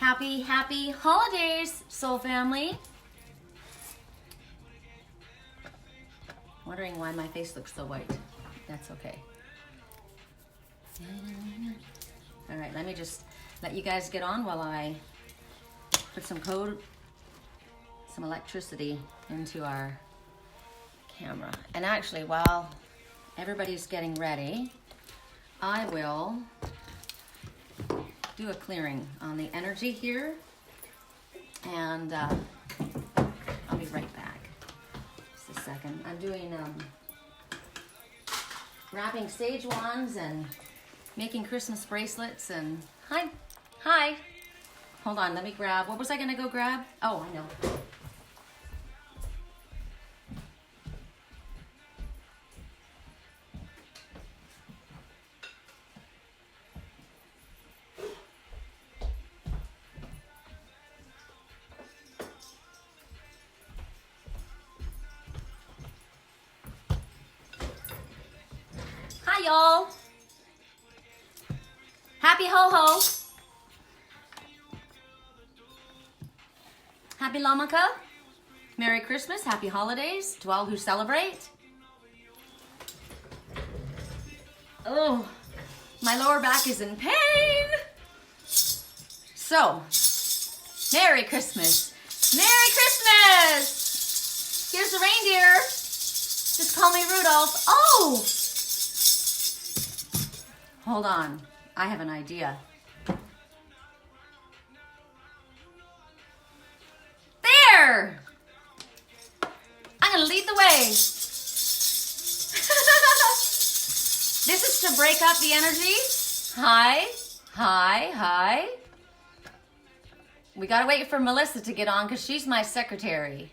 Happy holidays, soul family. Wondering why my face looks so white. That's okay. All right, let me just let you guys get on while I put some electricity into our camera. And actually, while everybody's getting ready, I will do a clearing on the energy here, and I'll be right back. Just a second. I'm doing wrapping sage wands and making Christmas bracelets. And hi. Hold on, let me grab. What was I gonna go grab? Oh, I know. Hi, y'all. Happy ho-ho. Happy Lamaka. Merry Christmas. Happy holidays to all who celebrate. Oh, my lower back is in pain. So, Merry Christmas. Merry Christmas. Here's the reindeer. Just call me Rudolph. Oh! Hold on, I have an idea. There! I'm gonna lead the way. This is to break up the energy. Hi. We gotta wait for Melissa to get on because she's my secretary.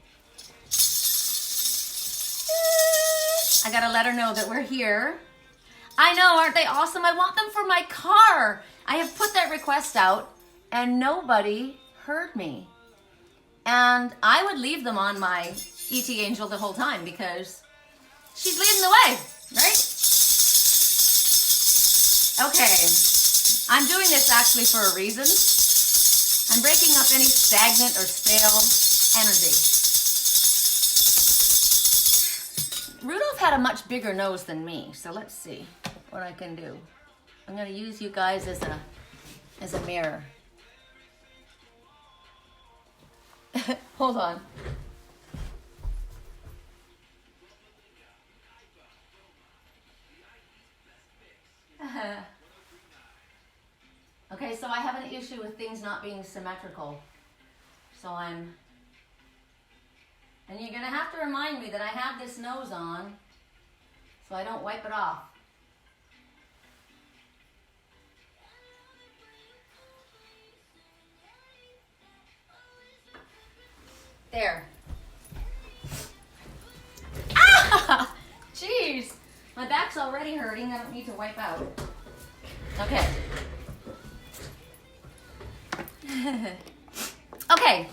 I gotta let her know that we're here. I know, aren't they awesome? I want them for my car. I have put that request out and nobody heard me. And I would leave them on my ET Angel the whole time because she's leading the way, right? Okay, I'm doing this actually for a reason. I'm breaking up any stagnant or stale energy. Rudolph had a much bigger nose than me, so let's see what I can do. I'm gonna use you guys as a mirror. Hold on. Okay, so I have an issue with things not being symmetrical. And you're gonna have to remind me that I have this nose on so I don't wipe it off. There. Ah! Jeez! My back's already hurting. I don't need to wipe out. Okay. Okay.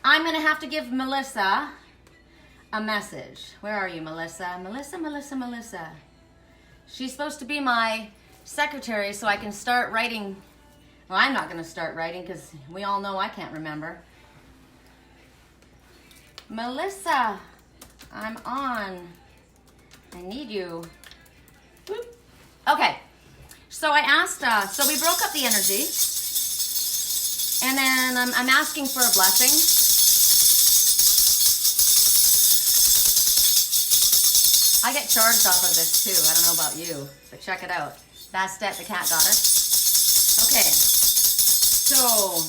I'm going to have to give Melissa a message. Where are you, Melissa? Melissa. She's supposed to be my secretary so I can start writing. Well, I'm not going to start writing because we all know I can't remember. Melissa, I'm on. I need you. Whoop. Okay. So I asked, so we broke up the energy. And then I'm asking for a blessing. I get charged off of this too. I don't know about you, but check it out. Bastet, the cat daughter. Okay. So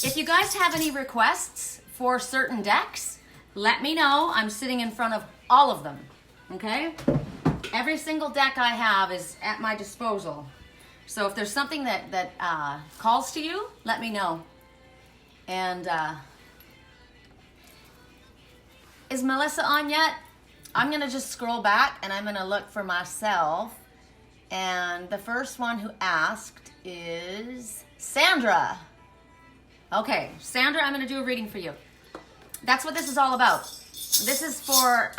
if you guys have any requests for certain decks, let me know. I'm sitting in front of all of them. Okay? Every single deck I have is at my disposal. So if there's something that calls to you, let me know. And is Melissa on yet? I'm going to just scroll back and I'm going to look for myself. And the first one who asked is Sandra. Okay, Sandra, I'm going to do a reading for you. That's what this is all about. This is for,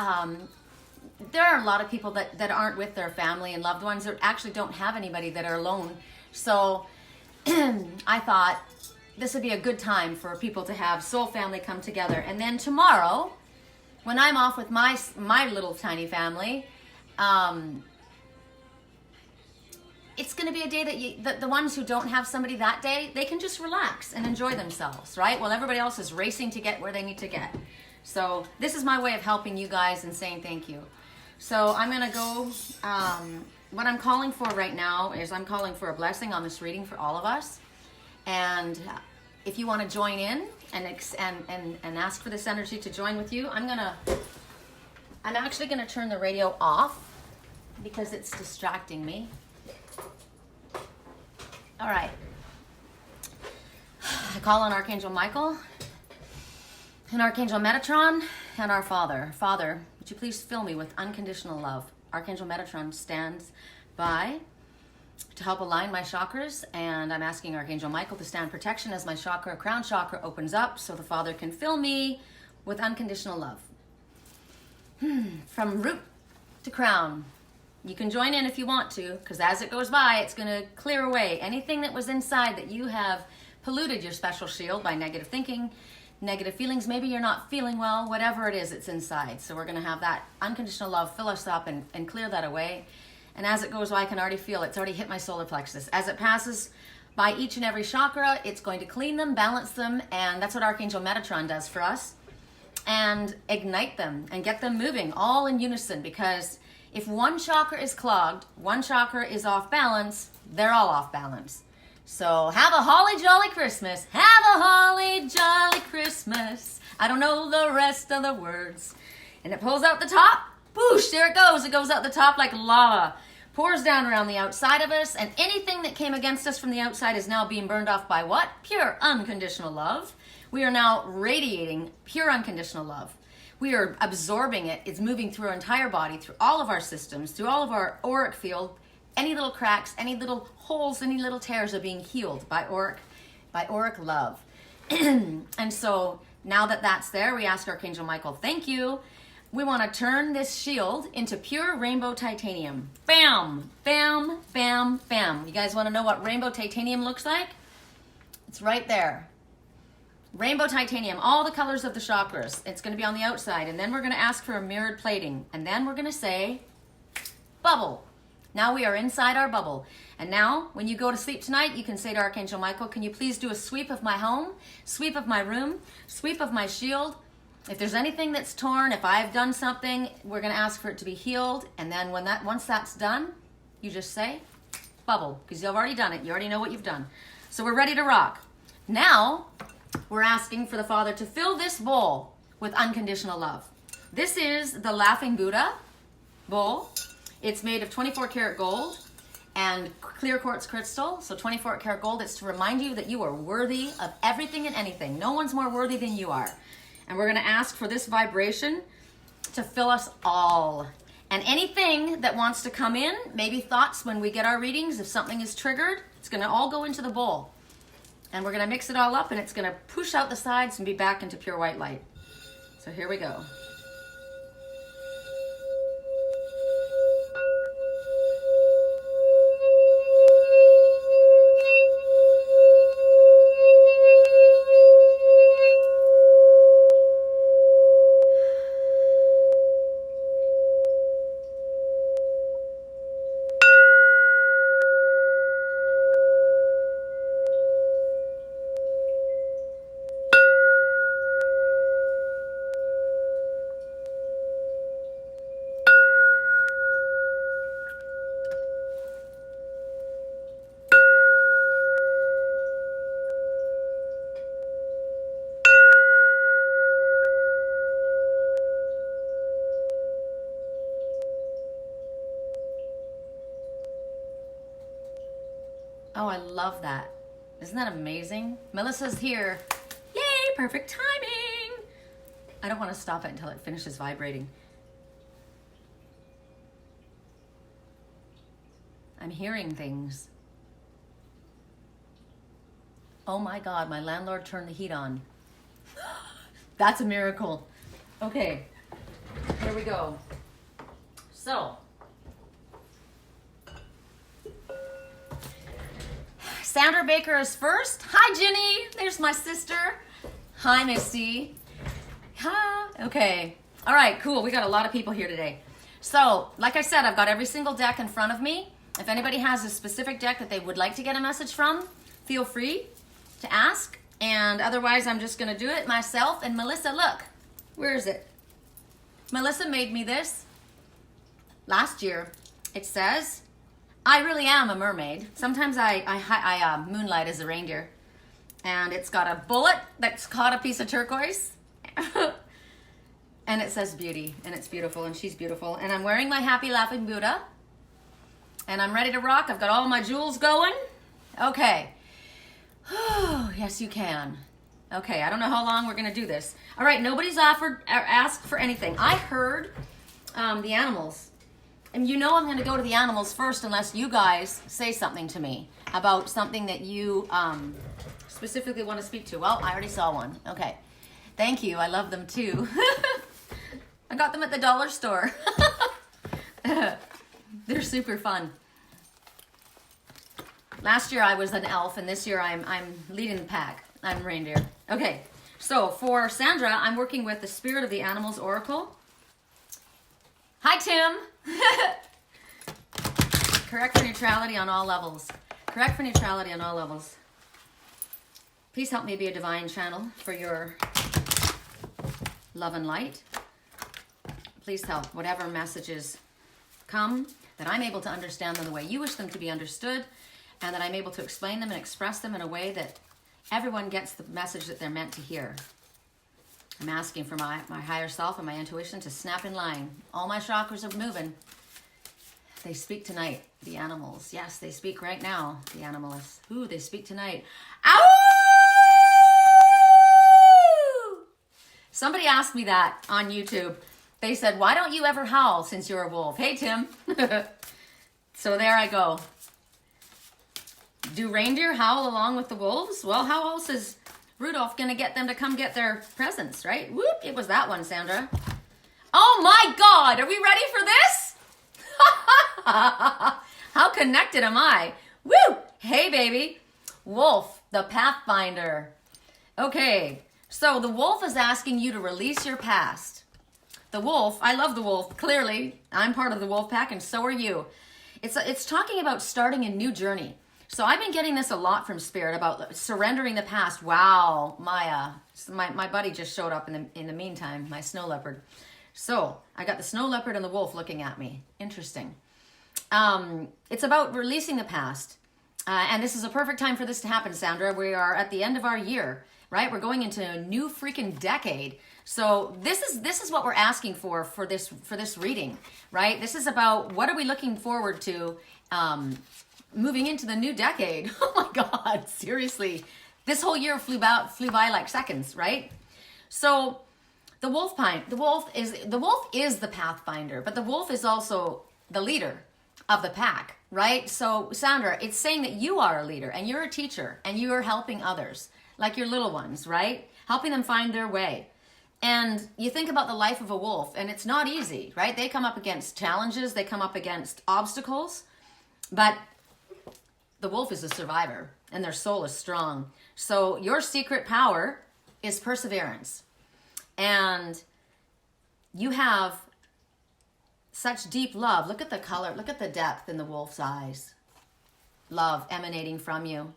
there are a lot of people that aren't with their family and loved ones that actually don't have anybody, that are alone. So I thought this would be a good time for people to have soul family come together. And then tomorrow, when I'm off with my little tiny family, it's going to be a day that the ones who don't have somebody that day, they can just relax and enjoy themselves, right? While everybody else is racing to get where they need to get. So this is my way of helping you guys and saying thank you. So I'm going to go, what I'm calling for right now is I'm calling for a blessing on this reading for all of us. And if you want to join in and ask for this energy to join with you, I'm actually going to turn the radio off because it's distracting me. All right. I call on Archangel Michael and Archangel Metatron and our Father. Father, would you please fill me with unconditional love? Archangel Metatron stands by to help align my chakras, and I'm asking Archangel Michael to stand protection as my crown chakra opens up so the Father can fill me with unconditional love. From root to crown. You can join in if you want to, because as it goes by, it's going to clear away anything that was inside that you have polluted your special shield by negative thinking, negative feelings. Maybe you're not feeling well, whatever it is, it's inside. So we're going to have that unconditional love fill us up and clear that away. And as it goes by, I can already feel it's already hit my solar plexus. As it passes by each and every chakra, it's going to clean them, balance them, and that's what Archangel Metatron does for us. And ignite them and get them moving all in unison, because if one chakra is clogged, one chakra is off balance, they're all off balance. So have a holly jolly Christmas. Have a holly jolly Christmas. I don't know the rest of the words. And it pulls out the top. Boosh, there it goes. It goes out the top like lava. Pours down around the outside of us. And anything that came against us from the outside is now being burned off by what? Pure unconditional love. We are now radiating pure unconditional love. We are absorbing it. It's moving through our entire body, through all of our systems, through all of our auric field. Any little cracks, any little holes, any little tears are being healed by auric love. And so now that that's there, we ask Archangel Michael, thank you. We want to turn this shield into pure rainbow titanium. Bam, bam, bam, bam. You guys want to know what rainbow titanium looks like? It's right there. Rainbow titanium, all the colors of the chakras. It's going to be on the outside. And then we're going to ask for a mirrored plating. And then we're going to say, bubble. Now we are inside our bubble. And now, when you go to sleep tonight, you can say to Archangel Michael, can you please do a sweep of my home, sweep of my room, sweep of my shield? If there's anything that's torn, if I've done something, we're going to ask for it to be healed. And then once that's done, you just say, bubble, because you've already done it. You already know what you've done. So we're ready to rock. Now, we're asking for the Father to fill this bowl with unconditional love. This is the Laughing Buddha bowl. It's made of 24 karat gold and clear quartz crystal. So 24 karat gold, it's to remind you that you are worthy of everything and anything. No one's more worthy than you are. And we're going to ask for this vibration to fill us all. And anything that wants to come in, maybe thoughts when we get our readings, if something is triggered, it's going to all go into the bowl. And we're going to mix it all up, and it's going to push out the sides and be back into pure white light. So here we go. Oh, I love that. Isn't that amazing? Melissa's here. Yay, perfect timing. I don't want to stop it until it finishes vibrating. I'm hearing things. Oh my God, my landlord turned the heat on. That's a miracle. Okay, here we go. So Sandra Baker is first. Hi, Ginny. There's my sister. Hi, Misty. Hi. Okay. All right, cool. We got a lot of people here today. So, like I said, I've got every single deck in front of me. If anybody has a specific deck that they would like to get a message from, feel free to ask. And otherwise, I'm just going to do it myself. And Melissa, look. Where is it? Melissa made me this last year. It says, I really am a mermaid. Sometimes I moonlight as a reindeer. And it's got a bullet that's caught a piece of turquoise. And it says beauty. And it's beautiful. And she's beautiful. And I'm wearing my happy laughing Buddha. And I'm ready to rock. I've got all my jewels going. Okay. Yes, you can. Okay, I don't know how long we're going to do this. All right, nobody's asked for anything. I heard the animals. And you know I'm going to go to the animals first unless you guys say something to me about something that you specifically want to speak to. Well, I already saw one. Okay. Thank you. I love them too. I got them at the dollar store. They're super fun. Last year I was an elf, and this year I'm leading the pack. I'm reindeer. Okay, so for Sandra, I'm working with the Spirit of the Animals Oracle. Hi, Tim. Correct for neutrality on all levels. Correct for neutrality on all levels. Please help me be a divine channel for your love and light. Please help whatever messages come, that I'm able to understand them the way you wish them to be understood, and that I'm able to explain them and express them in a way that everyone gets the message that they're meant to hear. I'm asking for my higher self and my intuition to snap in line. All my chakras are moving. They speak tonight, the animals. Yes, they speak right now, the animalists. Ooh, they speak tonight. Ow! Somebody asked me that on YouTube. They said, why don't you ever howl since you're a wolf? Hey, Tim. So there I go. Do reindeer howl along with the wolves? Well, how else is Rudolph going to get them to come get their presents, right? Whoop, it was that one, Sandra. Oh my God, are we ready for this? How connected am I? Woo! Hey, baby. Wolf, the Pathfinder. Okay, so the wolf is asking you to release your past. The wolf, I love the wolf, clearly. I'm part of the wolf pack, and so are you. It's talking about starting a new journey. So I've been getting this a lot from Spirit about surrendering the past. Wow, my buddy just showed up in the meantime, my snow leopard. So I got the snow leopard and the wolf looking at me. Interesting. It's about releasing the past. And this is a perfect time for this to happen, Sandra. We are at the end of our year, right? We're going into a new freaking decade. So this is what we're asking for this reading, right? This is about what are we looking forward to moving into the new decade. Oh my God, seriously. This whole year flew by like seconds, right? So the wolf is the pathfinder, but the wolf is also the leader of the pack, right? So Sandra, it's saying that you are a leader and you're a teacher and you are helping others, like your little ones, right? Helping them find their way. And you think about the life of a wolf, and it's not easy, right? They come up against challenges, they come up against obstacles, but the wolf is a survivor, and their soul is strong. So your secret power is perseverance. And you have such deep love. Look at the color, look at the depth in the wolf's eyes. Love emanating from you.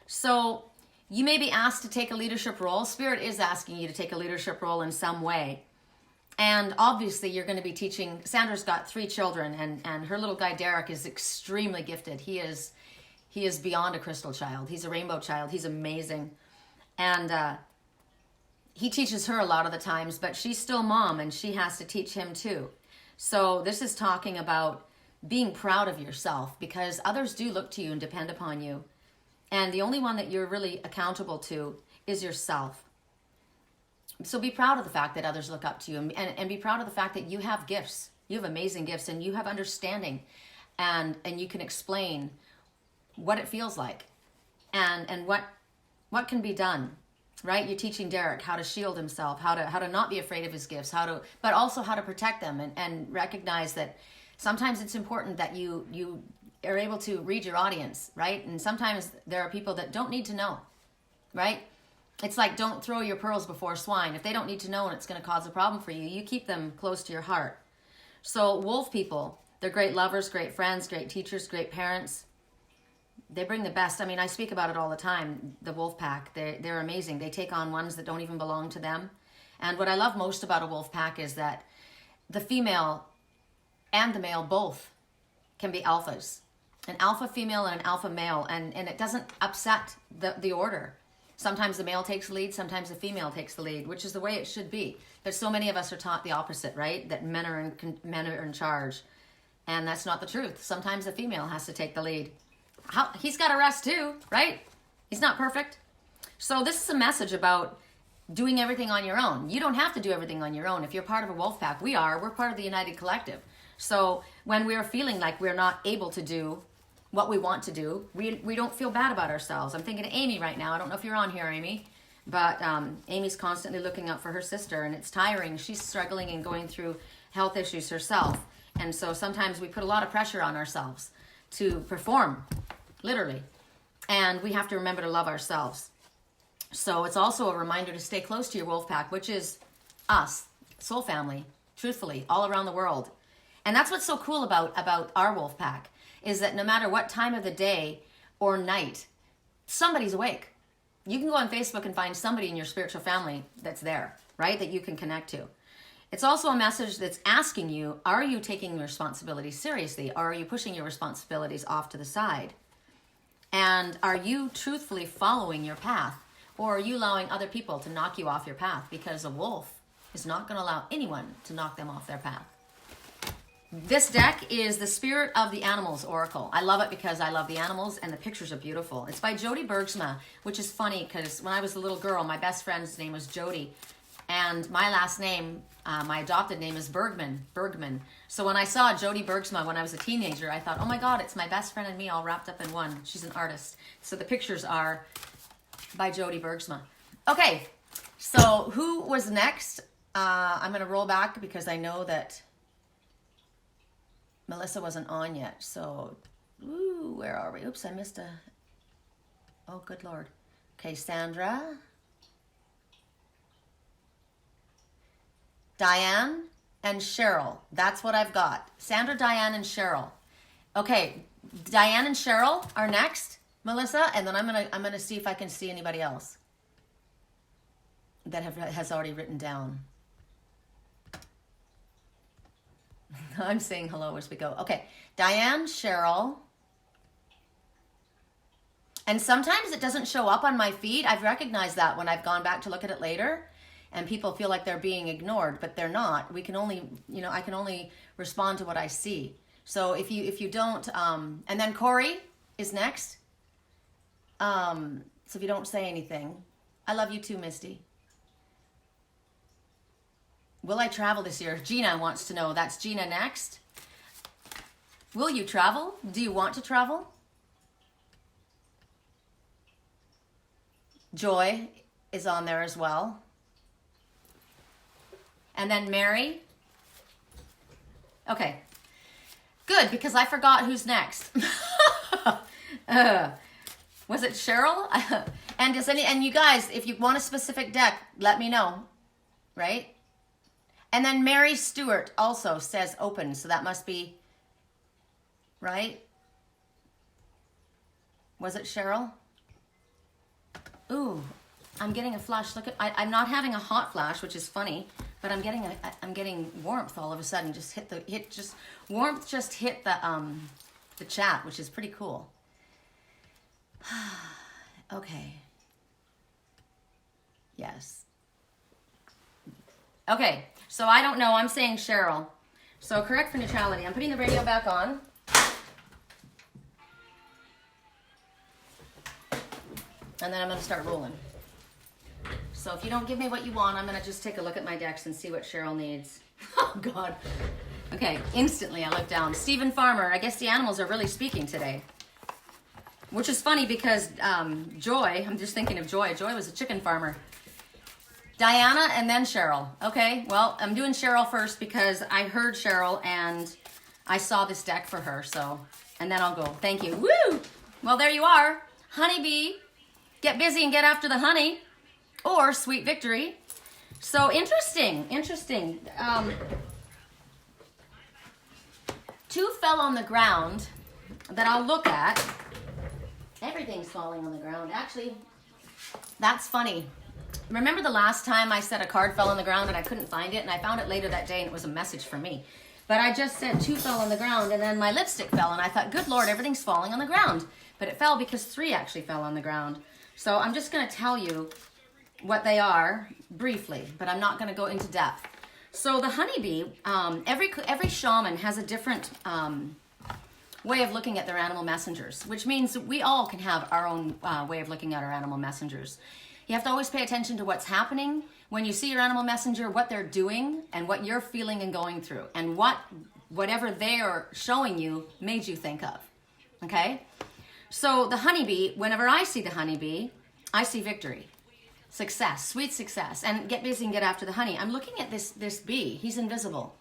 So you may be asked to take a leadership role. Spirit is asking you to take a leadership role in some way. And obviously you're going to be teaching. Sandra's got 3 children, and her little guy Derek is extremely gifted. He is beyond a crystal child. He's a rainbow child. He's amazing. And he teaches her a lot of the times, but she's still mom and she has to teach him too. So this is talking about being proud of yourself, because others do look to you and depend upon you. And the only one that you're really accountable to is yourself. So be proud of the fact that others look up to you, and be proud of the fact that you have gifts. You have amazing gifts, and you have understanding, and you can explain what it feels like and what can be done, right? You're teaching Derek how to shield himself, how to not be afraid of his gifts, but also how to protect them, and recognize that sometimes it's important that you are able to read your audience, right? And sometimes there are people that don't need to know, right? It's like, don't throw your pearls before swine. If they don't need to know and it's going to cause a problem for you, you keep them close to your heart. So wolf people, they're great lovers, great friends, great teachers, great parents. They bring the best. I mean, I speak about it all the time, the wolf pack. They're amazing. They take on ones that don't even belong to them. And what I love most about a wolf pack is that the female and the male both can be alphas. An alpha female and an alpha male. And it doesn't upset the order. Sometimes the male takes the lead, sometimes the female takes the lead, which is the way it should be. But so many of us are taught the opposite, right? That men are in charge. And that's not the truth. Sometimes the female has to take the lead. He's got to rest too, right? He's not perfect. So this is a message about doing everything on your own. You don't have to do everything on your own. If you're part of a wolf pack, we're part of the United Collective. So when we're feeling like we're not able to do what we want to do, we don't feel bad about ourselves. I'm thinking of Amy right now. I don't know if you're on here, Amy, but Amy's constantly looking out for her sister, and it's tiring. She's struggling and going through health issues herself. And so sometimes we put a lot of pressure on ourselves to perform, literally. And we have to remember to love ourselves. So it's also a reminder to stay close to your wolf pack, which is us, soul family, truthfully, all around the world. And that's what's so cool about our wolf pack, is that no matter what time of the day or night, somebody's awake. You can go on Facebook and find somebody in your spiritual family that's there, right? That you can connect to. It's also a message that's asking you, are you taking your responsibilities seriously? Or are you pushing your responsibilities off to the side? And are you truthfully following your path? Or are you allowing other people to knock you off your path? Because a wolf is not going to allow anyone to knock them off their path. This deck is the Spirit of the Animals Oracle. I love it because I love the animals and the pictures are beautiful. It's by Jody Bergsma, which is funny because when I was a little girl, my best friend's name was Jody. And my last name, my adopted name is Bergman. So when I saw Jody Bergsma when I was a teenager, I thought, oh my God, it's my best friend and me all wrapped up in one. She's an artist. So the pictures are by Jody Bergsma. Okay, so who was next? I'm going to roll back because I know that Melissa wasn't on yet. So, where are we? Oops, I missed a... Oh, good Lord. Okay, Sandra. Diane and Cheryl. That's what I've got. Sandra, Diane, and Cheryl. Okay, Diane and Cheryl are next, Melissa, and then I'm gonna see if I can see anybody else that has already written down. I'm saying hello as we go. Okay, Diane, Cheryl. And sometimes it doesn't show up on my feed. I've recognized that when I've gone back to look at it later. And people feel like they're being ignored, but they're not. We can only, I can only respond to what I see. So if you don't, and then Corey is next. So if you don't say anything, I love you too, Misty. Will I travel this year? Gina wants to know. That's Gina next. Will you travel? Do you want to travel? Joy is on there as well. And then Mary. Okay. Good, because I forgot who's next. Was it Cheryl? And you guys, if you want a specific deck, let me know. Right? And then Mary Stewart also says open, so that must be right. Was it Cheryl? Ooh, I'm getting a flash. Look at I'm not having a hot flash, which is funny, but I'm getting warmth all of a sudden. Warmth just hit the chat, which is pretty cool. Okay. Yes. Okay, so I don't know. I'm saying Cheryl. So correct for neutrality. I'm putting the radio back on. And then I'm going to start rolling. So if you don't give me what you want, I'm going to just take a look at my decks and see what Cheryl needs. Oh, God. Okay, instantly I look down. Stephen Farmer. I guess the animals are really speaking today. Which is funny because Joy, I'm just thinking of Joy. Joy was a chicken farmer. Diana and then Cheryl. Okay, well, I'm doing Cheryl first because I heard Cheryl and I saw this deck for her. So And then I'll go. Thank you. Woo! Well, there you are. Honeybee. Get busy and get after the honey. Or sweet victory. So interesting. Two fell on the ground that I'll look at. Everything's falling on the ground. Actually, that's funny. Remember the last time I said a card fell on the ground and I couldn't find it? And I found it later that day and it was a message for me. But I just said 2 fell on the ground and then my lipstick fell and I thought, good Lord, everything's falling on the ground. But it fell because 3 actually fell on the ground. So I'm just going to tell you what they are briefly, but I'm not going to go into depth. So the honeybee, every shaman has a different way of looking at their animal messengers, which means we all can have our own way of looking at our animal messengers. You have to always pay attention to what's happening when you see your animal messenger, what they're doing and what you're feeling and going through, and whatever they are showing you made you think of. Okay? So the honeybee, whenever I see the honeybee, I see victory, success, sweet success, and get busy and get after the honey. I'm looking at this bee. He's invisible.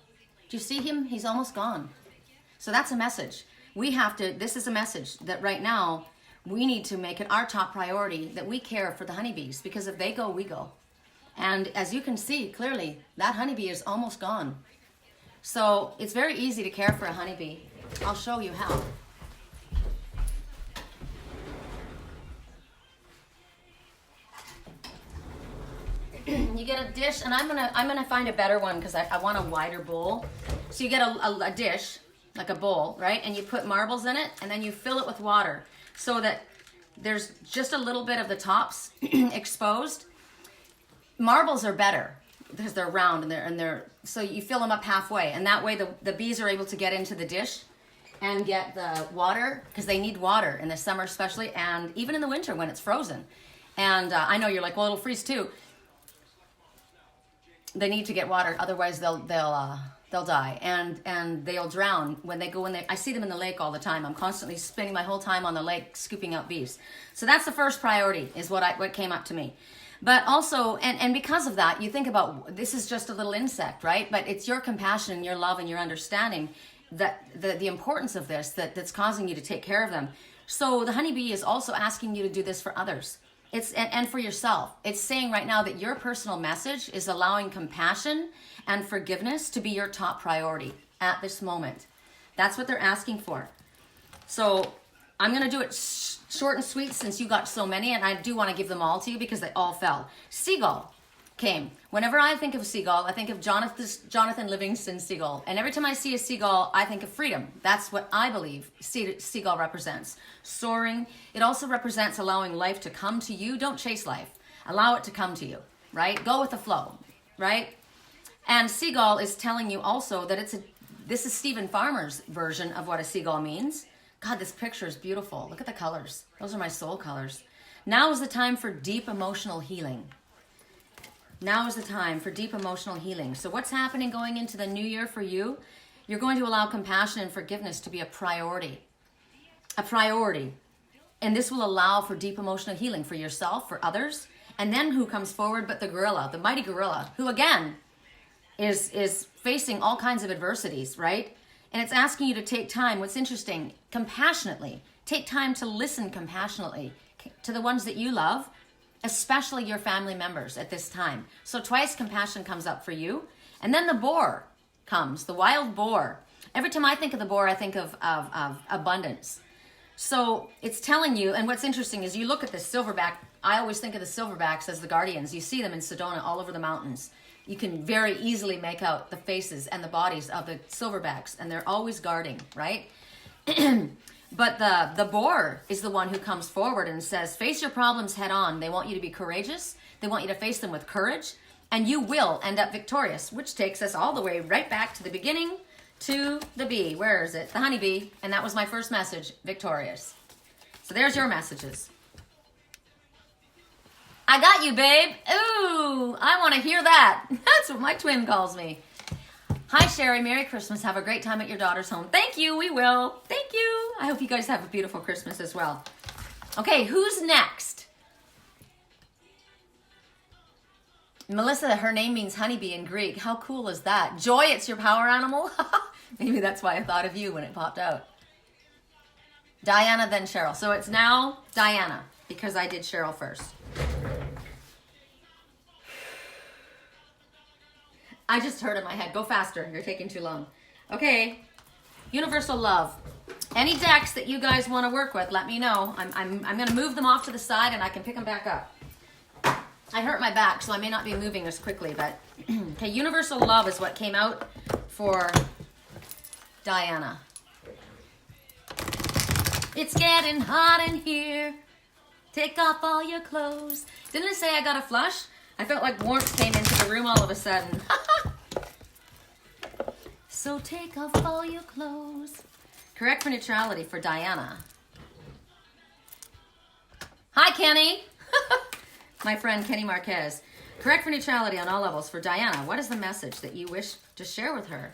Do you see him? He's almost gone. So that's a message. This is a message that right now we need to make it our top priority that we care for the honeybees, because if they go, we go. And as you can see clearly, that honeybee is almost gone. So it's very easy to care for a honeybee. I'll show you how. You get a dish, and I'm gonna find a better one because I want a wider bowl. So you get a dish, like a bowl, right? And you put marbles in it, and then you fill it with water so that there's just a little bit of the tops exposed. Marbles are better because they're round and they're so you fill them up halfway, and that way the bees are able to get into the dish and get the water, because they need water in the summer especially, and even in the winter when it's frozen. And I know you're like, well, it'll freeze too. They need to get water, otherwise they'll die and they'll drown when they go in there. I see them in the lake all the time. I'm constantly spending my whole time on the lake scooping out bees. So that's the first priority, is what came up to me. But also, and because of that, you think about, this is just a little insect, right? But it's your compassion and your love and your understanding that the importance of this that's causing you to take care of them. So the honeybee is also asking you to do this for others. And for yourself. It's saying right now that your personal message is allowing compassion and forgiveness to be your top priority at this moment. That's what they're asking for. So I'm going to do it short and sweet since you got so many, and I do want to give them all to you because they all fell. Seagull came. Whenever I think of seagull, I think of Jonathan Livingston Seagull. And every time I see a seagull, I think of freedom. That's what I believe seagull represents. Soaring. It also represents allowing life to come to you. Don't chase life. Allow it to come to you, right? Go with the flow, right? And seagull is telling you also that this is Stephen Farmer's version of what a seagull means. God, this picture is beautiful. Look at the colors. Those are my soul colors. Now is the time for deep emotional healing. Now is the time for deep emotional healing. So what's happening going into the new year for you? You're going to allow compassion and forgiveness to be a priority. A priority. And this will allow for deep emotional healing for yourself, for others. And then who comes forward but the gorilla, the mighty gorilla, who again is facing all kinds of adversities, right? And it's asking you to take time. What's interesting, compassionately. Take time to listen compassionately to the ones that you love, especially your family members at this time. So twice compassion comes up for you. And then the boar comes, the wild boar. Every time I think of the boar, I think of abundance. So it's telling you, and what's interesting is you look at the silverback. I always think of the silverbacks as the guardians. You see them in Sedona all over the mountains. You can very easily make out the faces and the bodies of the silverbacks, and they're always guarding, right? But the boar is the one who comes forward and says, face your problems head on. They want you to be courageous. They want you to face them with courage, and you will end up victorious, which takes us all the way right back to the beginning, to the bee. Where is it? The honeybee. And that was my first message, victorious. So there's your messages. I got you, babe. Ooh, I want to hear that. That's what my twin calls me. Hi, Sherry. Merry Christmas. Have a great time at your daughter's home. Thank you. We will. Thank you. I hope you guys have a beautiful Christmas as well. Okay, who's next? Melissa, her name means honeybee in Greek. How cool is that? Joy, it's your power animal? Maybe that's why I thought of you when it popped out. Diana, then Cheryl. So it's now Diana because I did Cheryl first. I just heard in my head, go faster. You're taking too long. Okay. Universal love. Any decks that you guys want to work with, let me know. I'm going to move them off to the side and I can pick them back up. I hurt my back, so I may not be moving as quickly, but okay, universal love is what came out for Diana. It's getting hot in here. Take off all your clothes. Didn't it say I got a flush? I felt like warmth came into the room all of a sudden. So take off all your clothes. Correct for neutrality for Diana. Hi, Kenny. My friend Kenny Marquez. Correct for neutrality on all levels for Diana. What is the message that you wish to share with her?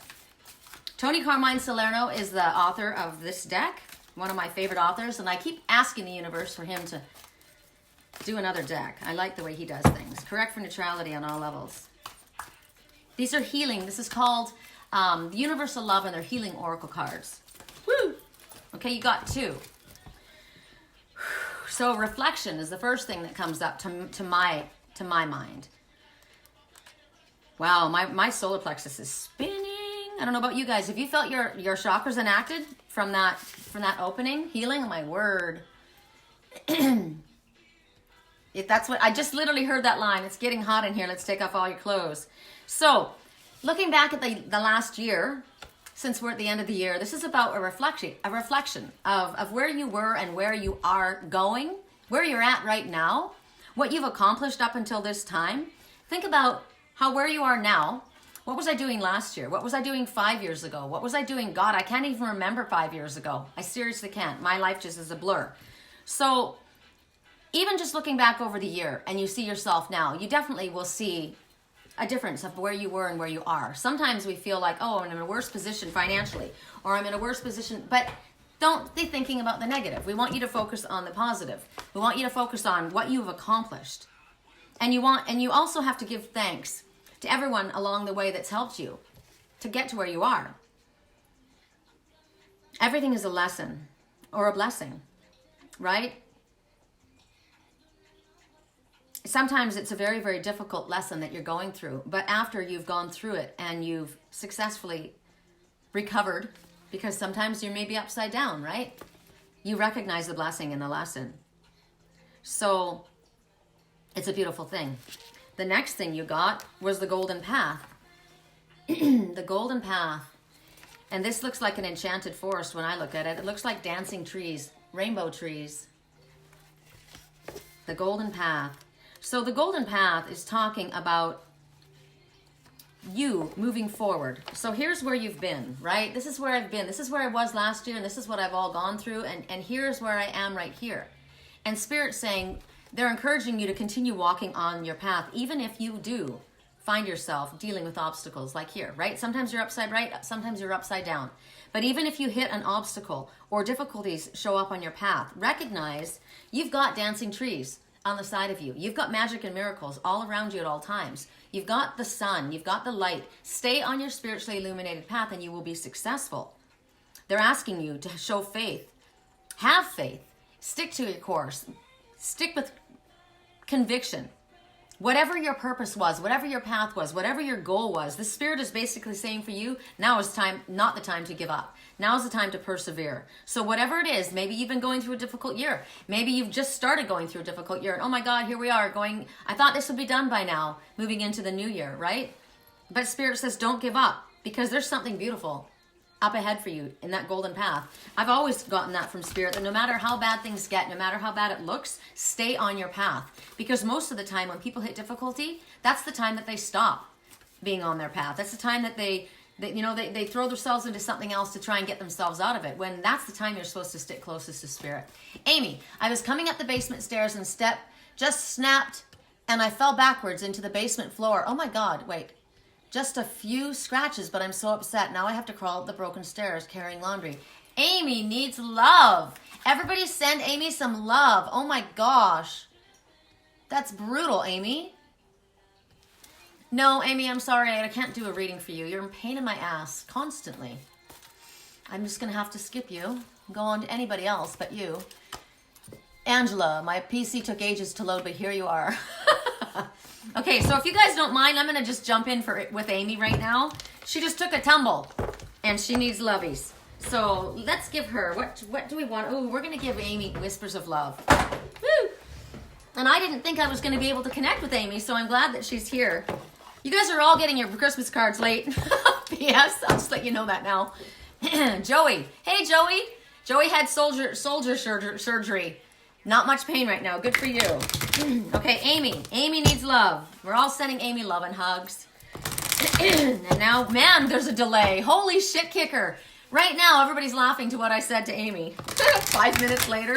Tony Carmine Salerno is the author of this deck, one of my favorite authors, and I keep asking the universe for him to do another deck. I like the way he does things. Correct for neutrality on all levels. These are healing. This is called the Universal Love, and they're healing oracle cards. Woo! Okay, you got 2. So reflection is the first thing that comes up to my mind. Wow, my solar plexus is spinning. I don't know about you guys. Have you felt your chakras enacted from that opening healing? Oh, my word. If that's what I just literally heard that line. It's getting hot in here. Let's take off all your clothes. So, looking back at the last year, since we're at the end of the year, this is about a reflection of where you were and where you are going, where you're at right now, what you've accomplished up until this time. Think about where you are now. What was I doing last year? What was I doing 5 years ago? What was I doing? God, I can't even remember 5 years ago. I seriously can't. My life just is a blur. So even just looking back over the year and you see yourself now, you definitely will see a difference of where you were and where you are. Sometimes we feel like, oh, I'm in a worse position financially, or I'm in a worse position, but don't be thinking about the negative. We want you to focus on the positive. We want you to focus on what you've accomplished. And you also have to give thanks to everyone along the way that's helped you to get to where you are. Everything is a lesson or a blessing, right? Sometimes it's a very, very difficult lesson that you're going through, but after you've gone through it and you've successfully recovered, because sometimes you may be upside down, right? You recognize the blessing in the lesson. So it's a beautiful thing. The next thing you got was the golden path. The golden path. And this looks like an enchanted forest when I look at it. It looks like dancing trees, rainbow trees. The golden path. So the golden path is talking about you moving forward. So here's where you've been, right? This is where I've been. This is where I was last year, and this is what I've all gone through, and here's where I am right here. And Spirit's saying they're encouraging you to continue walking on your path, even if you do find yourself dealing with obstacles like here, right? Sometimes you're upside right, sometimes you're upside down. But even if you hit an obstacle or difficulties show up on your path, recognize you've got dancing trees on the side of you. You've got magic and miracles all around you at all times. You've got the sun, you've got the light. Stay on your spiritually illuminated path and you will be successful. They're asking you to show faith. Have faith. Stick to your course. Stick with conviction. Whatever your purpose was, whatever your path was, whatever your goal was, the Spirit is basically saying for you, now is not the time to give up. Now is the time to persevere. So whatever it is, maybe you've been going through a difficult year. Maybe you've just started going through a difficult year. And oh my God, here we are I thought this would be done by now, moving into the new year, right? But Spirit says, don't give up, because there's something beautiful up ahead for you in that golden path. I've always gotten that from Spirit, that no matter how bad things get, no matter how bad it looks, stay on your path. Because most of the time when people hit difficulty, that's the time that they stop being on their path. That's the time that they throw themselves into something else to try and get themselves out of it, when that's the time you're supposed to stick closest to Spirit. Amy, I was coming up the basement stairs and step just snapped and I fell backwards into the basement floor. Oh my God, wait. Just a few scratches, but I'm so upset. Now I have to crawl up the broken stairs carrying laundry. Amy needs love. Everybody send Amy some love. Oh my gosh. That's brutal, Amy. No, Amy, I'm sorry. I can't do a reading for you. You're in pain in my ass constantly. I'm just going to have to skip you. go on to anybody else but you. Angela, my PC took ages to load, but here you are. Okay, so if you guys don't mind, I'm going to just jump in with Amy right now. She just took a tumble, and she needs lovies. So let's give her, what do we want? Oh, we're going to give Amy whispers of love. Woo! And I didn't think I was going to be able to connect with Amy, so I'm glad that she's here. You guys are all getting your Christmas cards late. P.S. I'll just let you know that now. Joey. Hey, Joey. Joey had soldier surgery. Not much pain right now. Good for you. Okay, Amy. Amy needs love. We're all sending Amy love and hugs. And now, man, there's a delay. Holy shit kicker. Right now, everybody's laughing to what I said to Amy. 5 minutes later.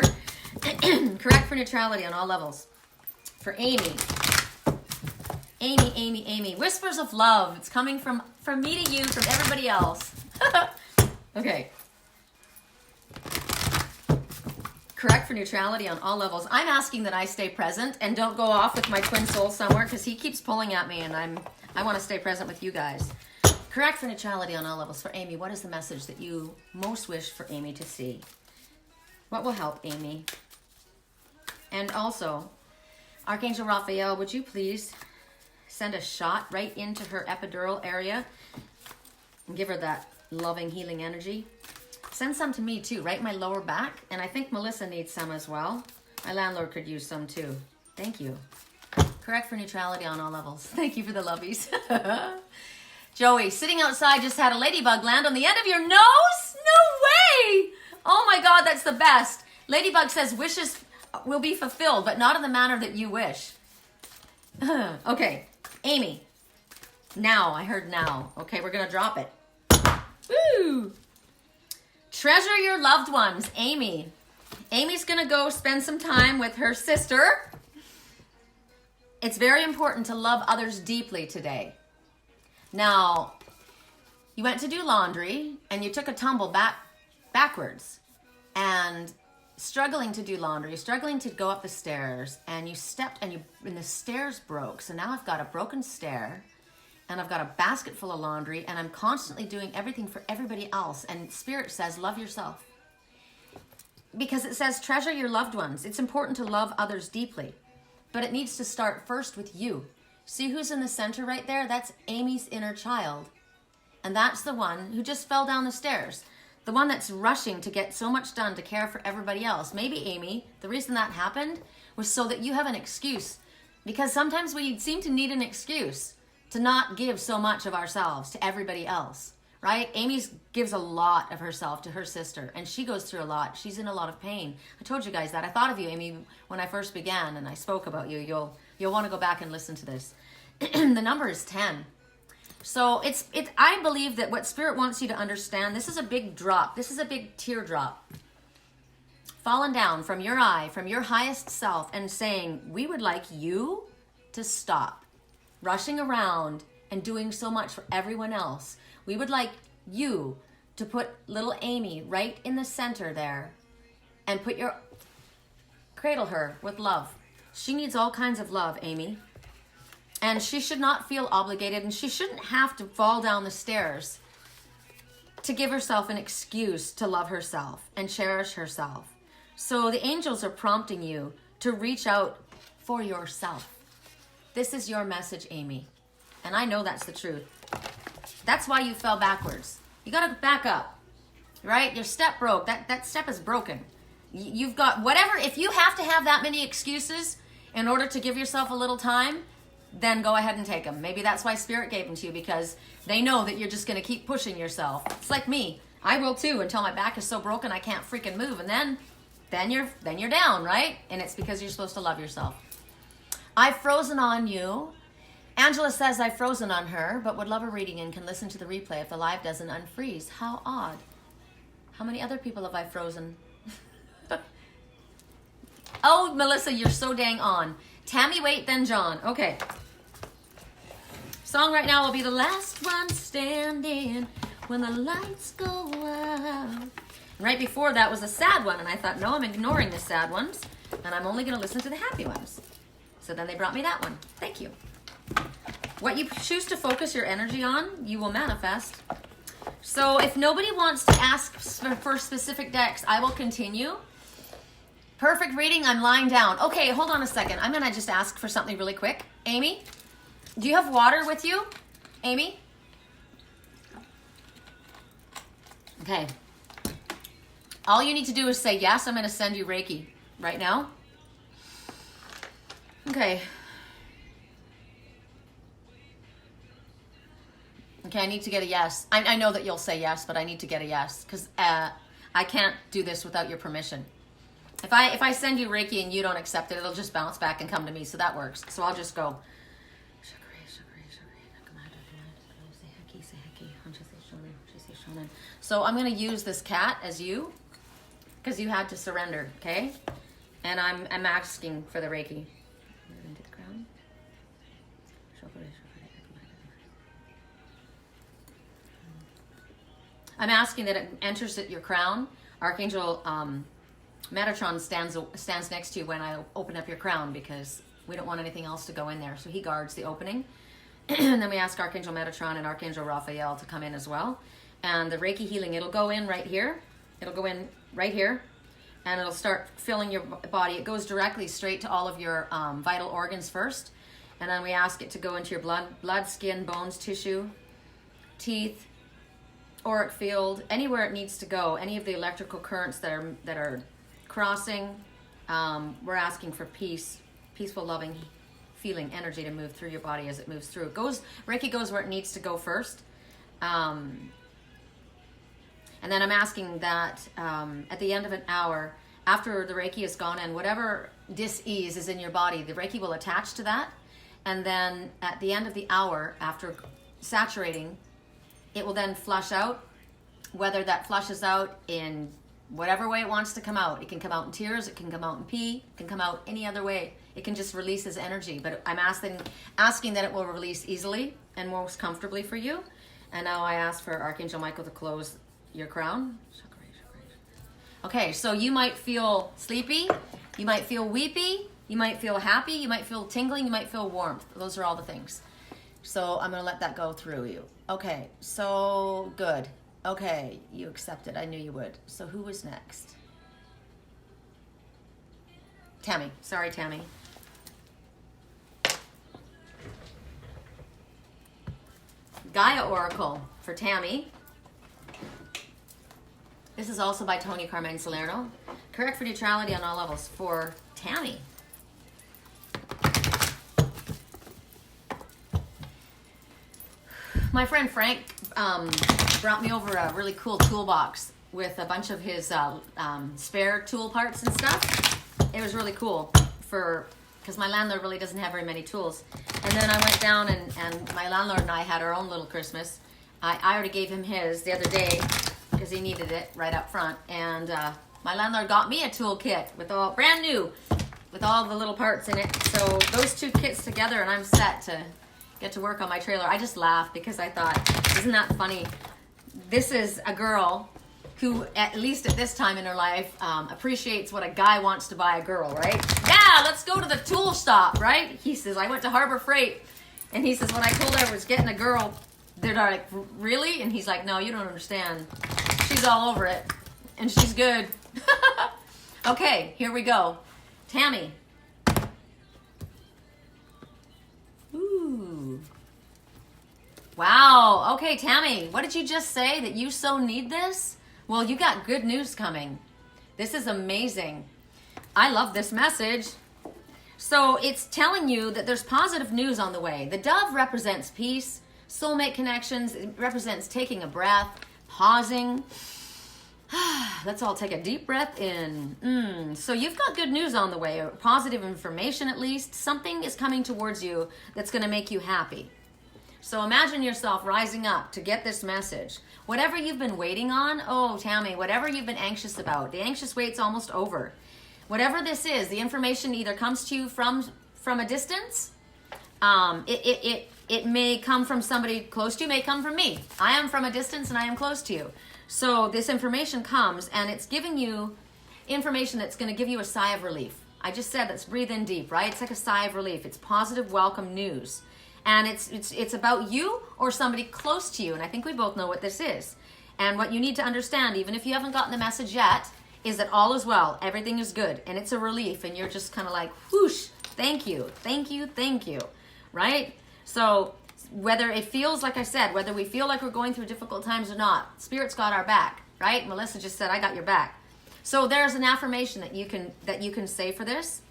Correct for neutrality on all levels. For Amy. Amy. Whispers of love. It's coming from me to you, from everybody else. Okay. Correct for neutrality on all levels. I'm asking that I stay present and don't go off with my twin soul somewhere because he keeps pulling at me and I want to stay present with you guys. Correct for neutrality on all levels. For Amy, what is the message that you most wish for Amy to see? What will help Amy? And also, Archangel Raphael, would you please send a shot right into her epidural area and give her that loving, healing energy? Send some to me too, right in my lower back. And I think Melissa needs some as well. My landlord could use some too. Thank you. Correct for neutrality on all levels. Thank you for the lovies. Joey, sitting outside, just had a ladybug land on the end of your nose? No way! Oh my God, that's the best. Ladybug says wishes will be fulfilled, but not in the manner that you wish. Okay, Amy. Now, I heard now. Okay, we're gonna drop it. Woo! Treasure your loved ones, Amy. Amy's gonna go spend some time with her sister. It's very important to love others deeply today. Now, you went to do laundry and you took a tumble backwards and struggling to do laundry, struggling to go up the stairs, and you stepped and the stairs broke. So now I've got a broken stair. And I've got a basket full of laundry, and I'm constantly doing everything for everybody else. And Spirit says, love yourself. Because it says, treasure your loved ones. It's important to love others deeply. But it needs to start first with you. See who's in the center right there? That's Amy's inner child. And that's the one who just fell down the stairs. The one that's rushing to get so much done to care for everybody else. Maybe, Amy, the reason that happened was so that you have an excuse. Because sometimes we seem to need an excuse to not give so much of ourselves to everybody else, right? Amy gives a lot of herself to her sister, and she goes through a lot. She's in a lot of pain. I told you guys that. I thought of you, Amy, when I first began, and I spoke about you. You'll want to go back and listen to this. The number is 10. So I believe that what Spirit wants you to understand, this is a big drop. This is a big teardrop falling down from your eye, from your highest self, and saying, we would like you to stop rushing around and doing so much for everyone else. We would like you to put little Amy right in the center there and cradle her with love. She needs all kinds of love, Amy. And she should not feel obligated, and she shouldn't have to fall down the stairs to give herself an excuse to love herself and cherish herself. So the angels are prompting you to reach out for yourself. This is your message, Amy. And I know that's the truth. That's why you fell backwards. You got to back up, right? Your step broke. That step is broken. You've got whatever. If you have to have that many excuses in order to give yourself a little time, then go ahead and take them. Maybe that's why Spirit gave them to you, because they know that you're just going to keep pushing yourself. It's like me. I will too, until my back is so broken I can't freaking move. And then you're down, right? And it's because you're supposed to love yourself. I've frozen on you. Angela says I've frozen on her, but would love a reading and can listen to the replay if the live doesn't unfreeze. How odd. How many other people have I frozen? Oh, Melissa, you're so dang on. Tammy, wait, then John. Okay. Song right now will be The Last One Standing When the Lights Go Out. And right before that was a sad one, and I thought, no, I'm ignoring the sad ones, and I'm only going to listen to the happy ones. So then they brought me that one. Thank you. What you choose to focus your energy on, you will manifest. So if nobody wants to ask for specific decks, I will continue. Perfect reading, I'm lying down. Okay, hold on a second. I'm gonna just ask for something really quick. Amy, do you have water with you? Amy? Okay. All you need to do is say yes. I'm gonna send you Reiki right now. Okay. Okay, I need to get a yes. I know that you'll say yes, but I need to get a yes because I can't do this without your permission. If I send you Reiki and you don't accept it, it'll just bounce back and come to me, so that works. So I'll just go. So I'm going to use this cat as you, because you had to surrender, okay? And I'm asking for the Reiki. Into the crown. I'm asking that it enters at your crown. Archangel Metatron stands next to you when I open up your crown because we don't want anything else to go in there. So he guards the opening. And then we ask Archangel Metatron and Archangel Raphael to come in as well. And the Reiki healing, it'll go in right here. It'll go in right here. And it'll start filling your body. It goes directly straight to all of your vital organs first. And then we ask it to go into your blood, skin, bones, tissue, teeth, auric field, anywhere it needs to go. Any of the electrical currents that are crossing, we're asking for peace, peaceful, loving, feeling energy to move through your body as it moves through. Reiki goes where it needs to go first. And then I'm asking that at the end of an hour, after the Reiki is gone and whatever dis-ease is in your body, the Reiki will attach to that. And then at the end of the hour, after saturating, it will then flush out. Whether that flushes out in whatever way it wants to come out. It can come out in tears, it can come out in pee, it can come out any other way. It can just release as energy. But I'm asking that it will release easily and most comfortably for you. And now I ask for Archangel Michael to close your crown. Okay, so you might feel sleepy, you might feel weepy, you might feel happy, you might feel tingling, you might feel warmth. Those are all the things. So I'm gonna let that go through you. Okay, so good. Okay, you accepted. I knew you would. So who was next? Tammy. Sorry, Tammy. Gaia Oracle for Tammy. This is also by Tony Carmen Salerno. Correct for neutrality on all levels for Tammy. My friend Frank brought me over a really cool toolbox with a bunch of his spare tool parts and stuff. It was really cool because my landlord really doesn't have very many tools. And then I went down and my landlord and I had our own little Christmas. I already gave him his the other day because he needed it right up front. And my landlord got me a tool kit with all brand new with all the little parts in it. So those two kits together and I'm set to get to work on my trailer. I just laughed because I thought, isn't that funny? This is a girl who, at least at this time in her life, appreciates what a guy wants to buy a girl, right? Yeah, let's go to the tool stop, right? He says, I went to Harbor Freight. And he says, when I told her I was getting a girl, they're like, really? And he's like, no, you don't understand. She's all over it. And she's good. Okay, here we go. Tammy. Ooh. Wow. Okay, Tammy, what did you just say? That you so need this? Well, you got good news coming. This is amazing. I love this message. So it's telling you that there's positive news on the way. The dove represents peace, soulmate connections. It represents taking a breath, pausing. Let's all take a deep breath in. So you've got good news on the way, or positive information at least. Something is coming towards you that's going to make you happy. So imagine yourself rising up to get this message. Whatever you've been waiting on, oh, Tammy, whatever you've been anxious about, the anxious wait's almost over. Whatever this is, the information either comes to you from a distance. It may come from somebody close to you, may come from me. I am from a distance and I am close to you. So this information comes and it's giving you information that's going to give you a sigh of relief. I just said let's breathe in deep, right? It's like a sigh of relief. It's positive, welcome news. And it's about you or somebody close to you. And I think we both know what this is. And what you need to understand, even if you haven't gotten the message yet, is that all is well, everything is good, and it's a relief, and you're just kind of like, whoosh, thank you, thank you, thank you, right? So whether it feels, like I said, whether we feel like we're going through difficult times or not, Spirit's got our back, right? Melissa just said, I got your back. So there's an affirmation that you can say for this.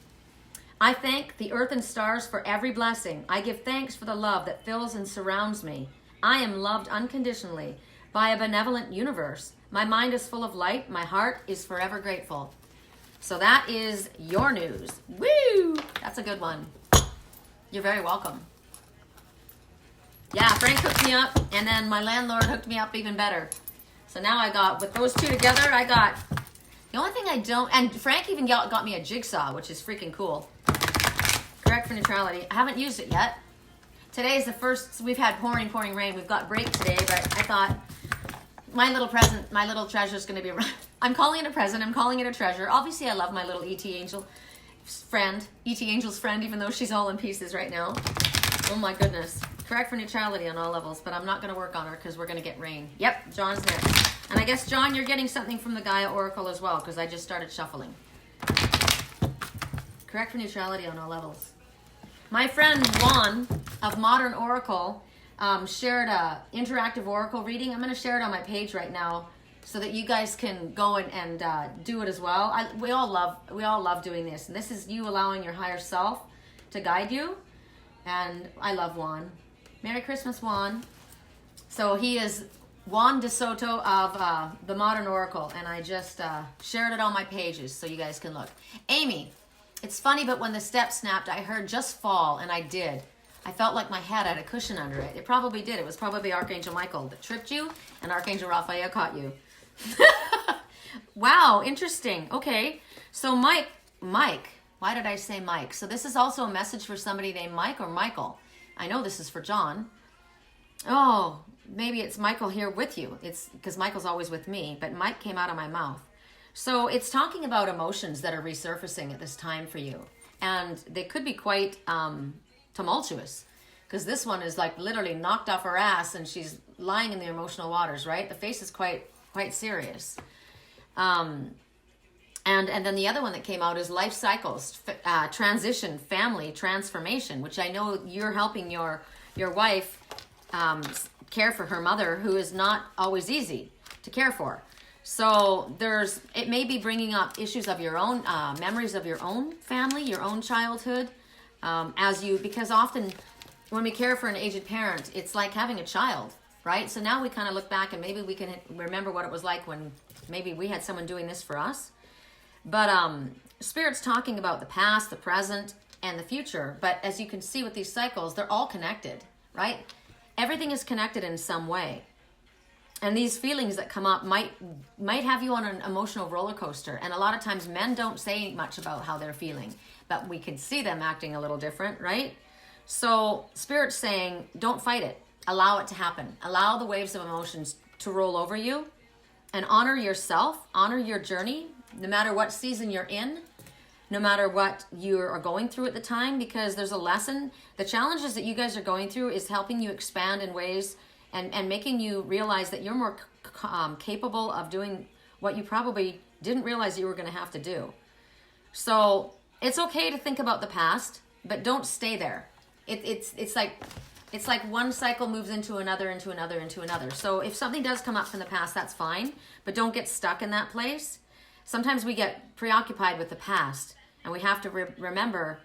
I thank the earth and stars for every blessing. I give thanks for the love that fills and surrounds me. I am loved unconditionally by a benevolent universe. My mind is full of light. My heart is forever grateful. So that is your news. Woo! That's a good one. You're very welcome. Yeah, Frank hooked me up, and then my landlord hooked me up even better. So now I got, with those two together, I got, the only thing I don't, and Frank even got me a jigsaw, which is freaking cool. Correct for neutrality. I haven't used it yet. Today is the first, we've had pouring rain. We've got break today, but I thought, my little present, my little treasure is going to be, I'm calling it a present, I'm calling it a treasure. Obviously, I love my little ET Angel friend, ET Angel's friend, even though she's all in pieces right now. Oh my goodness. Correct for neutrality on all levels, but I'm not going to work on her because we're going to get rain. Yep, John's next. And I guess, John, you're getting something from the Gaia Oracle as well, because I just started shuffling. Correct for neutrality on all levels. My friend Juan of Modern Oracle shared a interactive oracle reading. I'm going to share it on my page right now so that you guys can go and do it as well. We all love doing this, and this is you allowing your higher self to guide you. And I love Juan. Merry Christmas, Juan. So he is Juan De Soto of the Modern Oracle, and I just shared it on my pages so you guys can look. Amy, it's funny, but when the step snapped, I heard just fall, and I did. I felt like my head had a cushion under it. It probably did. It was probably Archangel Michael that tripped you, and Archangel Raphael caught you. Wow, interesting. Okay, so Mike, why did I say Mike? So this is also a message for somebody named Mike or Michael. I know this is for John. Oh, maybe it's Michael here with you. It's because Michael's always with me, but Mike came out of my mouth. So it's talking about emotions that are resurfacing at this time for you. And they could be quite tumultuous, because this one is like literally knocked off her ass and she's lying in the emotional waters, right? The face is quite serious. And then the other one that came out is life cycles, transition, family, transformation, which I know you're helping your wife care for her mother, who is not always easy to care for. So it may be bringing up issues of your own, memories of your own family, your own childhood, because often when we care for an aged parent, it's like having a child, right? So now we kind of look back and maybe we can remember what it was like when maybe we had someone doing this for us. But Spirit's talking about the past, the present, and the future. But as you can see with these cycles, they're all connected, right? Everything is connected in some way. And these feelings that come up might have you on an emotional roller coaster. And a lot of times men don't say much about how they're feeling, but we can see them acting a little different, right? So Spirit's saying, don't fight it. Allow it to happen. Allow the waves of emotions to roll over you, and honor yourself, honor your journey, no matter what season you're in, no matter what you are going through at the time, because there's a lesson. The challenges that you guys are going through is helping you expand in ways and making you realize that you're more capable of doing what you probably didn't realize you were going to have to do. So it's okay to think about the past, but don't stay there. It's like one cycle moves into another, into another, into another. So if something does come up from the past, that's fine, but don't get stuck in that place. Sometimes we get preoccupied with the past, and we have to remember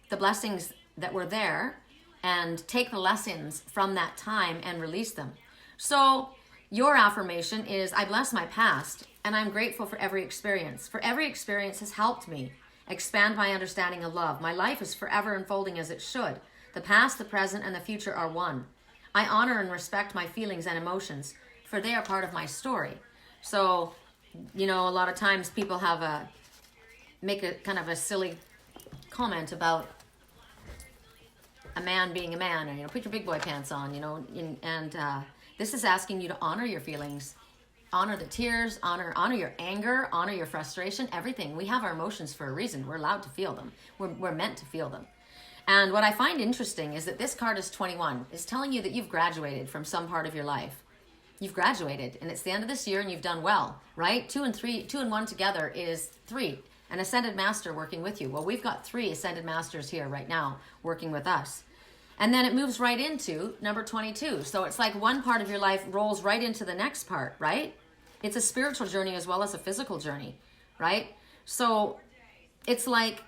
the blessings that were there and take the lessons from that time and release them. So your affirmation is, I bless my past, and I'm grateful for every experience. For every experience has helped me expand my understanding of love. My life is forever unfolding as it should. The past, the present, and the future are one. I honor and respect my feelings and emotions, for they are part of my story. So, a lot of times people make a kind of a silly comment about a man being a man, or, put your big boy pants on, and this is asking you to honor your feelings, honor the tears, honor your anger, honor your frustration, everything. We have our emotions for a reason. We're allowed to feel them. We're meant to feel them. And what I find interesting is that this card is 21. It's telling you that you've graduated from some part of your life. You've graduated, and it's the end of this year, and you've done well, right? 2 and 1 together is 3. An ascended master working with you. Well, we've got 3 ascended masters here right now working with us. And then it moves right into number 22. So it's like one part of your life rolls right into the next part, right? It's a spiritual journey as well as a physical journey, right? So it's like,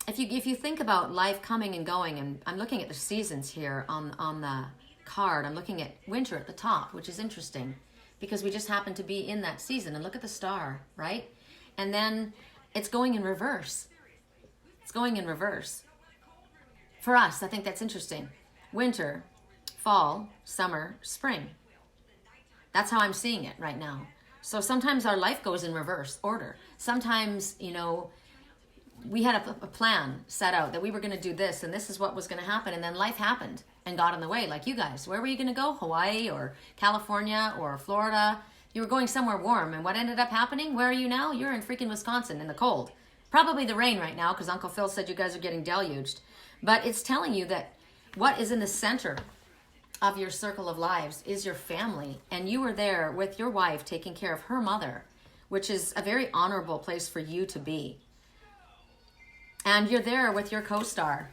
if you think about life coming and going, and I'm looking at the seasons here on the card, I'm looking at winter at the top, which is interesting because we just happen to be in that season. And look at the star, right? And then it's going in reverse. It's going in reverse. For us, I think that's interesting. Winter, fall, summer, spring. That's how I'm seeing it right now. So sometimes our life goes in reverse order. Sometimes, you know, we had a plan set out that we were going to do this and this is what was going to happen. And then life happened and got in the way. Like you guys, where were you going to go? Hawaii or California or Florida? You were going somewhere warm. And what ended up happening? Where are you now? You're in freaking Wisconsin in the cold. Probably the rain right now because Uncle Phil said you guys are getting deluged. But it's telling you that what is in the center of your circle of lives is your family. And you were there with your wife taking care of her mother, which is a very honorable place for you to be. And you're there with your co-star.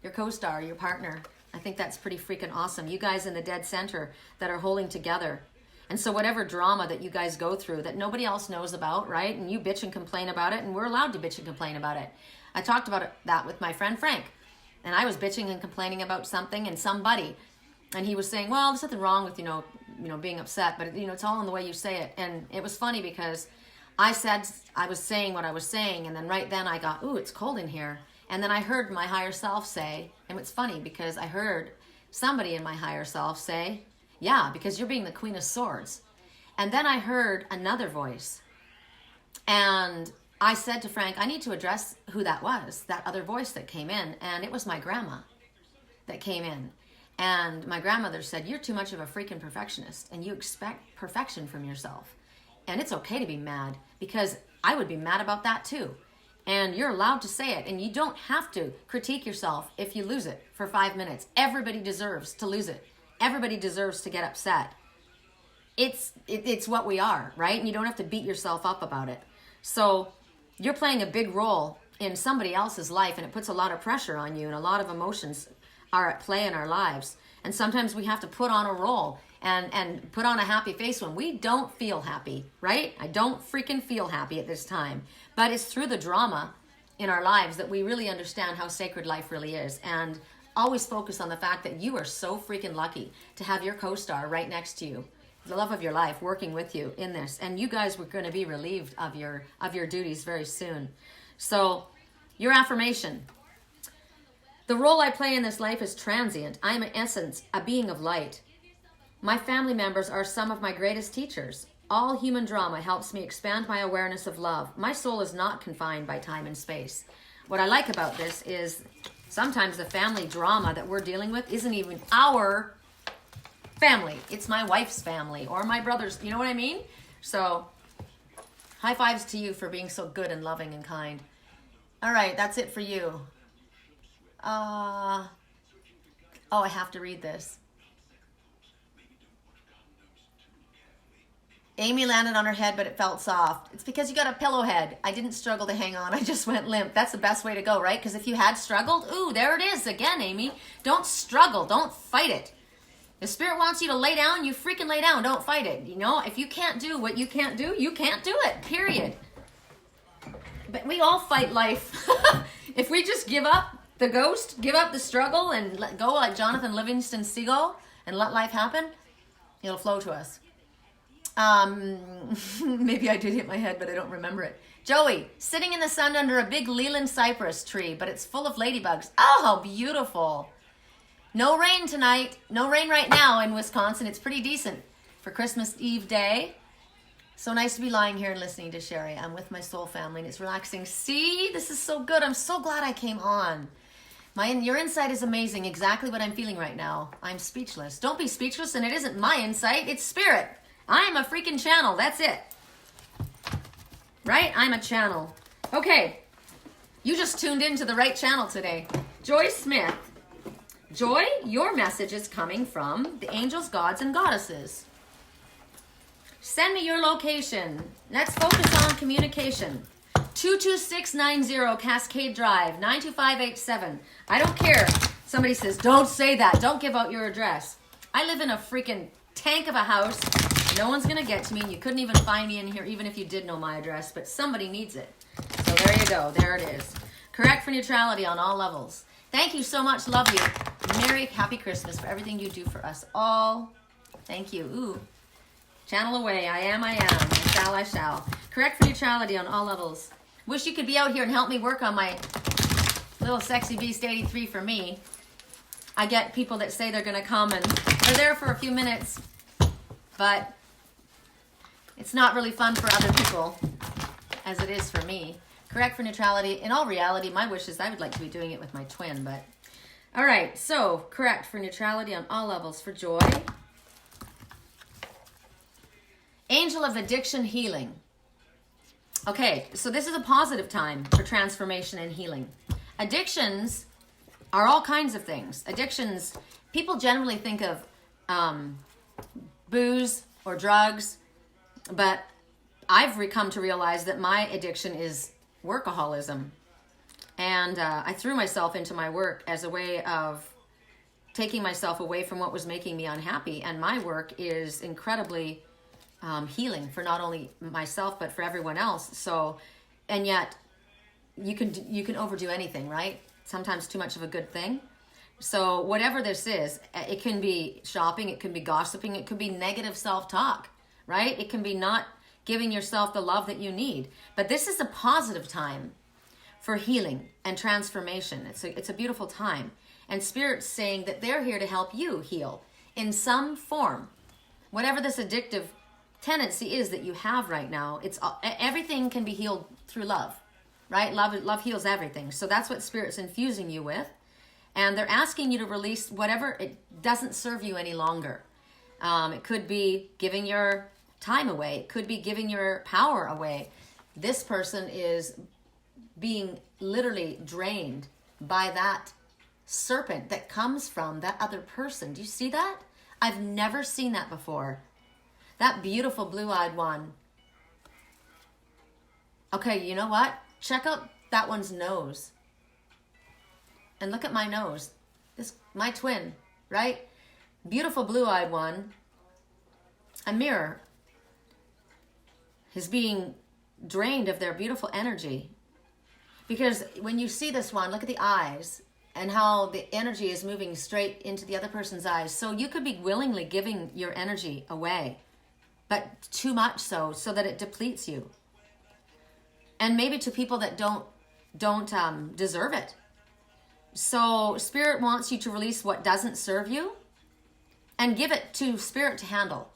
Your co-star, your partner. I think that's pretty freaking awesome. You guys in the dead center that are holding together. And so whatever drama that you guys go through that nobody else knows about, right? And you bitch and complain about it, and we're allowed to bitch and complain about it. I talked about that with my friend Frank. And I was bitching and complaining about something and somebody. And he was saying, well, there's nothing wrong with, you know, being upset. But, you know, it's all in the way you say it. And it was funny because I was saying what I was saying. And then right then I got, ooh, it's cold in here. And then I heard my higher self say, and it's funny because I heard somebody in my higher self say, yeah, because you're being the Queen of Swords. And then I heard another voice. And I said to Frank, I need to address who that was, that other voice that came in. And it was my grandma that came in. And my grandmother said, you're too much of a freaking perfectionist and you expect perfection from yourself. And it's okay to be mad because I would be mad about that too. And you're allowed to say it. And you don't have to critique yourself if you lose it for 5 minutes. Everybody deserves to lose it. Everybody deserves to get upset. It's what we are, right? And you don't have to beat yourself up about it. So you're playing a big role in somebody else's life, and it puts a lot of pressure on you, and a lot of emotions are at play in our lives. And sometimes we have to put on a role and put on a happy face when we don't feel happy, right? I don't freaking feel happy at this time. But it's through the drama in our lives that we really understand how sacred life really is. And always focus on the fact that you are so freaking lucky to have your co-star right next to you, the love of your life, working with you in this. And you guys were going to be relieved of your duties very soon. So your affirmation: the role I play in this life is transient. I am in essence a being of light. My family members are some of my greatest teachers. All human drama helps me expand my awareness of love. My soul is not confined by time and space. What I like about this is sometimes the family drama that we're dealing with isn't even our family. It's my wife's family or my brother's. You know what I mean? So high fives to you for being so good and loving and kind. All right, that's it for you. I have to read this. Amy landed on her head, but it felt soft. It's because you got a pillow head. I didn't struggle to hang on. I just went limp. That's the best way to go, right? Because if you had struggled, ooh, there it is again, Amy. Don't struggle. Don't fight it. If Spirit wants you to lay down, you freaking lay down. Don't fight it. You know, if you can't do what you can't do, you can't do it, period. But we all fight life. If we just give up the ghost, give up the struggle, and let go like Jonathan Livingston Seagull and let life happen, it'll flow to us. Maybe I did hit my head, but I don't remember it. Joey, sitting in the sun under a big Leland cypress tree, but it's full of ladybugs. Oh, how beautiful. No rain tonight. No rain right now in Wisconsin. It's pretty decent for Christmas Eve day. So nice to be lying here and listening to Sherry. I'm with my soul family and it's relaxing. See, this is so good. I'm so glad I came on. Your insight is amazing. Exactly what I'm feeling right now. I'm speechless. Don't be speechless, and it isn't my insight. It's spirit. I am a freaking channel. That's it. Right? I'm a channel. Okay. You just tuned into the right channel today. Joy Smith. Joy, your message is coming from the angels, gods, and goddesses. Send me your location. Let's focus on communication. 22690 Cascade Drive, 92587. I don't care. Somebody says, don't say that. Don't give out your address. I live in a freaking tank of a house. No one's going to get to me. And you couldn't even find me in here, even if you did know my address. But somebody needs it. So there you go. There it is. Correct for neutrality on all levels. Thank you so much. Love you. Merry, happy Christmas for everything you do for us all. Thank you. Ooh. Channel away. I am. I shall. Correct for neutrality on all levels. Wish you could be out here and help me work on my little sexy beast 83 for me. I get people that say they're going to come and they're there for a few minutes, but it's not really fun for other people as it is for me. Correct for neutrality. In all reality, my wish is I would like to be doing it with my twin, but all right. So correct for neutrality on all levels for joy. Angel of addiction healing. Okay, so this is a positive time for transformation and healing. Addictions are all kinds of things. Addictions, people generally think of booze or drugs, but I've come to realize that my addiction is workaholism. And I threw myself into my work as a way of taking myself away from what was making me unhappy. And my work is incredibly healing for not only myself but for everyone else. So, and yet you can overdo anything, right? Sometimes too much of a good thing. So whatever this is, it can be shopping, it can be gossiping, it could be negative self-talk, right? It can be not giving yourself the love that you need. But this is a positive time for healing and transformation. It's a beautiful time. And Spirit's saying that they're here to help you heal in some form. Whatever this addictive tendency is that you have right now, everything can be healed through love, right? Love heals everything. So that's what Spirit's infusing you with. And they're asking you to release whatever it doesn't serve you any longer. It could be giving your time away. It could be giving your power away. This person is being literally drained by that serpent that comes from that other person. Do you see that? I've never seen that before. That beautiful blue-eyed one. Okay, you know what? Check out that one's nose. And look at my nose. My twin, right? Beautiful blue-eyed one. A mirror is being drained of their beautiful energy. Because when you see this one, look at the eyes and how the energy is moving straight into the other person's eyes. So you could be willingly giving your energy away, but too much so that it depletes you. And maybe to people that don't deserve it. So Spirit wants you to release what doesn't serve you and give it to Spirit to handle.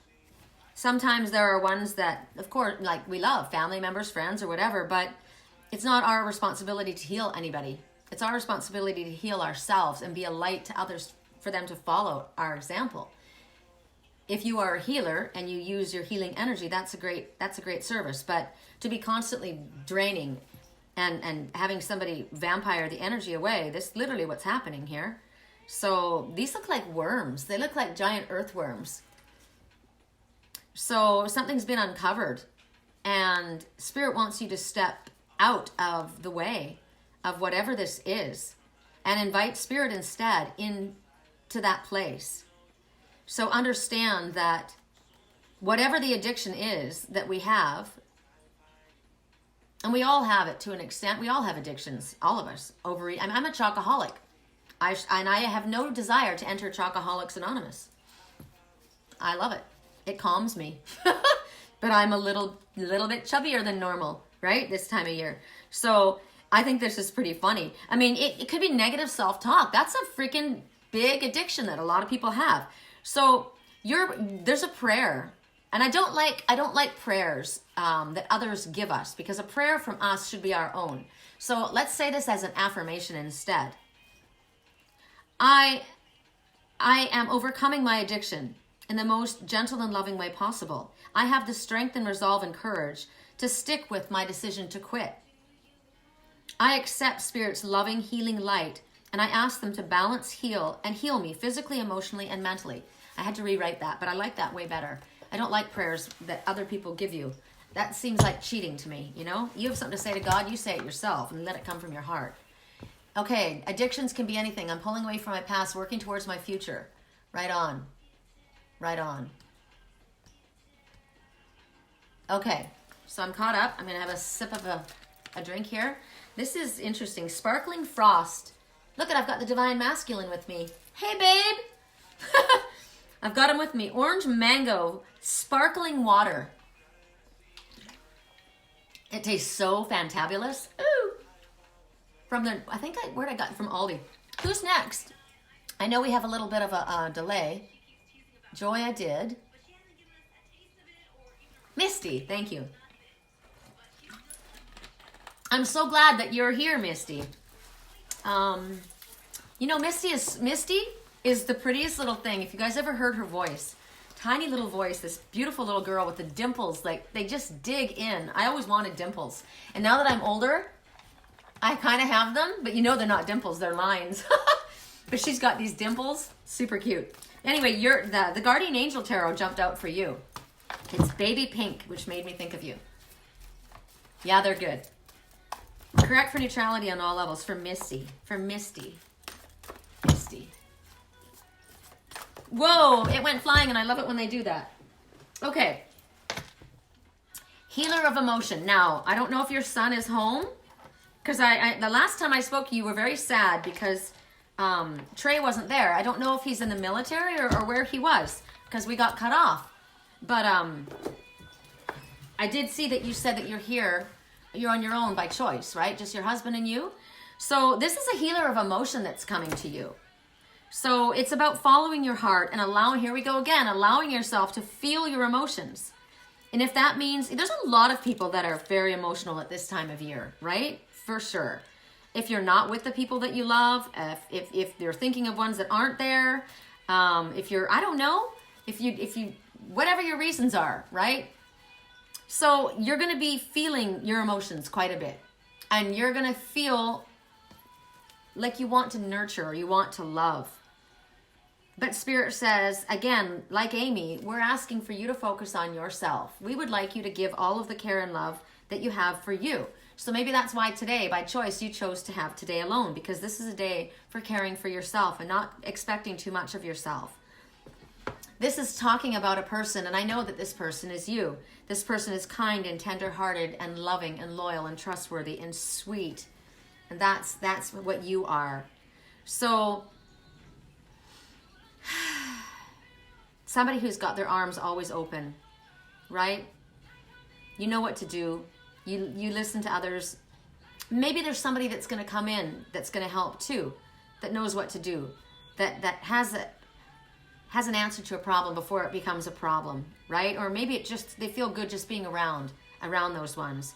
Sometimes there are ones that, of course, like we love, family members, friends, or whatever, but it's not our responsibility to heal anybody. It's our responsibility to heal ourselves and be a light to others for them to follow our example. If you are a healer and you use your healing energy, that's a great service. But to be constantly draining and having somebody vampire the energy away, this is literally what's happening here. So these look like worms. They look like giant earthworms. So something's been uncovered, and Spirit wants you to step out of the way of whatever this is and invite Spirit instead into that place. So understand that whatever the addiction is that we have, and we all have it to an extent, we all have addictions, all of us. I'm a chocoholic. And I have no desire to enter Chocoholics Anonymous. I love it. It calms me. But I'm a little bit chubbier than normal, right? This time of year. So I think this is pretty funny. I mean, it could be negative self-talk. That's a freaking big addiction that a lot of people have. So there's a prayer. And I don't like prayers that others give us, because a prayer from us should be our own. So let's say this as an affirmation instead. I am overcoming my addiction in the most gentle and loving way possible. I have the strength and resolve and courage to stick with my decision to quit. I accept Spirit's loving, healing light, and and I asked them to balance, heal, and heal me physically, emotionally, and mentally. I had to rewrite that, but I like that way better. I don't like prayers that other people give you. That seems like cheating to me, you know? You have something to say to God, you say it yourself and let it come from your heart. Okay, addictions can be anything. I'm pulling away from my past, working towards my future. Right on. Right on. Okay, so I'm caught up. I'm going to have a sip of a drink here. This is interesting. Sparkling Frost. Look I've got the Divine Masculine with me. Hey, babe. I've got him with me. Orange Mango Sparkling Water. It tastes so fantabulous. Ooh. From the, where'd I got it from Aldi. Who's next? I know we have a little bit of a delay. Joy, I did. Misty, thank you. I'm so glad that you're here, Misty. You know, Misty is the prettiest little thing. If you guys ever heard her voice, tiny little voice, this beautiful little girl with the dimples, like they just dig in. I always wanted dimples. And now that I'm older, I kind of have them, but you know they're not dimples, they're lines. But she's got these dimples, super cute. Anyway, the Guardian Angel Tarot jumped out for you. It's baby pink, which made me think of you. Yeah, they're good. Correct for neutrality on all levels for Misty. Misty. Whoa, it went flying and I love it when they do that. Okay. Healer of emotion. Now, I don't know if your son is home because the last time I spoke to you, you were very sad because Trey wasn't there. I don't know if he's in the military or where he was because we got cut off. But I did see that you said that you're here. You're on your own by choice, right? Just your husband and you. So this is a healer of emotion that's coming to you. So it's about following your heart and here we go again, allowing yourself to feel your emotions. And if that means, there's a lot of people that are very emotional at this time of year, right? For sure. If you're not with the people that you love, if you're thinking of ones that aren't there, if you're, I don't know, if you, whatever your reasons are, right? So you're going to be feeling your emotions quite a bit. And you're going to feel like you want to nurture or you want to love. But Spirit says, again, like Amy, we're asking for you to focus on yourself. We would like you to give all of the care and love that you have for you. So maybe that's why today, by choice, you chose to have today alone, because this is a day for caring for yourself and not expecting too much of yourself. This is talking about a person, and I know that this person is you. This person is kind and tender-hearted and loving and loyal and trustworthy and sweet. And that's what you are. So somebody who's got their arms always open, right? You know what to do. You listen to others. Maybe there's somebody that's going to come in that's going to help too, that knows what to do, that has an answer to a problem before it becomes a problem, right? Or maybe they feel good just being around those ones.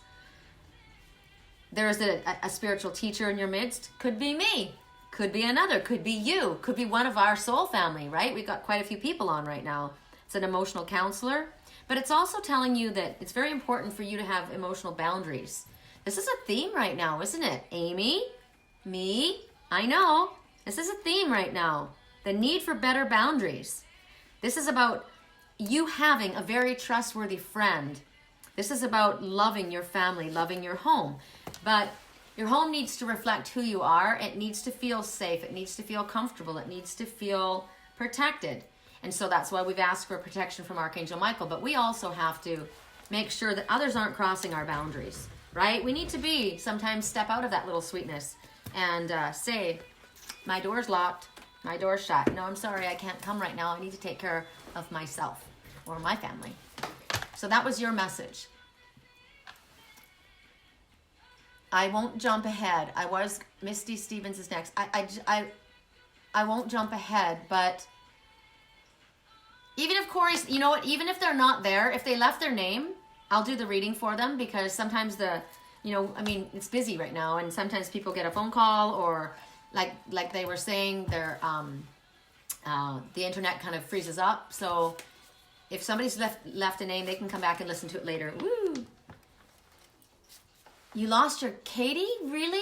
There's a spiritual teacher in your midst. Could be me. Could be another. Could be you. Could be one of our soul family, right? We've got quite a few people on right now. It's an emotional counselor. But it's also telling you that it's very important for you to have emotional boundaries. This is a theme right now, isn't it? Amy, me, I know. This is a theme right now. The need for better boundaries. This is about you having a very trustworthy friend. This is about loving your family, loving your home. But your home needs to reflect who you are. It needs to feel safe. It needs to feel comfortable. It needs to feel protected. And so that's why we've asked for protection from Archangel Michael. But we also have to make sure that others aren't crossing our boundaries, right? We need to sometimes step out of that little sweetness and say, my door's locked, my door's shut. No, I'm sorry, I can't come right now. I need to take care of myself or my family. So that was your message. I won't jump ahead. Misty Stevens is next. I won't jump ahead, but even if Corey's, you know what, even if they're not there, if they left their name, I'll do the reading for them, because sometimes it's busy right now, and sometimes people get a phone call, or like they were saying, the internet kind of freezes up. So if somebody's left a name, they can come back and listen to it later. Woo! You lost your Katie? Really?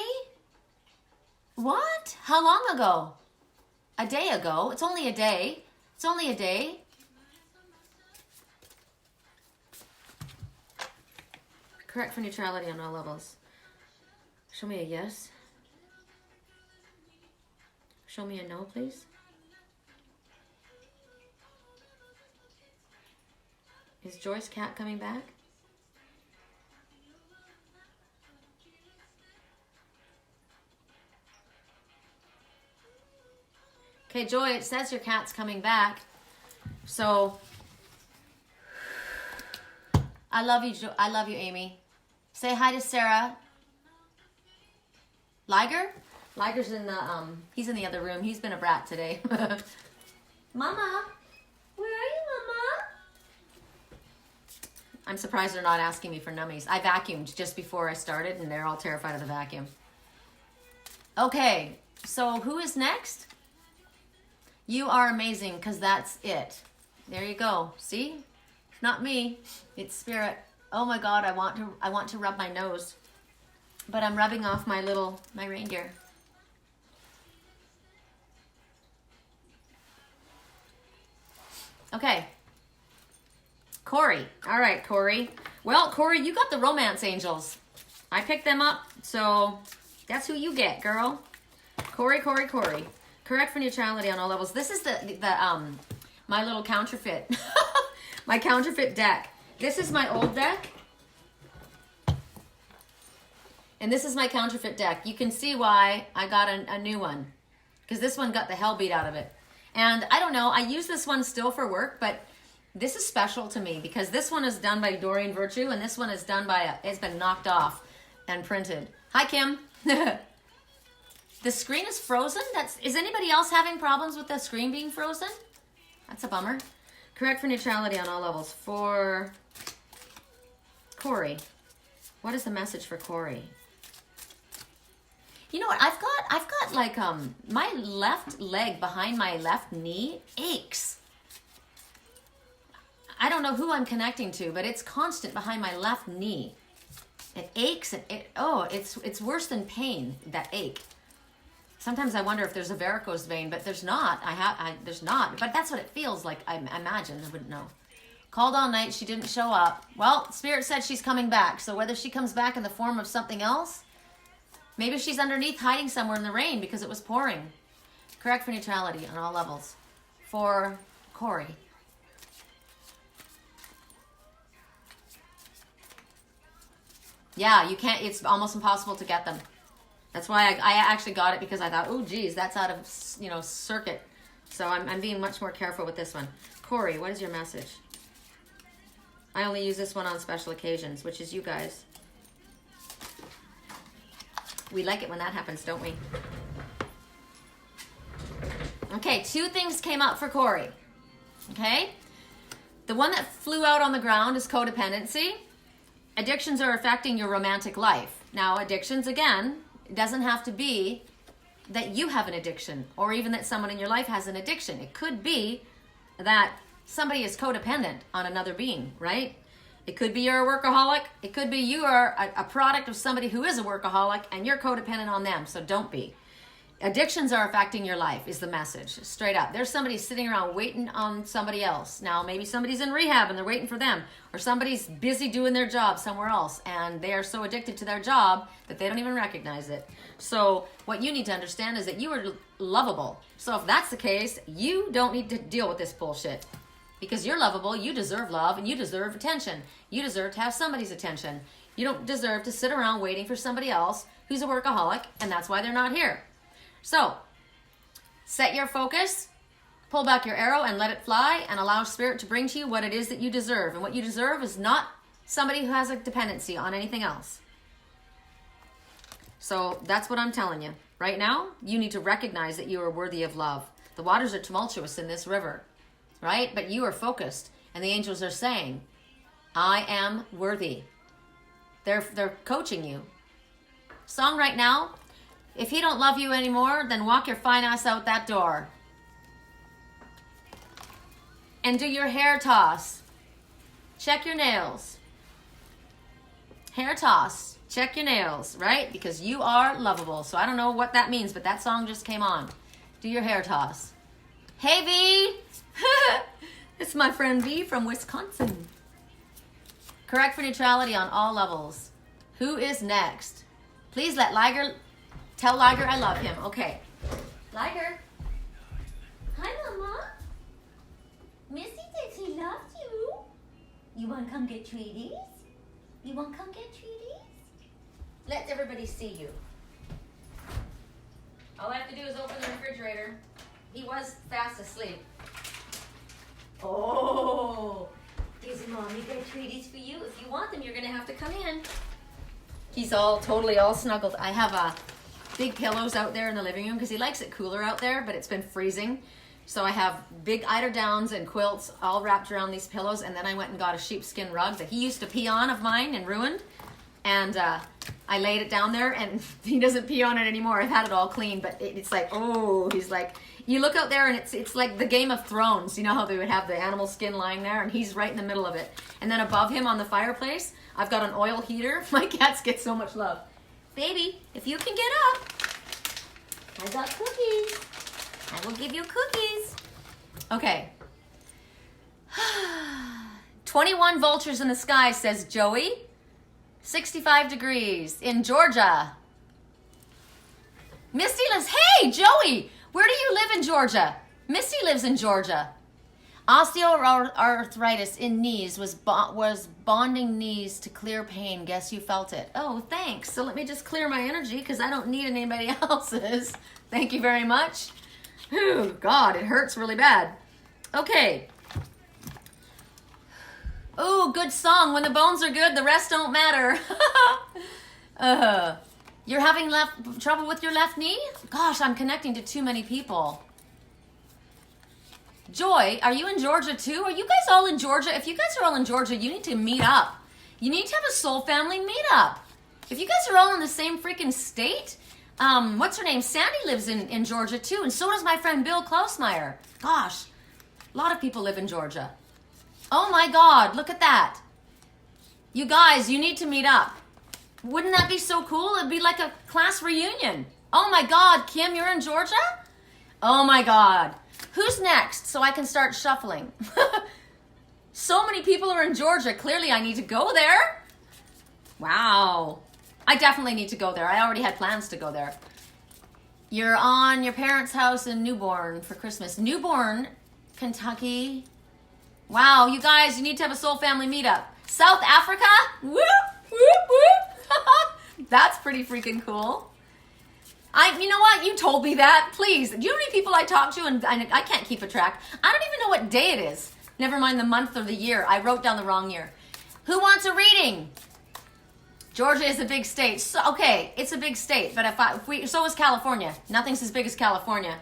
What? How long ago? A day ago. It's only a day. It's only a day. Correct for neutrality on all levels. Show me a yes. Show me a no, please. Is Joyce Cat coming back? Okay, Joy, it says your cat's coming back. So, I love you, I love you, Amy. Say hi to Sarah. Liger? Liger's in the, he's in the other room. He's been a brat today. Mama, where are you, Mama? I'm surprised they're not asking me for nummies. I vacuumed just before I started, and they're all terrified of the vacuum. Okay, so who is next? You are amazing, because that's it. There you go. See? Not me. It's spirit. Oh my God, I want to rub my nose. But I'm rubbing off my reindeer. Okay. Corey. All right, Corey. Well, Corey, you got the romance angels. I picked them up, so that's who you get, girl. Corey. Correct for neutrality on all levels. This is my little counterfeit. My counterfeit deck. This is my old deck. And this is my counterfeit deck. You can see why I got a new one. Because this one got the hell beat out of it. And I don't know, I use this one still for work, but this is special to me because this one is done by Doreen Virtue and this one is done by, it's been knocked off and printed. Hi, Kim. The screen is frozen? Is anybody else having problems with the screen being frozen? That's a bummer. Correct for neutrality on all levels. For Corey. What is the message for Corey? You know what? I've got like my left leg behind my left knee aches. I don't know who I'm connecting to, but it's constant behind my left knee. It aches and it's worse than pain, that ache. Sometimes I wonder if there's a varicose vein, but there's not. There's not. But that's what it feels like. I imagine. I wouldn't know. Called all night. She didn't show up. Well, Spirit said she's coming back. So whether she comes back in the form of something else, maybe she's underneath hiding somewhere in the rain because it was pouring. Correct for neutrality on all levels. For Corey. Yeah, you can't. It's almost impossible to get them. That's why I actually got it because I thought, oh, geez, that's out of, circuit. So I'm being much more careful with this one. Corey, what is your message? I only use this one on special occasions, which is you guys. We like it when that happens, don't we? Okay, 2 things came up for Corey. Okay? The one that flew out on the ground is codependency. Addictions are affecting your romantic life. Now, addictions, again, it doesn't have to be that you have an addiction or even that someone in your life has an addiction. It could be that somebody is codependent on another being, right? It could be you're a workaholic. It could be you are a product of somebody who is a workaholic and you're codependent on them, so don't be. Addictions are affecting your life is the message, straight up. There's somebody sitting around waiting on somebody else. Now, maybe somebody's in rehab and they're waiting for them, or somebody's busy doing their job somewhere else and they are so addicted to their job that they don't even recognize it. So what you need to understand is that you are lovable. So if that's the case, you don't need to deal with this bullshit because you're lovable, you deserve love, and you deserve attention. You deserve to have somebody's attention. You don't deserve to sit around waiting for somebody else who's a workaholic, and that's why they're not here. So, set your focus, pull back your arrow and let it fly and allow Spirit to bring to you what it is that you deserve. And what you deserve is not somebody who has a dependency on anything else. So, that's what I'm telling you. Right now, you need to recognize that you are worthy of love. The waters are tumultuous in this river, right? But you are focused. And the angels are saying, I am worthy. They're coaching you. Song right now, if he don't love you anymore, then walk your fine ass out that door. And do your hair toss. Check your nails. Hair toss. Check your nails, right? Because you are lovable. So I don't know what that means, but that song just came on. Do your hair toss. Hey, V. It's my friend V from Wisconsin. Correct for neutrality on all levels. Who is next? Please let Liger, tell Liger I love him. Okay. Liger. Hi, Mama. Missy said she loves you. You want to come get treaties? You want to come get treaties? Let everybody see you. All I have to do is open the refrigerator. He was fast asleep. Oh, does Mommy get treaties for you? If you want them, you're going to have to come in. He's totally all snuggled. I have big pillows out there in the living room because he likes it cooler out there, but it's been freezing. So I have big eiderdowns and quilts all wrapped around these pillows, and then I went and got a sheepskin rug that he used to pee on of mine and ruined. And I laid it down there, and he doesn't pee on it anymore. I've had it all clean, but it's like, oh, he's like, you look out there, and it's like the Game of Thrones. You know how they would have the animal skin lying there, and he's right in the middle of it. And then above him on the fireplace, I've got an oil heater. My cats get so much love. Baby, if you can get up, I got cookies. I will give you cookies. Okay. 21 vultures in the sky, says Joey. 65 degrees in Georgia. Misty lives, hey, Joey, where do you live in Georgia? Misty lives in Georgia. Osteoarthritis in knees was bonding knees to clear pain. Guess you felt it. Oh, thanks. So let me just clear my energy because I don't need anybody else's. Thank you very much. Whew, God, it hurts really bad. Okay. Oh, good song. When the bones are good, the rest don't matter. You're having trouble with your left knee? Gosh, I'm connecting to too many people. Joy, are you in Georgia too? Are you guys all in Georgia? If you guys are all in Georgia, you need to meet up. You need to have a soul family meetup. If you guys are all in the same freaking state, what's her name? Sandy lives in Georgia too, and so does my friend Bill Klausmeyer. Gosh, a lot of people live in Georgia. Oh my God, look at that. You guys, you need to meet up. Wouldn't that be so cool? It'd be like a class reunion. Oh my God, Kim, you're in Georgia? Oh my God. Who's next so I can start shuffling? So many people are in Georgia. Clearly I need to go there. Wow. I definitely need to go there. I already had plans to go there. You're on your parents' house in Newborn for Christmas. Newborn, Kentucky. Wow, you guys, you need to have a soul family meetup. South Africa? Whoop, whoop, whoop. That's pretty freaking cool. You know what? You told me that. Please. Do you know how many people I talk to and I can't keep a track? I don't even know what day it is. Never mind the month or the year. I wrote down the wrong year. Who wants a reading? Georgia is a big state. So, okay, it's a big state, but so is California. Nothing's as big as California.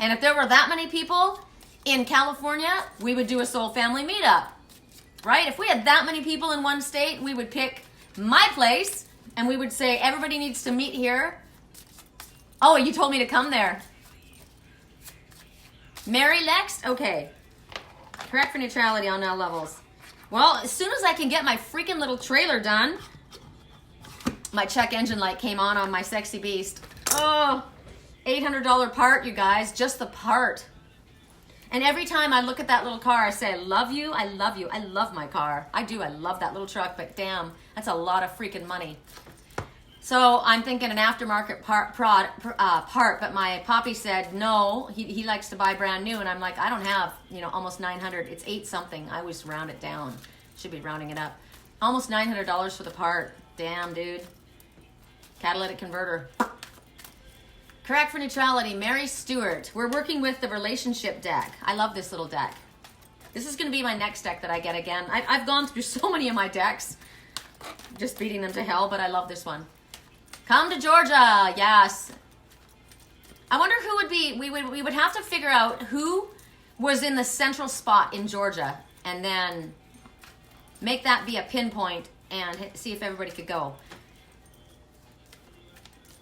And if there were that many people in California, we would do a soul family meetup, right? If we had that many people in one state, we would pick my place and we would say, everybody needs to meet here. Oh, you told me to come there. Mary Lex? Okay. Correct for neutrality on all levels. Well, as soon as I can get my freaking little trailer done, my check engine light came on my sexy beast. Oh, $800 part, you guys, just the part. And every time I look at that little car, I say, I love you, I love you, I love my car. I do, I love that little truck, but damn, that's a lot of freaking money. So I'm thinking an aftermarket part, but my poppy said no, he likes to buy brand new, and I'm like, I don't have, almost 900, it's 8 something. I always round it down, should be rounding it up. Almost $900 for the part, damn dude. Catalytic converter. Correct for neutrality, Mary Stewart. We're working with the relationship deck. I love this little deck. This is going to be my next deck that I get again. I've gone through so many of my decks, just beating them to hell, but I love this one. Come to Georgia, yes. I wonder who would be, we would have to figure out who was in the central spot in Georgia and then make that be a pinpoint and see if everybody could go.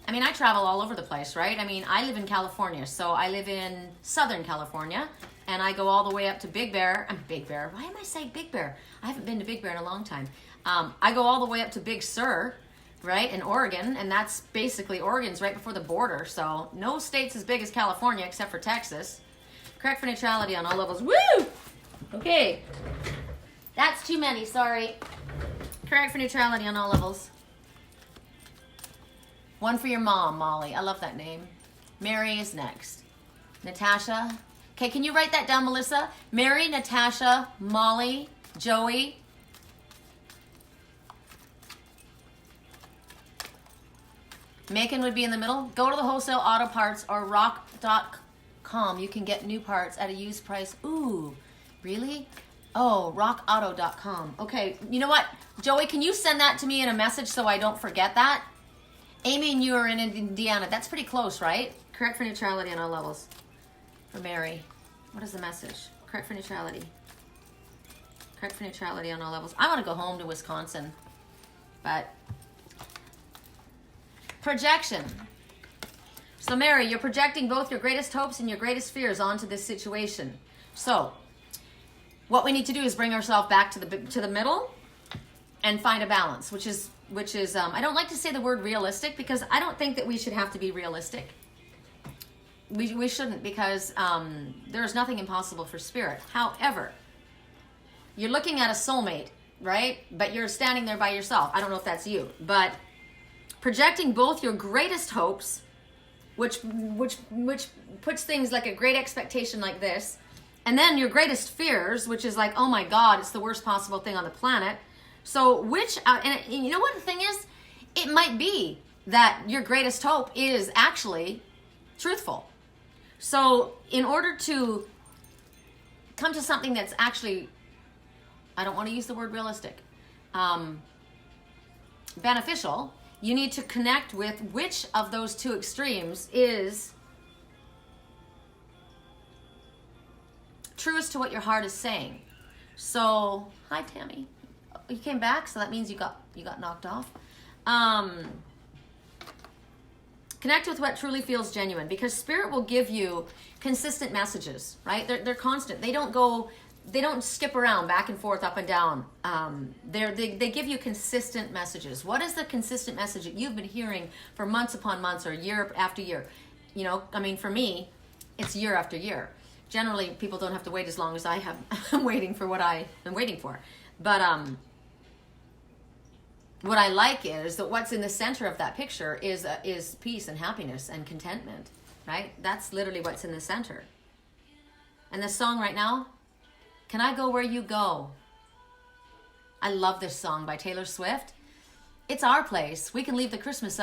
I mean, I travel all over the place, right? I mean, I live in California, so I live in Southern California, and I go all the way up to Big Bear. Big Bear. Why am I saying Big Bear? I haven't been to Big Bear in a long time. I go all the way up to Big Sur, right? In Oregon, and that's basically Oregon's right before the border. So no state's as big as California except for Texas. Correct for neutrality on all levels. Woo! Okay. That's too many, sorry. Correct for neutrality on all levels. One for your mom, Molly. I love that name. Mary is next. Natasha. Okay, can you write that down, Melissa? Mary, Natasha, Molly, Joey. Macon would be in the middle. Go to the wholesale auto parts or rock.com. You can get new parts at a used price. Ooh, really? Oh, rockauto.com. Okay, you know what? Joey, can you send that to me in a message so I don't forget that? Amy and you are in Indiana. That's pretty close, right? Correct for neutrality on all levels. For Mary. What is the message? Correct for neutrality. Correct for neutrality on all levels. I want to go home to Wisconsin. But projection. So Mary, you're projecting both your greatest hopes and your greatest fears onto this situation. So what we need to do is bring ourselves back to the middle and find a balance, which is I don't like to say the word realistic because I don't think that we should have to be realistic. We shouldn't, because there is nothing impossible for spirit. However, you're looking at a soulmate, right? But you're standing there by yourself. I don't know if that's you, but projecting both your greatest hopes, which puts things like a great expectation like this, and then your greatest fears, which is like, oh my God, it's the worst possible thing on the planet. So and you know what the thing is? It might be that your greatest hope is actually truthful. So in order to come to something that's actually, I don't want to use the word realistic, beneficial, you need to connect with which of those two extremes is truest to what your heart is saying. So, hi Tammy. You came back, so that means you got knocked off. Connect with what truly feels genuine, because spirit will give you consistent messages, right? They're constant. They don't skip around back and forth, up and down. They give you consistent messages. What is the consistent message that you've been hearing for months upon months or year after year? You know, I mean, for me, it's year after year. Generally, people don't have to wait as long as I have. I'm waiting for what I've been waiting for. But what I like is that what's in the center of that picture is peace and happiness and contentment, right? That's literally what's in the center. And this song right now, Can I Go Where You Go? I love this song by Taylor Swift. It's our place. We can leave the Christmas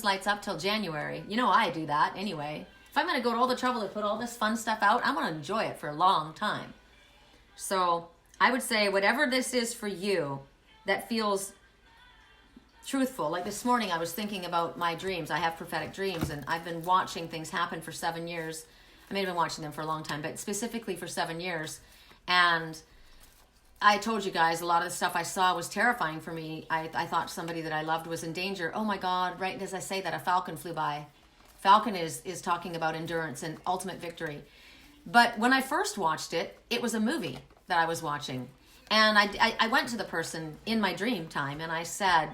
lights up till January. You know I do that anyway. If I'm going to go to all the trouble to put all this fun stuff out, I want to enjoy it for a long time. So I would say whatever this is for you that feels truthful. Like this morning I was thinking about my dreams. I have prophetic dreams, and I've been watching things happen for 7 years. I may have been watching them for a long time, but specifically for 7 years. And I told you guys a lot of the stuff I saw was terrifying for me. I thought somebody that I loved was in danger. Oh my God, right as I say that, a falcon flew by. Falcon is talking about endurance and ultimate victory. But when I first watched it, it was a movie that I was watching. And I went to the person in my dream time and I said,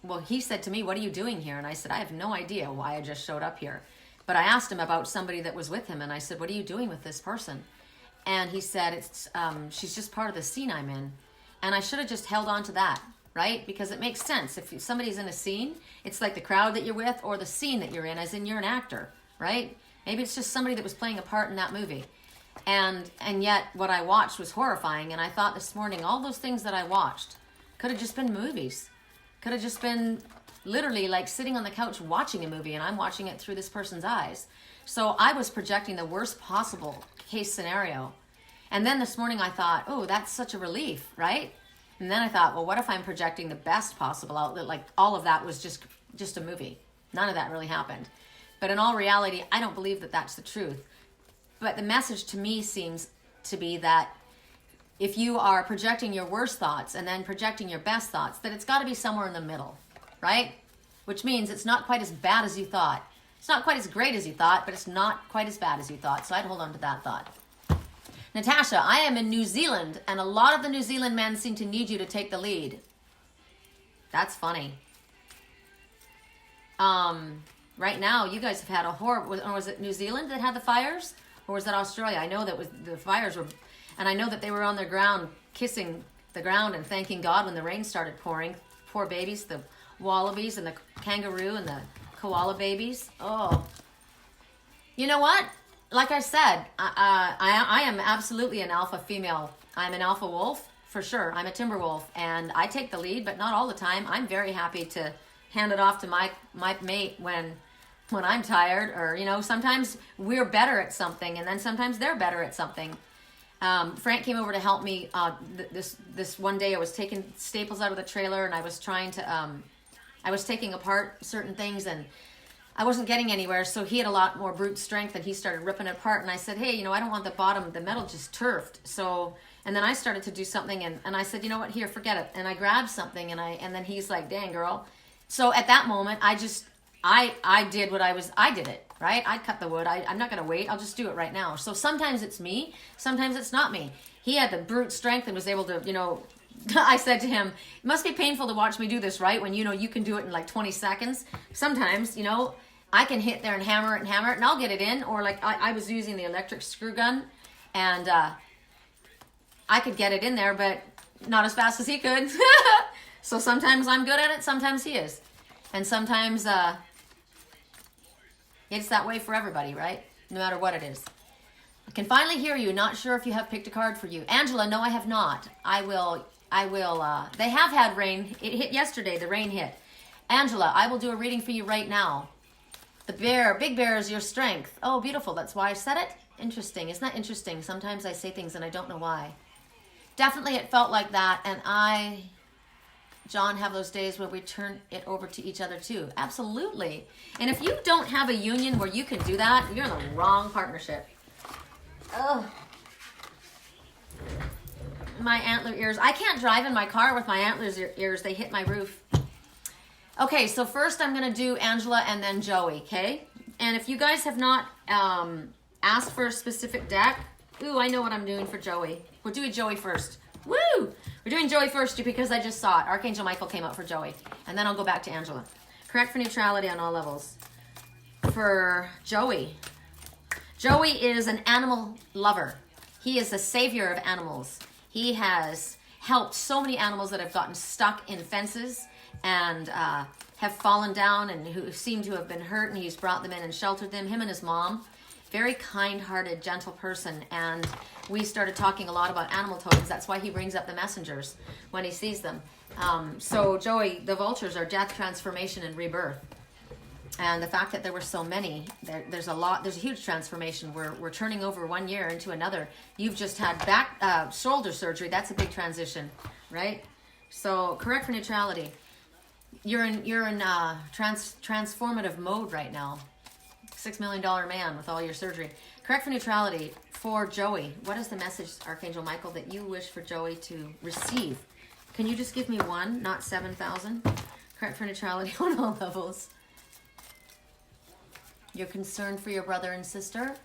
well, he said to me, what are you doing here? And I said, I have no idea why I just showed up here. But I asked him about somebody that was with him. And I said, what are you doing with this person? And he said, she's just part of the scene I'm in. And I should have just held on to that, right? Because it makes sense. If somebody's in a scene, it's like the crowd that you're with or the scene that you're in, as in you're an actor, right? Maybe it's just somebody that was playing a part in that movie. And yet what I watched was horrifying. And I thought this morning, all those things that I watched could have just been movies. Could have just been literally like sitting on the couch watching a movie, and I'm watching it through this person's eyes. So I was projecting the worst possible case scenario. And then this morning I thought, oh, that's such a relief, right? And then I thought, well, what if I'm projecting the best possible outlet? Like all of that was just a movie. None of that really happened. But in all reality, I don't believe that that's the truth. But the message to me seems to be that if you are projecting your worst thoughts and then projecting your best thoughts, that it's got to be somewhere in the middle, right? Which means it's not quite as bad as you thought. It's not quite as great as you thought, but it's not quite as bad as you thought. So I'd hold on to that thought. Natasha, I am in New Zealand, and a lot of the New Zealand men seem to need you to take the lead. That's funny. Right now, you guys have had a horrible, or was it New Zealand that had the fires? Or was that Australia? I know that the fires were, and I know that they were on their ground, kissing the ground and thanking God when the rain started pouring. Poor babies, the wallabies and the kangaroo and the koala babies. Oh. You know what? Like I said, I am absolutely an alpha female. I'm an alpha wolf, for sure. I'm a timber wolf, and I take the lead, but not all the time. I'm very happy to hand it off to my mate when I'm tired, or, you know, sometimes we're better at something, and then sometimes they're better at something. Frank came over to help me this one day. I was taking staples out of the trailer, and I was trying to, I was taking apart certain things, and I wasn't getting anywhere, so he had a lot more brute strength, and he started ripping it apart, and I said, hey, you know, I don't want the bottom of the metal just turfed, so, and then I started to do something, and I said, you know what, here, forget it, and I grabbed something, and then he's like, dang, girl. So at that moment, I did it, right? I cut the wood. I'm not going to wait. I'll just do it right now. So sometimes it's me. Sometimes it's not me. He had the brute strength and was able to, you know, I said to him, it must be painful to watch me do this, right? When, you know, you can do it in like 20 seconds. Sometimes, you know, I can hit there and hammer it, and I'll get it in. Or like I was using the electric screw gun, and I could get it in there, but not as fast as he could. So sometimes I'm good at it, sometimes he is. And sometimes it's that way for everybody, right? No matter what it is. I can finally hear you. Not sure if you have picked a card for you. Angela, no, I have not. I will, they have had rain. It hit yesterday, the rain hit. Angela, I will do a reading for you right now. The bear, big bear is your strength. Oh, beautiful. That's why I said it. Interesting. Isn't that interesting? Sometimes I say things and I don't know why. Definitely it felt like that. And John, have those days where we turn it over to each other too. Absolutely. And if you don't have a union where you can do that, you're in the wrong partnership. Ugh. My antler ears. I can't drive in my car with my antlers ears. They hit my roof. Okay, so first I'm going to do Angela and then Joey, okay? And if you guys have not asked for a specific deck, ooh, I know what I'm doing for Joey. We're doing Joey first. Woo! We're doing Joey first because I just saw it. Archangel Michael came out for Joey. And then I'll go back to Angela. Correct for neutrality on all levels. For Joey. Joey is an animal lover. He is the savior of animals. He has helped so many animals that have gotten stuck in fences and have fallen down and who seem to have been hurt, and he's brought them in and sheltered them, him and his mom. Very kind-hearted, gentle person, and we started talking a lot about animal tokens. That's why he brings up the messengers when he sees them. So Joey, the vultures are death, transformation, and rebirth. And the fact that there were so many, there's a huge transformation. We're turning over 1 year into another. You've just had shoulder surgery. That's a big transition, right? So correct for neutrality. You're in transformative mode right now. $6 million man with all your surgery. Correct for neutrality for Joey. What is the message, Archangel Michael, that you wish for Joey to receive? Can you just give me one, not 7,000? Correct for neutrality on all levels. You're concerned for your brother and sister?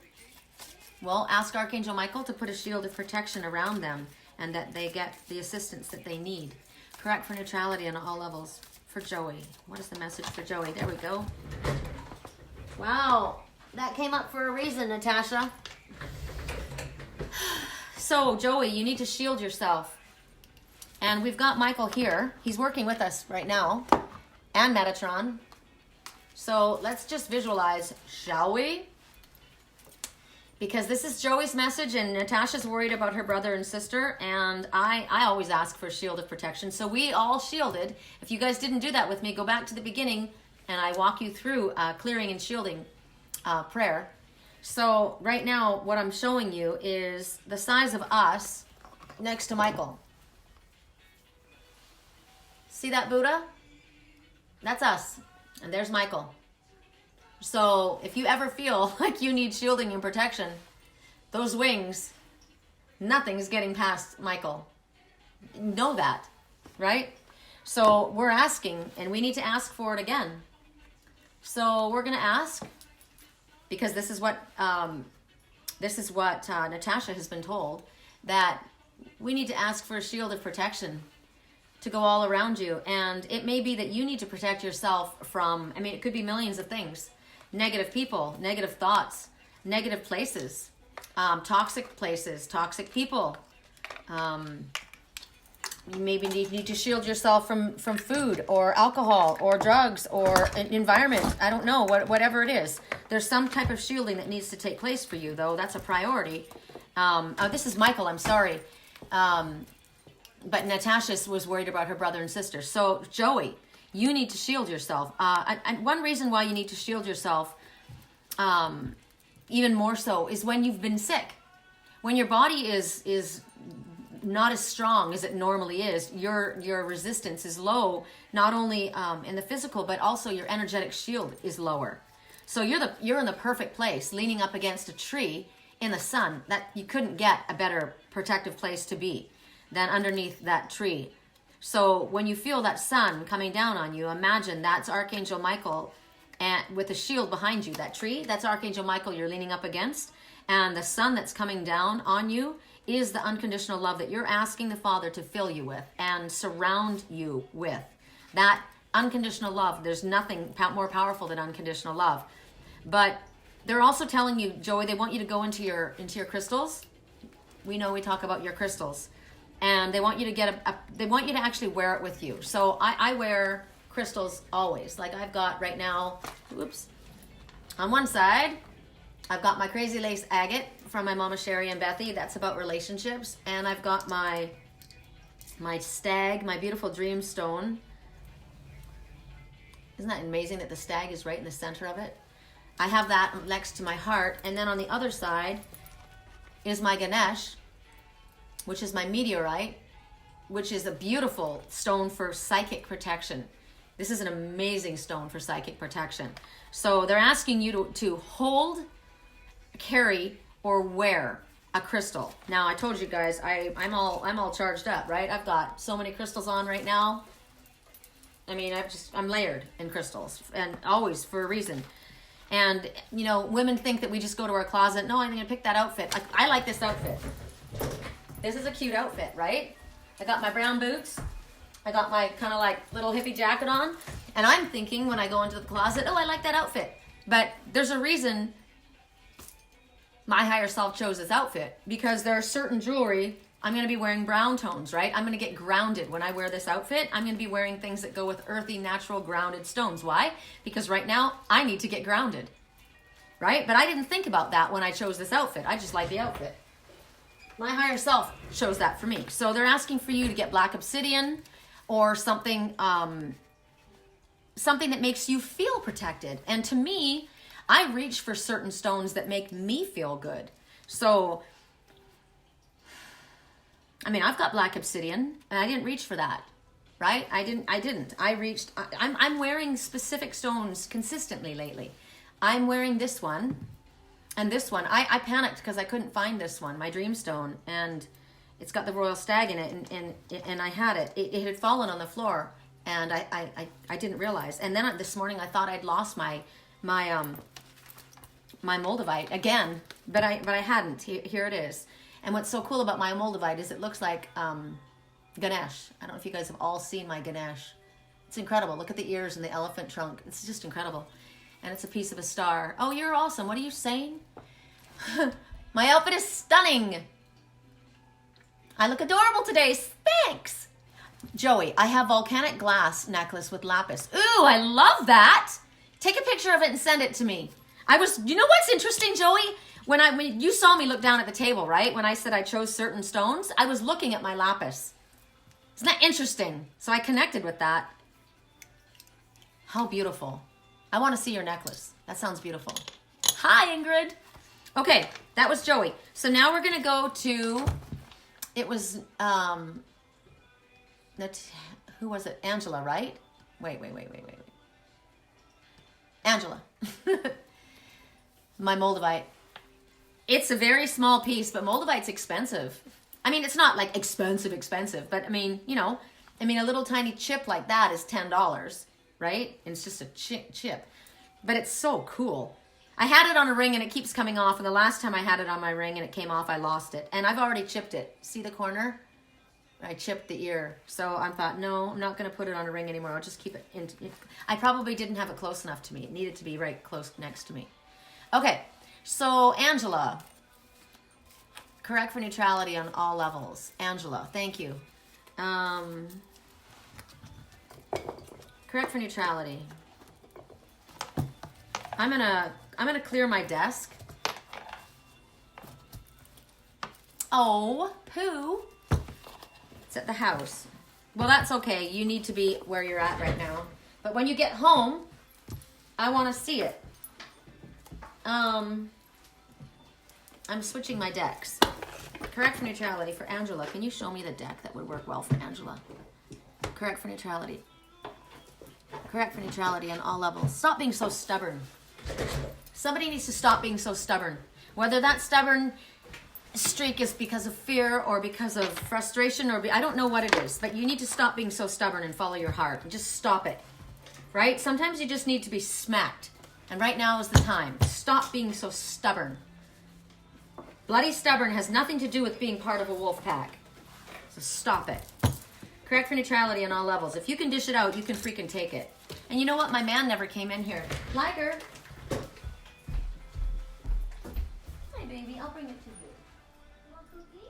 Well, ask Archangel Michael to put a shield of protection around them and that they get the assistance that they need. Correct for neutrality on all levels for Joey. What is the message for Joey? There we go. Wow, that came up for a reason, Natasha. So, Joey, you need to shield yourself. And we've got Michael here. He's working with us right now. And Metatron. So, let's just visualize, shall we? Because this is Joey's message, and Natasha's worried about her brother and sister. And I always ask for a shield of protection. So, we all shielded. If you guys didn't do that with me, go back to the beginning. And I walk you through clearing and shielding prayer. So right now, what I'm showing you is the size of us next to Michael. See that Buddha? That's us. And there's Michael. So if you ever feel like you need shielding and protection, those wings, nothing's getting past Michael. Know that, right? So we're asking, and we need to ask for it again. So we're going to ask, because this is what Natasha has been told, that we need to ask for a shield of protection to go all around you. And it may be that you need to protect yourself from, I mean, it could be millions of things. Negative people, negative thoughts, negative places, toxic places, toxic people. You maybe need to shield yourself from food or alcohol or drugs or an environment. I don't know, whatever it is. There's some type of shielding that needs to take place for you, though. That's a priority. Oh, this is Michael. I'm sorry. But Natasha was worried about her brother and sister. So, Joey, you need to shield yourself. And one reason why you need to shield yourself, even more so, is when you've been sick. When your body is not as strong as it normally is, your resistance is low, not only in the physical, but also your energetic shield is lower. So you're in the perfect place, leaning up against a tree in the sun. That you couldn't get a better protective place to be than underneath that tree. So when you feel that sun coming down on you, imagine that's Archangel Michael, and with a shield behind you. That tree, that's Archangel Michael you're leaning up against, and the sun that's coming down on you is the unconditional love that you're asking the Father to fill you with and surround you with. That unconditional love, there's nothing more powerful than unconditional love. But they're also telling you, Joey, they want you to go into your crystals. We know we talk about your crystals. And they want you to get they want you to actually wear it with you. So I wear crystals always. Like I've got right now, on one side, I've got my Crazy Lace Agate from my Mama Sherry and Bethy. That's about relationships. And I've got my stag, my beautiful dream stone. Isn't that amazing that the stag is right in the center of it? I have that next to my heart. And then on the other side is my Ganesh, which is my meteorite, which is a beautiful stone for psychic protection. This is an amazing stone for psychic protection. So they're asking you to hold, carry, or wear a crystal. Now I told you guys I'm all charged up, right? I've got so many crystals on right now. I mean, I'm layered in crystals, and always for a reason. And you know, women think that we just go to our closet. No, I'm gonna pick that outfit. I like this outfit. This is a cute outfit, right? I got my brown boots. I got my kind of like little hippie jacket on. And I'm thinking when I go into the closet, oh, I like that outfit. But there's a reason my higher self chose this outfit, because there are certain jewelry. I'm going to be wearing brown tones, right? I'm going to get grounded when I wear this outfit. I'm going to be wearing things that go with earthy, natural, grounded stones. Why? Because right now I need to get grounded, right? But I didn't think about that when I chose this outfit. I just like the outfit. My higher self chose that for me. So they're asking for you to get black obsidian or something, something that makes you feel protected. And to me, I reach for certain stones that make me feel good. So, I mean, I've got black obsidian, and I didn't reach for that, right? I didn't. I reached. I'm wearing specific stones consistently lately. I'm wearing this one. And this one, I panicked because I couldn't find this one, my Dreamstone, and it's got the royal stag in it, and I had it. It had fallen on the floor, and I didn't realize. And then this morning I thought I'd lost my Moldavite again, but I hadn't. Here it is. And what's so cool about my Moldavite is it looks like Ganesh. I don't know if you guys have all seen my Ganesh. It's incredible. Look at the ears and the elephant trunk. It's just incredible. And it's a piece of a star. Oh, you're awesome. What are you saying? My outfit is stunning. I look adorable today. Thanks. Joey, I have volcanic glass necklace with lapis. Ooh, I love that. Take a picture of it and send it to me. You know what's interesting, Joey? When you saw me look down at the table, right? When I said I chose certain stones, I was looking at my lapis. Isn't that interesting? So I connected with that. How beautiful. I want to see your necklace. That sounds beautiful. Hi, Ingrid. Okay, that was Joey. So now we're going to go to, it was, who was it? Angela, right? Wait. Angela. My Moldavite. It's a very small piece, but Moldavite's expensive. I mean, it's not like expensive, but I mean, you know, a little tiny chip like that is $10. Right? And it's just a chip. But it's so cool. I had it on a ring and it keeps coming off. And the last time I had it on my ring and it came off, I lost it. And I've already chipped it. See the corner? I chipped the ear. So I thought, no, I'm not going to put it on a ring anymore. I'll just keep it in. I probably didn't have it close enough to me. It needed to be right close next to me. Okay, so Angela, correct for neutrality on all levels. Angela, thank you. Correct for neutrality. I'm gonna clear my desk. Oh, poo. It's at the house. Well, that's okay. You need to be where you're at right now. But when you get home, I want to see it. I'm switching my decks. Correct for neutrality for Angela. Can you show me the deck that would work well for Angela? Correct for neutrality. Correct for neutrality on all levels. Stop being so stubborn. Somebody needs to stop being so stubborn. Whether that stubborn streak is because of fear or because of frustration or I don't know what it is, but you need to stop being so stubborn and follow your heart. Just stop it. Right? Sometimes you just need to be smacked. And right now is the time. Stop being so stubborn. Bloody stubborn has nothing to do with being part of a wolf pack. So stop it. Correct for neutrality on all levels. If you can dish it out, you can freaking take it. And you know what? My man never came in here. Liger. Hi, baby. I'll bring it to you. Want cookie?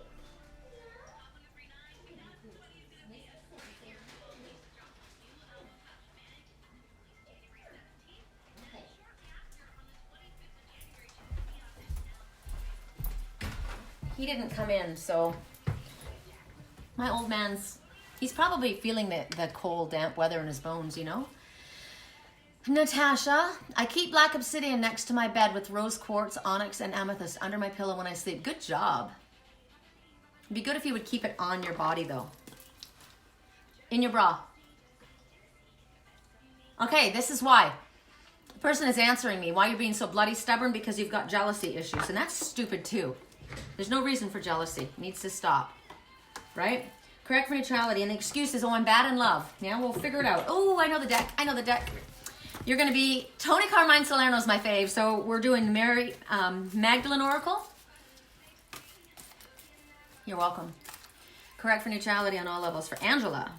He didn't come in, so my old man's, he's probably feeling the cold, damp weather in his bones, you know? Natasha, I keep black obsidian next to my bed with rose quartz, onyx, and amethyst under my pillow when I sleep. Good job. It'd be good if you would keep it on your body, though. In your bra. Okay, this is why. The person is answering me. Why you're being so bloody stubborn? Because you've got jealousy issues. And that's stupid, too. There's no reason for jealousy. It needs to stop. Right? Correct for neutrality. And the excuse is, oh, I'm bad in love. Yeah, we'll figure it out. Oh, I know the deck. I know the deck. You're going to be, Tony Carmine Salerno's my fave. So we're doing Mary Magdalene Oracle. You're welcome. Correct for neutrality on all levels for Angela.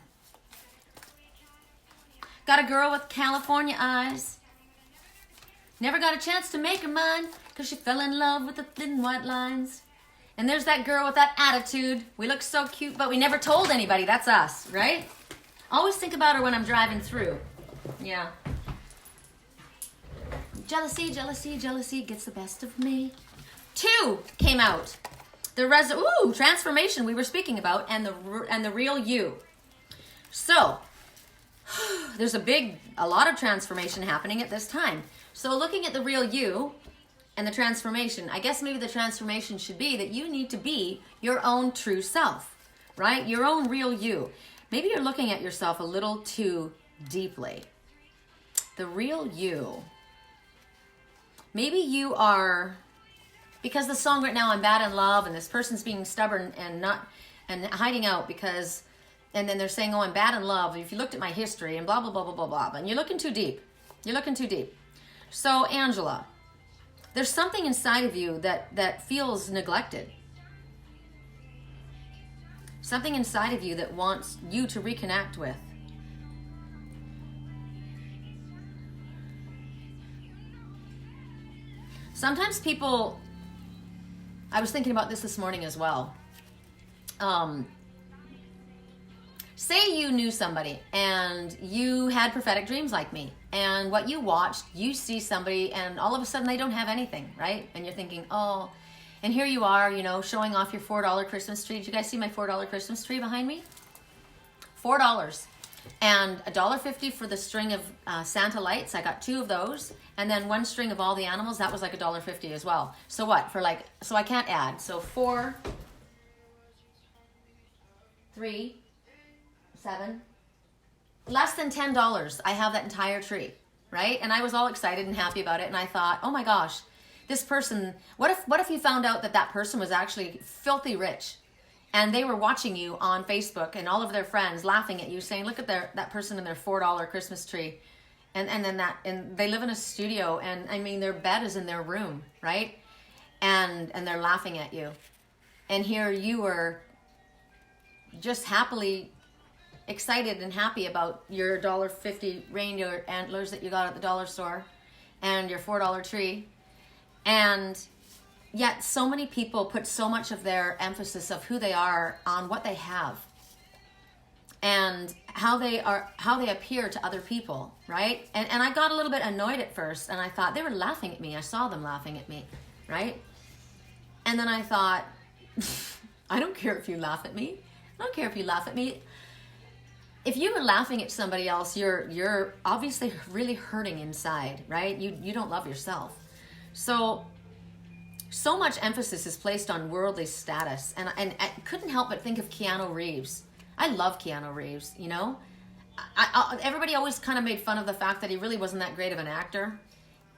Got a girl with California eyes. Never got a chance to make her mine because she fell in love with the thin white lines. And there's that girl with that attitude. We look so cute, but we never told anybody. That's us, right? Always think about her when I'm driving through. Yeah. Jealousy, jealousy, jealousy gets the best of me. 2 came out. The transformation we were speaking about and the real you. So, there's a lot of transformation happening at this time. So looking at the real you and the transformation, I guess maybe the transformation should be that you need to be your own true self, right? Your own real you. Maybe you're looking at yourself a little too deeply. The real you. Maybe you are, because the song right now, I'm bad in love, and this person's being stubborn and hiding out because, and then they're saying, oh, I'm bad in love. If you looked at my history and blah, blah, blah, blah, blah, blah, and you're looking too deep. You're looking too deep. So, Angela, there's something inside of you that feels neglected. Something inside of you that wants you to reconnect with. Sometimes people, I was thinking about this morning as well. Say you knew somebody and you had prophetic dreams like me, and what you watched, you see somebody and all of a sudden they don't have anything, right? And you're thinking, oh, and here you are, you know, showing off your $4 Christmas tree. Did you guys see my $4 Christmas tree behind me? $4. And $1.50 for the string of Santa lights. I got 2 of those. And then 1 string of all the animals. That was like $1.50 as well. So what? So I can't add. So 4, 3, 7, less than $10. I have that entire tree, right? And I was all excited and happy about it. And I thought, oh my gosh, this person, what if you found out that person was actually filthy rich? And they were watching you on Facebook and all of their friends laughing at you saying, look at that person in their $4 Christmas tree. And they live in a studio, and I mean, their bed is in their room, right? And they're laughing at you. And here you were just happily excited and happy about your $1.50 reindeer antlers that you got at the dollar store and your $4 tree. And yet so many people put so much of their emphasis of who they are on what they have and how they appear to other people, right? And I got a little bit annoyed at first, and I thought they were laughing at me. I saw them laughing at me, right? And then I thought, I don't care if you laugh at me. I don't care if you laugh at me. If you were laughing at somebody else, you're obviously really hurting inside, right? You don't love yourself. So much emphasis is placed on worldly status, and I couldn't help but think of Keanu Reeves. I love Keanu Reeves, you know. Everybody always kind of made fun of the fact that he really wasn't that great of an actor.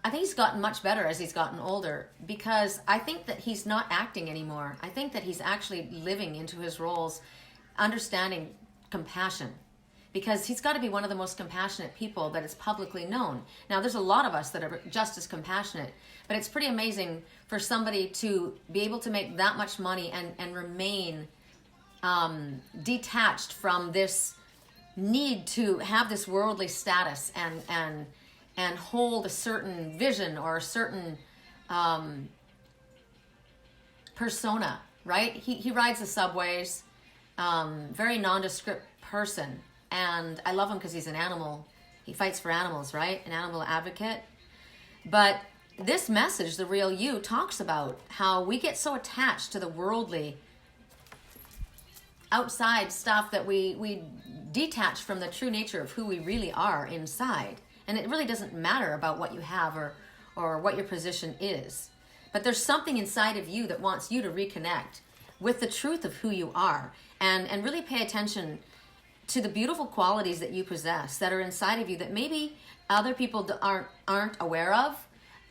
I think he's gotten much better as he's gotten older, because I think that he's not acting anymore. I think that he's actually living into his roles, understanding compassion, because he's got to be one of the most compassionate people that is publicly known. Now, there's a lot of us that are just as compassionate, but it's pretty amazing for somebody to be able to make that much money and remain detached from this need to have this worldly status and hold a certain vision or a certain persona, right? He rides the subways, very nondescript person. And I love him because he's an animal. He fights for animals, right? An animal advocate. But this message, The Real You, talks about how we get so attached to the worldly outside stuff that we detach from the true nature of who we really are inside. And it really doesn't matter about what you have or what your position is. But there's something inside of you that wants you to reconnect with the truth of who you are and really pay attention to the beautiful qualities that you possess that are inside of you that maybe other people aren't aware of.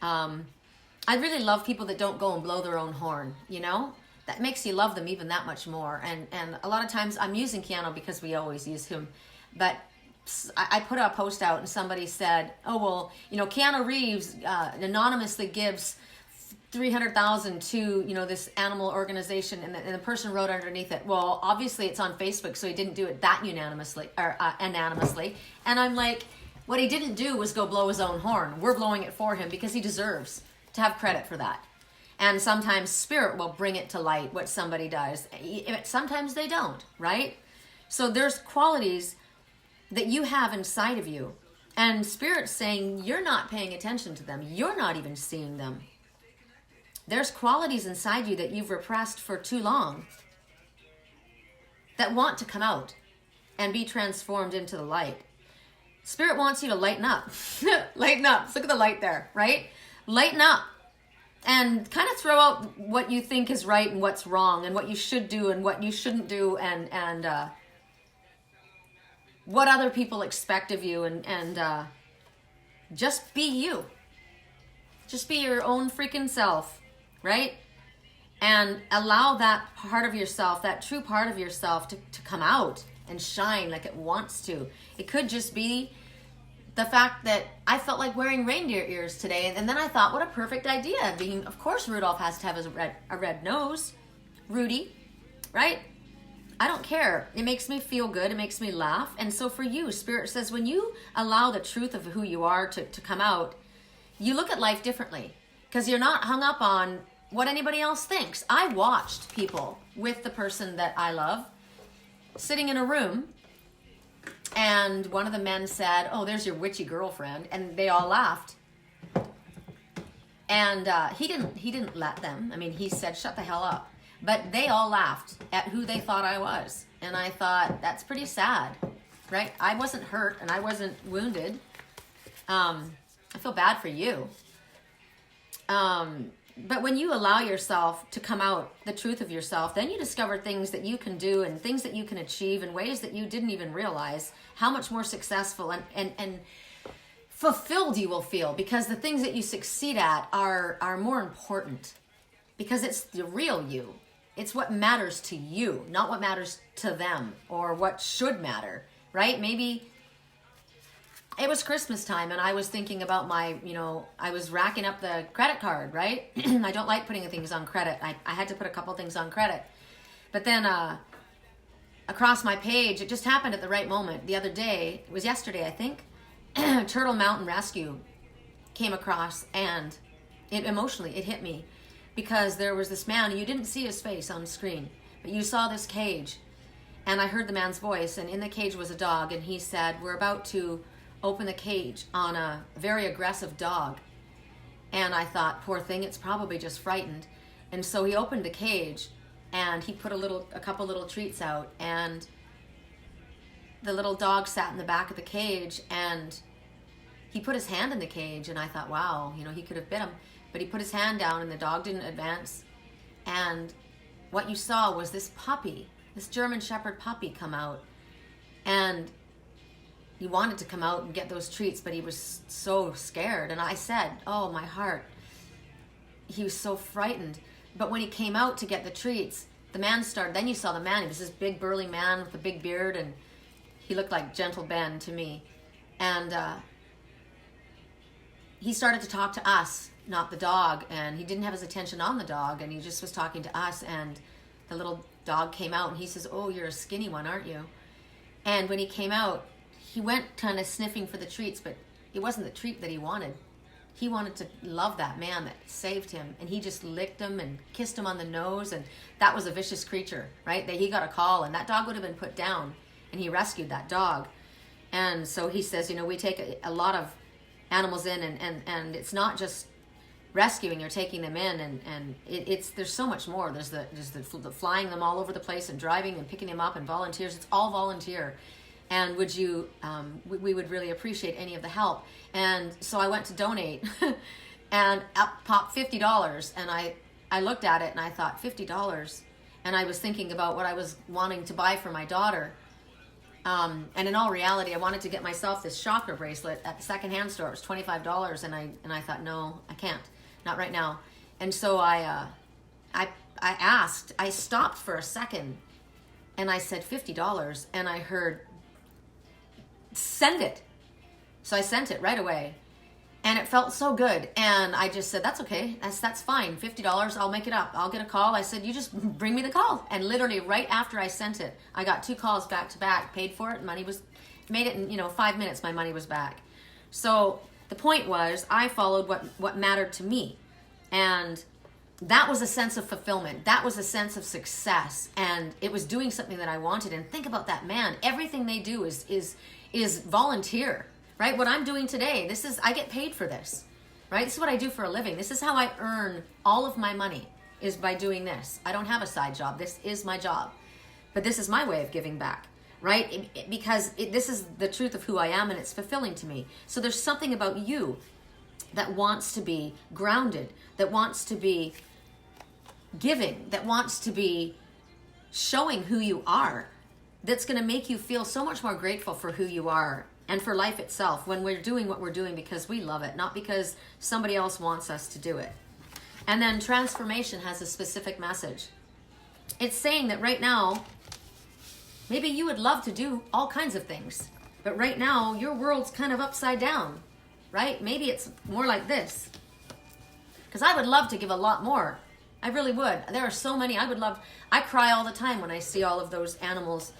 I really love people that don't go and blow their own horn, you know? That makes you love them even that much more. And a lot of times I'm using Keanu because we always use him. But I put a post out and somebody said, oh, well, you know, Keanu Reeves anonymously gives $300,000 to, you know, this animal organization, and the person wrote underneath it, well, obviously it's on Facebook, so he didn't do it that unanimously. And I'm like, what he didn't do was go blow his own horn. We're blowing it for him because he deserves to have credit for that. And sometimes spirit will bring it to light what somebody does. Sometimes they don't, right? So there's qualities that you have inside of you, and spirit's saying you're not paying attention to them. You're not even seeing them. There's qualities inside you that you've repressed for too long that want to come out and be transformed into the light. Spirit wants you to lighten up. Lighten up. Look at the light there, right? Lighten up and kind of throw out what you think is right and what's wrong and what you should do and what you shouldn't do and what other people expect of you and just be you. Just be your own freaking self. Right? And allow that part of yourself, that true part of yourself to come out and shine like it wants to. It could just be the fact that I felt like wearing reindeer ears today. And then I thought, what a perfect idea. Of course Rudolph has to have a red nose. Rudy, right? I don't care. It makes me feel good. It makes me laugh. And so for you, Spirit says, when you allow the truth of who you are to come out, you look at life differently. Because you're not hung up on what anybody else thinks. I watched people with the person that I love sitting in a room, and one of the men said, oh, there's your witchy girlfriend, and they all laughed. And he didn't let them. I mean, he said, shut the hell up. But they all laughed at who they thought I was. And I thought, that's pretty sad, right? I wasn't hurt, and I wasn't wounded. I feel bad for you. But when you allow yourself to come out, the truth of yourself, then you discover things that you can do and things that you can achieve in ways that you didn't even realize, how much more successful and fulfilled you will feel, because the things that you succeed at are more important, because it's the real you. It's what matters to you, not what matters to them or what should matter, right? Maybe it was Christmas time and I was thinking about I was racking up the credit card, right? I don't like putting things on credit. I had to put a couple things on credit. But then across my page, it just happened at the right moment. The other day, it was yesterday, I think, Turtle Mountain Rescue came across, and it hit me, because there was this man. You didn't see his face on screen, but you saw this cage, and I heard the man's voice, and in the cage was a dog, and he said, we're about to open the cage on a very aggressive dog. And I thought, poor thing, it's probably just frightened. And so he opened the cage, and he put a couple little treats out, and the little dog sat in the back of the cage, and he put his hand in the cage, and I thought, wow, he could have bit him, but he put his hand down, and the dog didn't advance. And what you saw was this puppy, this German Shepherd puppy, come out, and he wanted to come out and get those treats, but he was so scared. And I said, oh, my heart, he was so frightened. But when he came out to get the treats, the man started, then you saw the man. He was this big burly man with a big beard, and he looked like Gentle Ben to me. And he started to talk to us, not the dog, and he didn't have his attention on the dog, and he just was talking to us. And the little dog came out, and he says, oh, you're a skinny one, aren't you? And when he came out, he went kind of sniffing for the treats, but it wasn't the treat that he wanted. He wanted to love that man that saved him, and he just licked him and kissed him on the nose, and that was a vicious creature, right? That he got a call, and that dog would have been put down, and he rescued that dog. And so he says, we take a lot of animals in, and it's not just rescuing, you're taking them in, and there's so much more. There's the flying them all over the place, and driving and picking them up, and volunteers. It's all volunteer. And would you, we would really appreciate any of the help. And so I went to donate, and up popped $50. And I looked at it, and I thought, $50? And I was thinking about what I was wanting to buy for my daughter. And in all reality, I wanted to get myself this chakra bracelet at the secondhand store. It was $25. And I thought, no, I can't, not right now. And so I asked, I stopped for a second, and I said $50, and I heard, send it. So I sent it right away, and it felt so good. And I just said, that's okay, that's fine, $50, I'll make it up, I'll get a call. I said, you just bring me the call. And literally right after I sent it, I got 2 calls back to back, paid for it, made it in 5 minutes, my money was back. So the point was, I followed what mattered to me, and that was a sense of fulfillment. That was a sense of success, and it was doing something that I wanted. And think about that man. Everything they do is volunteer, right? What I'm doing today, I get paid for this, right? This is what I do for a living. This is how I earn all of my money, is by doing this. I don't have a side job. This is my job, but this is my way of giving back, right? Because this is the truth of who I am, and it's fulfilling to me. So there's something about you that wants to be grounded, that wants to be giving, that wants to be showing who you are, that's going to make you feel so much more grateful for who you are and for life itself when we're doing what we're doing because we love it, not because somebody else wants us to do it. And then transformation has a specific message. It's saying that right now, maybe you would love to do all kinds of things, but right now your world's kind of upside down, right? Maybe it's more like this. Because I would love to give a lot more. I really would. There are so many. I cry all the time when I see all of those animals.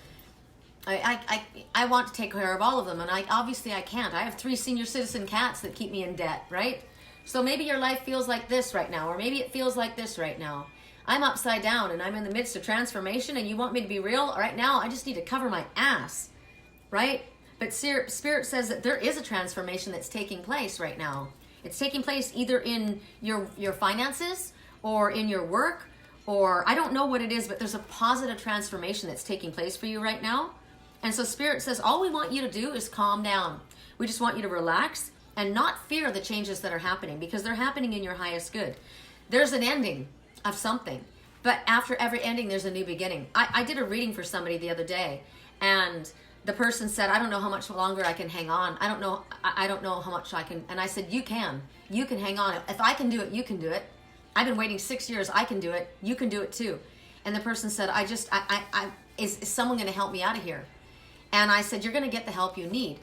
I want to take care of all of them, and obviously I can't. I have 3 senior citizen cats that keep me in debt, right? So maybe your life feels like this right now, or maybe it feels like this right now. I'm upside down, and I'm in the midst of transformation, and you want me to be real? Right now, I just need to cover my ass, right? But Spirit says that there is a transformation that's taking place right now. It's taking place either in your finances, or in your work, or I don't know what it is, but there's a positive transformation that's taking place for you right now. And so Spirit says, all we want you to do is calm down. We just want you to relax and not fear the changes that are happening, because they're happening in your highest good. There's an ending of something, but after every ending, there's a new beginning. I did a reading for somebody the other day, and the person said, I don't know how much longer I can hang on. I don't know how much I can. And I said, you can hang on. If I can do it, you can do it. I've been waiting 6 years. I can do it. You can do it too. And the person said, is someone going to help me out of here? And I said, you're going to get the help you need.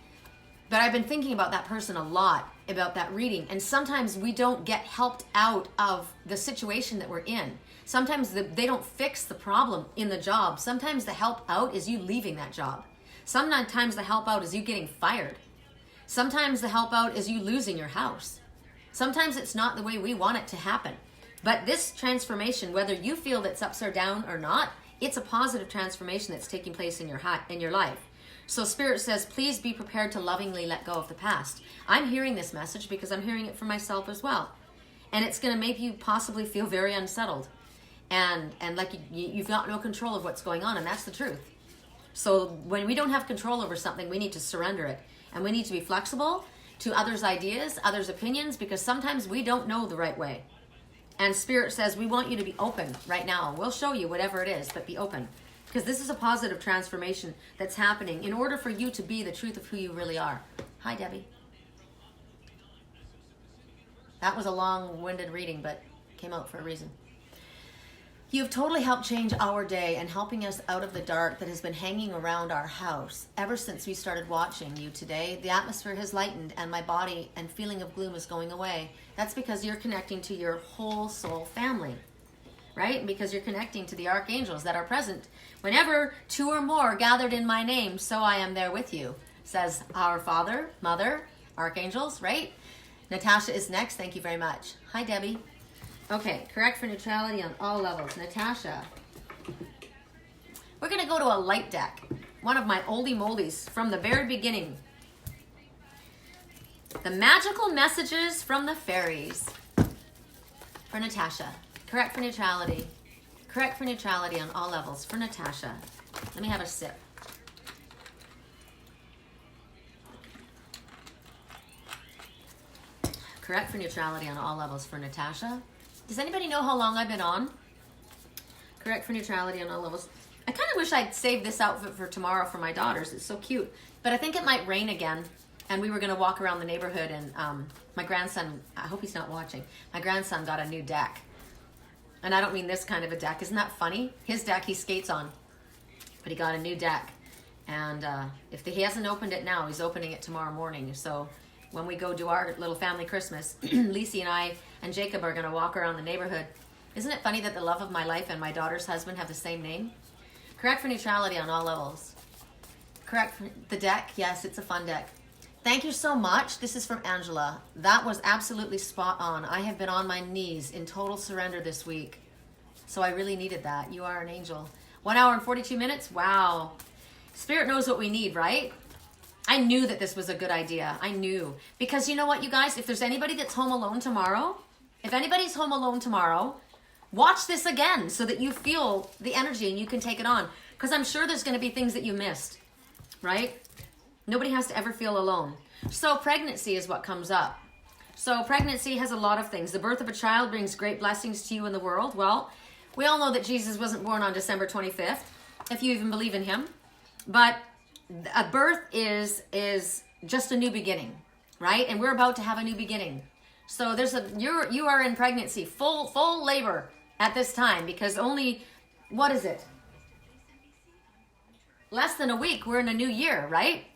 But I've been thinking about that person a lot, about that reading. And sometimes we don't get helped out of the situation that we're in. Sometimes they don't fix the problem in the job. Sometimes the help out is you leaving that job. Sometimes the help out is you getting fired. Sometimes the help out is you losing your house. Sometimes it's not the way we want it to happen. But this transformation, whether you feel that's upside down or not, it's a positive transformation that's taking place in your life. So Spirit says, please be prepared to lovingly let go of the past. I'm hearing this message because I'm hearing it for myself as well. And it's going to make you possibly feel very unsettled. And like you've got no control of what's going on, and that's the truth. So when we don't have control over something, we need to surrender it. And we need to be flexible to others' ideas, others' opinions, because sometimes we don't know the right way. And Spirit says, we want you to be open right now. We'll show you whatever it is, but be open. Because this is a positive transformation that's happening in order for you to be the truth of who you really are. Hi, Debbie. That was a long-winded reading, but came out for a reason. You've totally helped change our day and helping us out of the dark that has been hanging around our house ever since we started watching you today. The atmosphere has lightened and my body and feeling of gloom is going away. That's because you're connecting to your whole soul family, right? Because you're connecting to the archangels that are present. Whenever two or more gathered in my name, so I am there with you, says our Father, Mother, archangels, right? Natasha is next. Thank you very much. Hi, Debbie. Okay, correct for neutrality on all levels. Natasha. We're going to go to a light deck. One of my oldie moldies from the very beginning. The magical messages from the fairies. For Natasha. Correct for neutrality. Correct for neutrality on all levels. For Natasha. Let me have a sip. Correct for neutrality on all levels for Natasha. Does anybody know how long I've been on? Correct for neutrality on all levels. I kind of wish I'd saved this outfit for tomorrow for my daughters. It's so cute. But I think it might rain again. And we were going to walk around the neighborhood. And my grandson, I hope he's not watching. My grandson got a new deck. And I don't mean this kind of a deck. Isn't that funny? His deck he skates on. But he got a new deck. And if he hasn't opened it now, he's opening it tomorrow morning. So when we go do our little family Christmas, Lacey and I and Jacob are going to walk around the neighborhood. Isn't it funny that the love of my life and my daughter's husband have the same name? Correct for neutrality on all levels. Correct for the deck. Yes, it's a fun deck. Thank you so much. This is from Angela. That was absolutely spot on. I have been on my knees in total surrender this week. So I really needed that. You are an angel. 1 hour and 42 minutes? Wow. Spirit knows what we need, right? I knew that this was a good idea. I knew. Because you know what, you guys? If there's anybody that's home alone tomorrow, if anybody's home alone tomorrow, watch this again so that you feel the energy and you can take it on. Because I'm sure there's going to be things that you missed, right? Nobody has to ever feel alone. So pregnancy is what comes up. So pregnancy has a lot of things. The birth of a child brings great blessings to you in the world. Well, we all know that Jesus wasn't born on December 25th, if you even believe in him. But a birth is just a new beginning, right? And we're about to have a new beginning. So you are in pregnancy, full labor at this time, because only, what is it? Less than a week, we're in a new year, right?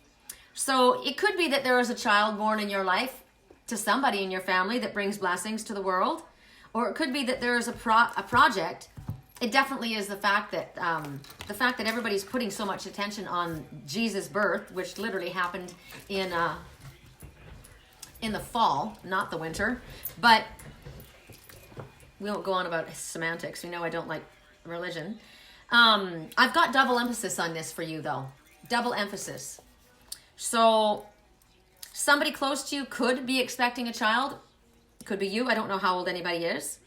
So it could be that there is a child born in your life to somebody in your family that brings blessings to the world, or it could be that there is a project. It definitely is the fact that everybody's putting so much attention on Jesus' birth, which literally happened in the fall, not the winter. But we won't go on about semantics. We know I don't like religion. I've got double emphasis on this for you, though. Double emphasis. So somebody close to you could be expecting a child. Could be you. I don't know how old anybody is.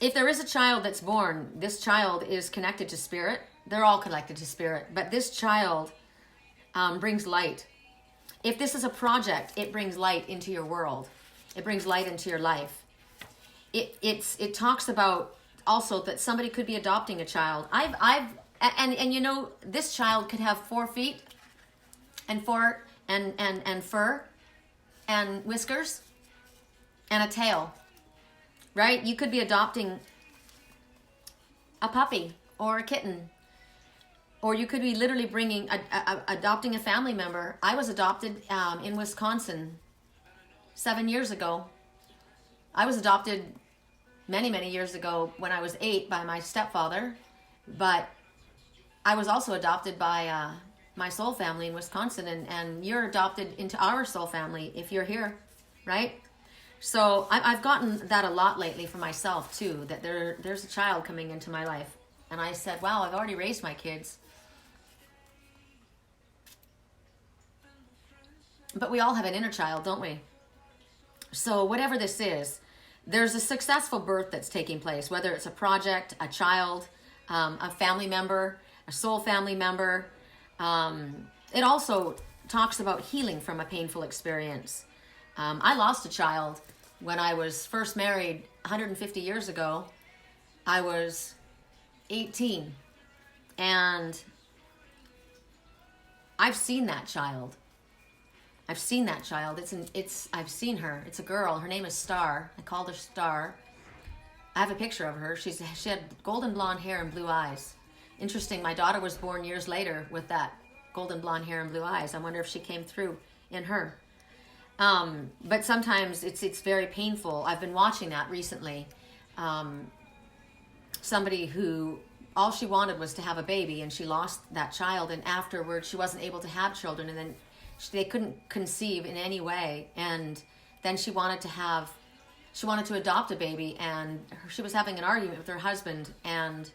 If there is a child that's born, this child is connected to spirit. They're all connected to spirit. But this child brings light. If this is a project, it brings light into your world. It brings light into your life. It talks about also that somebody could be adopting a child. And you know, this child could have 4 feet and fur and whiskers and a tail. Right? You could be adopting a puppy or a kitten. Or you could be literally adopting a family member. I was adopted in Wisconsin 7 years ago. I was adopted many, many years ago when I was 8 by my stepfather. But I was also adopted by my soul family in Wisconsin. And you're adopted into our soul family if you're here, right? So I've gotten that a lot lately for myself too, that there's a child coming into my life. And I said, wow, I've already raised my kids. But we all have an inner child, don't we? So whatever this is, there's a successful birth that's taking place, whether it's a project, a child, a family member, a soul family member. It also talks about healing from a painful experience. I lost a child when I was first married 150 years ago. I was 18. And I've seen that child. I've seen that child. I've seen her. It's a girl. Her name is Star. I called her Star. I have a picture of her. She had golden blonde hair and blue eyes. Interesting. My daughter was born years later with that golden blonde hair and blue eyes. I wonder if she came through in her. But sometimes it's very painful. I've been watching that recently. Somebody who all she wanted was to have a baby, and she lost that child, and afterwards she wasn't able to have children, and then they couldn't conceive in any way, and then she wanted to adopt a baby, and she was having an argument with her husband, and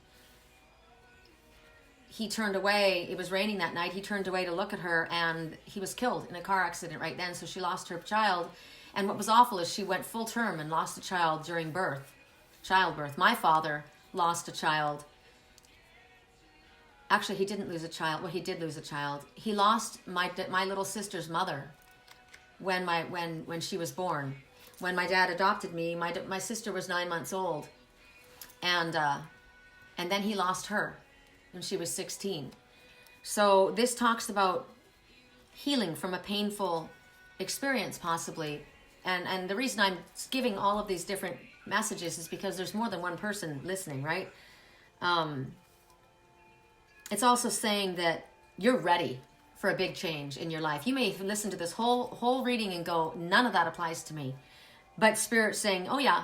he turned away. It was raining that night. He turned away to look at her, and he was killed in a car accident right then. So she lost her child. And what was awful is she went full term and lost a child during childbirth. My father lost a child. Actually, he didn't lose a child. Well, he did lose a child. He lost my little sister's mother when she was born. When my dad adopted me, my sister was 9 months old, and then he lost her when she was 16. So this talks about healing from a painful experience, possibly. And the reason I'm giving all of these different messages is because there's more than one person listening, right? It's also saying that you're ready for a big change in your life. You may listen to this whole reading and go, none of that applies to me. But Spirit's saying, oh yeah,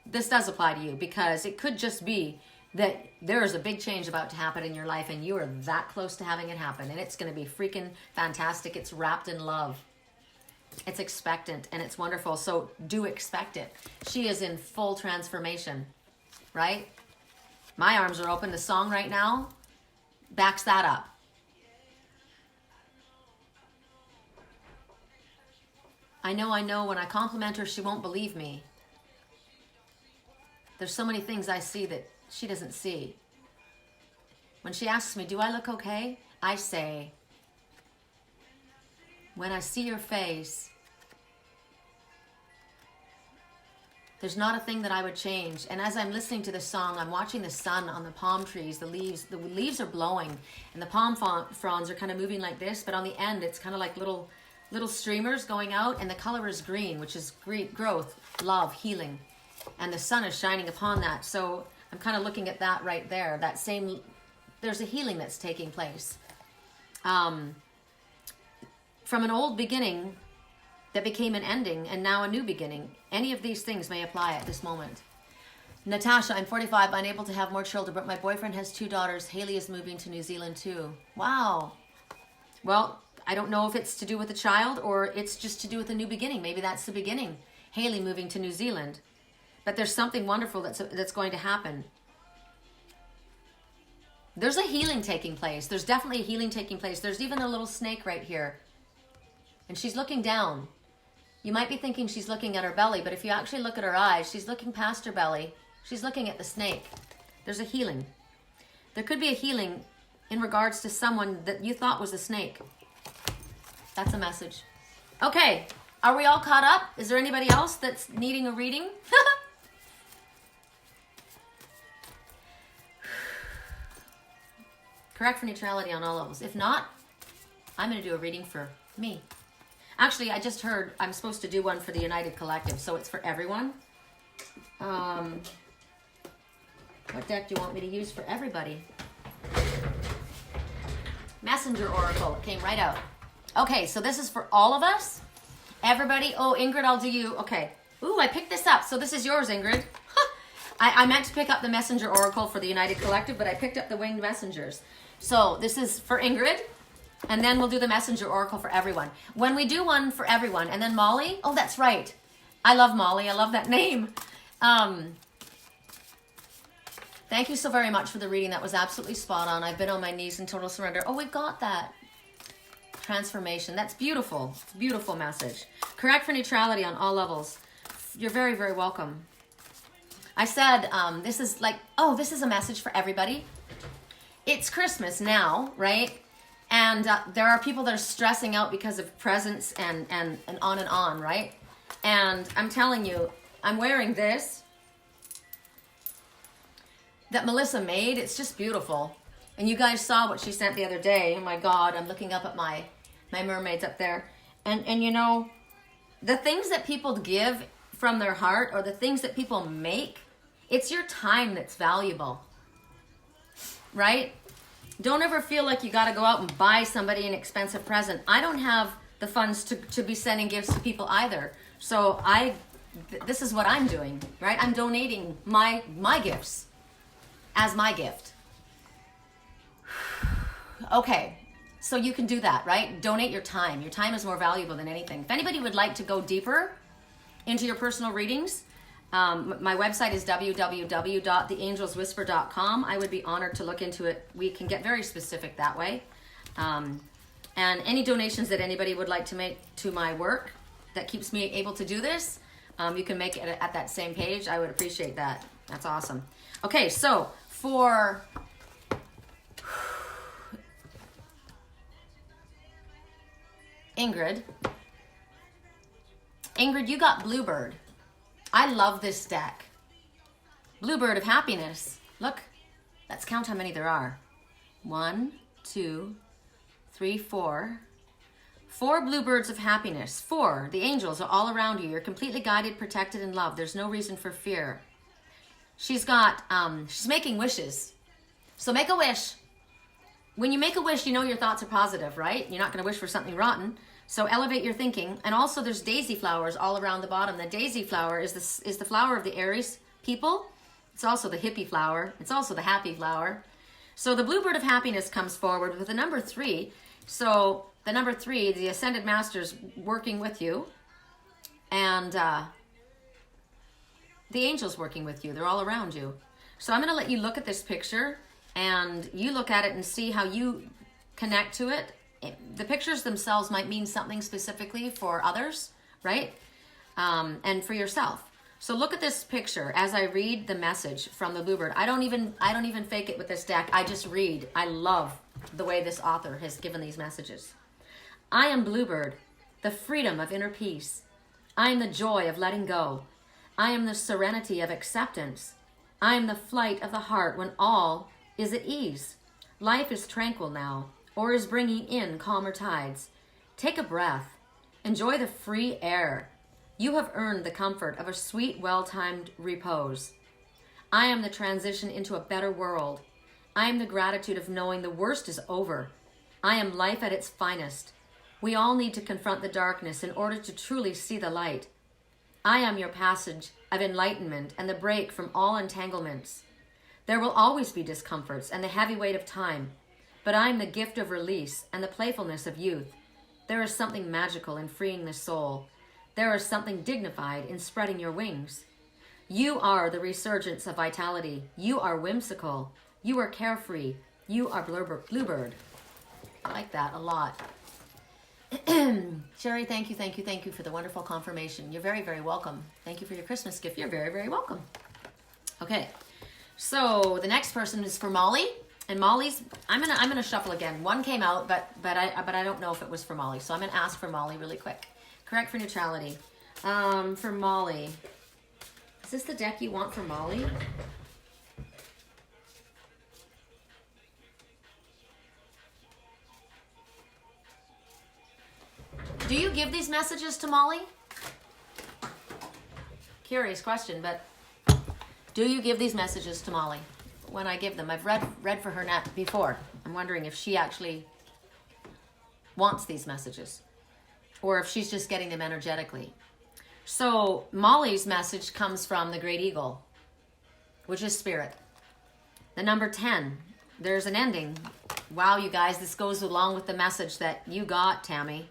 this does apply to you, because it could just be that there is a big change about to happen in your life, and you are that close to having it happen, and it's going to be freaking fantastic. It's wrapped in love. It's expectant, and it's wonderful. So do expect it. She is in full transformation, right? My arms are open. The song right now backs that up. I know when I compliment her, she won't believe me. There's so many things I see that she doesn't see. When she asks me, do I look okay? I say, when I see your face, there's not a thing that I would change. And as I'm listening to this song, I'm watching the sun on the palm trees. The leaves are blowing, and the palm fronds are kind of moving like this, but on the end, it's kind of like little streamers going out, and the color is green, which is growth, love, healing. And the sun is shining upon that. So I'm kind of looking at that right there. There's a healing that's taking place. From an old beginning that became an ending, and now a new beginning. Any of these things may apply at this moment. Natasha, I'm 45, unable to have more children, but my boyfriend has 2 daughters. Haley is moving to New Zealand too. Wow. Well, I don't know if it's to do with the child or it's just to do with a new beginning. Maybe that's the beginning. Haley moving to New Zealand. But there's something wonderful that's going to happen. There's a healing taking place. There's definitely a healing taking place. There's even a little snake right here. And she's looking down. You might be thinking she's looking at her belly, but if you actually look at her eyes, she's looking past her belly. She's looking at the snake. There's a healing. There could be a healing in regards to someone that you thought was a snake. That's a message. Okay, are we all caught up? Is there anybody else that's needing a reading? Correct for neutrality on all levels. If not, I'm going to do a reading for me. Actually, I just heard I'm supposed to do one for the United Collective, so it's for everyone. What deck do you want me to use for everybody? messenger oracle. It came right out. Okay, so this is for all of us. Everybody. Oh, Ingrid, I'll do you. Okay. Ooh, I picked this up. So this is yours, Ingrid. I meant to pick up the messenger oracle for the United Collective, but I picked up the winged messengers. So this is for Ingrid, and then we'll do the messenger oracle for everyone. When we do one for everyone, and then Molly. Oh, that's right. I love Molly. I love that name. Thank you so very much for the reading. That was absolutely spot on. I've been on my knees in total surrender. Oh, we got that. Transformation. That's beautiful. It's a beautiful message. Correct for neutrality on all levels. You're very, very welcome. I said, this is like, oh, this is a message for everybody. It's Christmas now, right? And there are people that are stressing out because of presents and on, right? And I'm telling you, I'm wearing this that Melissa made. It's just beautiful. And you guys saw what she sent the other day. Oh my God, I'm looking up at my mermaids up there. And you know, the things that people give from their heart, or the things that people make, it's your time that's valuable, right? Don't ever feel like you got to go out and buy somebody an expensive present. I don't have the funds to be sending gifts to people either. So this is what I'm doing, right? I'm donating my gifts as my gift. Okay, so you can do that, right? Donate your time. Your time is more valuable than anything. If anybody would like to go deeper into your personal readings, my website is www.theangelswhisper.com. I would be honored to look into it. We can get very specific that way. And any donations that anybody would like to make to my work that keeps me able to do this, you can make it at that same page. I would appreciate that. That's awesome. Okay, so for Ingrid, you got Bluebird. I love this deck. Bluebird of Happiness. Look, let's count how many there are. 1, 2, 3, 4. 4 bluebirds of happiness. 4. The angels are all around you. You're completely guided, protected, and loved. There's no reason for fear. She's got, she's making wishes. So make a wish. When you make a wish, you know your thoughts are positive, right? You're not going to wish for something rotten. So elevate your thinking. And also there's daisy flowers all around the bottom. The daisy flower is the flower of the Aries people. It's also the hippie flower. It's also the happy flower. So the bluebird of happiness comes forward with the number 3. So the number 3, the ascended masters working with you. And the angels working with you. They're all around you. So I'm going to let you look at this picture. And you look at it and see how you connect to it. The pictures themselves might mean something specifically for others, right? And for yourself. So look at this picture as I read the message from the bluebird. I don't even fake it with this deck. I just read. I love the way this author has given these messages. I am Bluebird, the freedom of inner peace. I am the joy of letting go. I am the serenity of acceptance. I am the flight of the heart when all is at ease. Life is tranquil now, or is bringing in calmer tides. Take a breath. Enjoy the free air. You have earned the comfort of a sweet, well-timed repose. I am the transition into a better world. I am the gratitude of knowing the worst is over. I am life at its finest. We all need to confront the darkness in order to truly see the light. I am your passage of enlightenment and the break from all entanglements. There will always be discomforts and the heavy weight of time, but I am the gift of release and the playfulness of youth. There is something magical in freeing the soul. There is something dignified in spreading your wings. You are the resurgence of vitality. You are whimsical. You are carefree. You are Bluebird. I like that a lot. Sherry, thank you for the wonderful confirmation. You're very, very welcome. Thank you for your Christmas gift. You're very, very welcome. Okay, so the next person is for Molly, and Molly's. I'm gonna shuffle again. One came out, but I don't know if it was for Molly, so I'm gonna ask for Molly really quick. Correct for neutrality. For Molly, is this the deck you want for Molly? Do you give these messages to Molly? Curious question, but do you give these messages to Molly when I give them? I've read for her before. I'm wondering if she actually wants these messages, or if she's just getting them energetically. So Molly's message comes from the Great Eagle, which is spirit. The number 10, there's an ending. Wow, you guys, this goes along with the message that you got, Tammy.